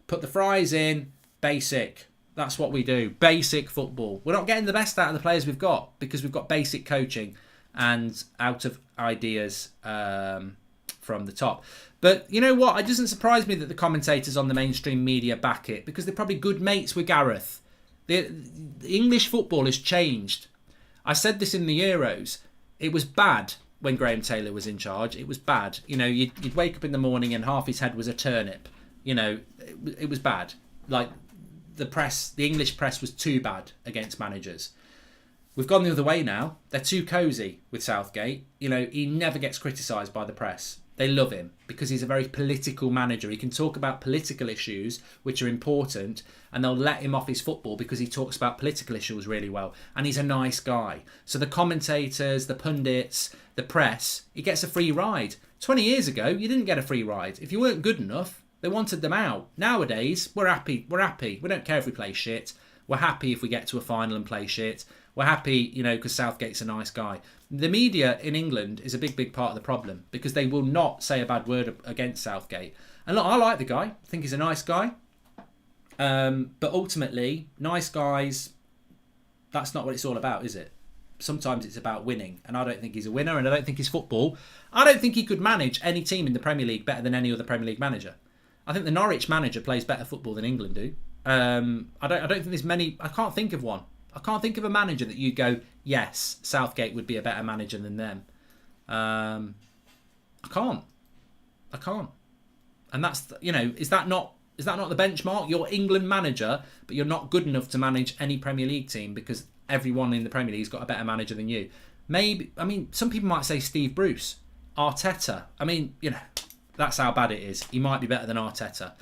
Put the fries in. Basic. That's what we do. Basic football. We're not getting the best out of the players we've got because we've got basic coaching and out of ideas from the top. But you know what? It doesn't surprise me that the commentators on the mainstream media back it because they're probably good mates with Gareth. The English football has changed. I said this in the Euros. It was bad when Graham Taylor was in charge. It was bad. You know, you'd wake up in the morning and half his head was a turnip. You know, it was bad. Like the English press was too bad against managers. We've gone the other way now. They're too cosy with Southgate. You know, he never gets criticised by the press. They love him because he's a very political manager. He can talk about political issues, which are important, and they'll let him off his football because he talks about political issues really well. And he's a nice guy. So the commentators, the pundits, the press, he gets a free ride. 20 years ago, you didn't get a free ride. If you weren't good enough, they wanted them out. Nowadays, we're happy. We're happy. We don't care if we play shit. We're happy if we get to a final and play shit. We're happy, you know, because Southgate's a nice guy. The media in England is a big, big part of the problem because they will not say a bad word against Southgate. And look, I like the guy. I think he's a nice guy. But ultimately, nice guys, that's not what it's all about, is it? Sometimes it's about winning. And I don't think he's a winner and I don't think he's football. I don't think he could manage any team in the Premier League better than any other Premier League manager. I think the Norwich manager plays better football than England do. I don't think there's many. I can't think of one. I can't think of a manager that you'd go, yes, Southgate would be a better manager than them. I can't. And that's, you know, is that not the benchmark? You're England manager, but you're not good enough to manage any Premier League team because everyone in the Premier League's got a better manager than you. Maybe, I mean, some people might say Steve Bruce, Arteta. I mean, you know, that's how bad it is. He might be better than Arteta.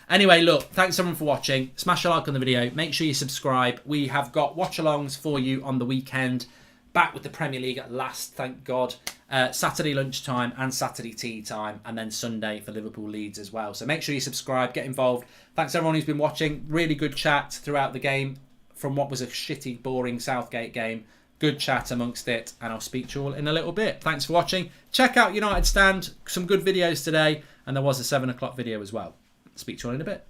Anyway, look, thanks everyone for watching. Smash a like on the video. Make sure you subscribe. We have got watch-alongs for you on the weekend. Back with the Premier League at last, thank God. Saturday lunchtime and Saturday tea time. And then Sunday for Liverpool Leeds as well. So make sure you subscribe, get involved. Thanks everyone who's been watching. Really good chat throughout the game from what was a shitty, boring Southgate game. Good chat amongst it. And I'll speak to you all in a little bit. Thanks for watching. Check out United Stand. Some good videos today. And there was a 7 o'clock video as well. Speak to you all in a bit.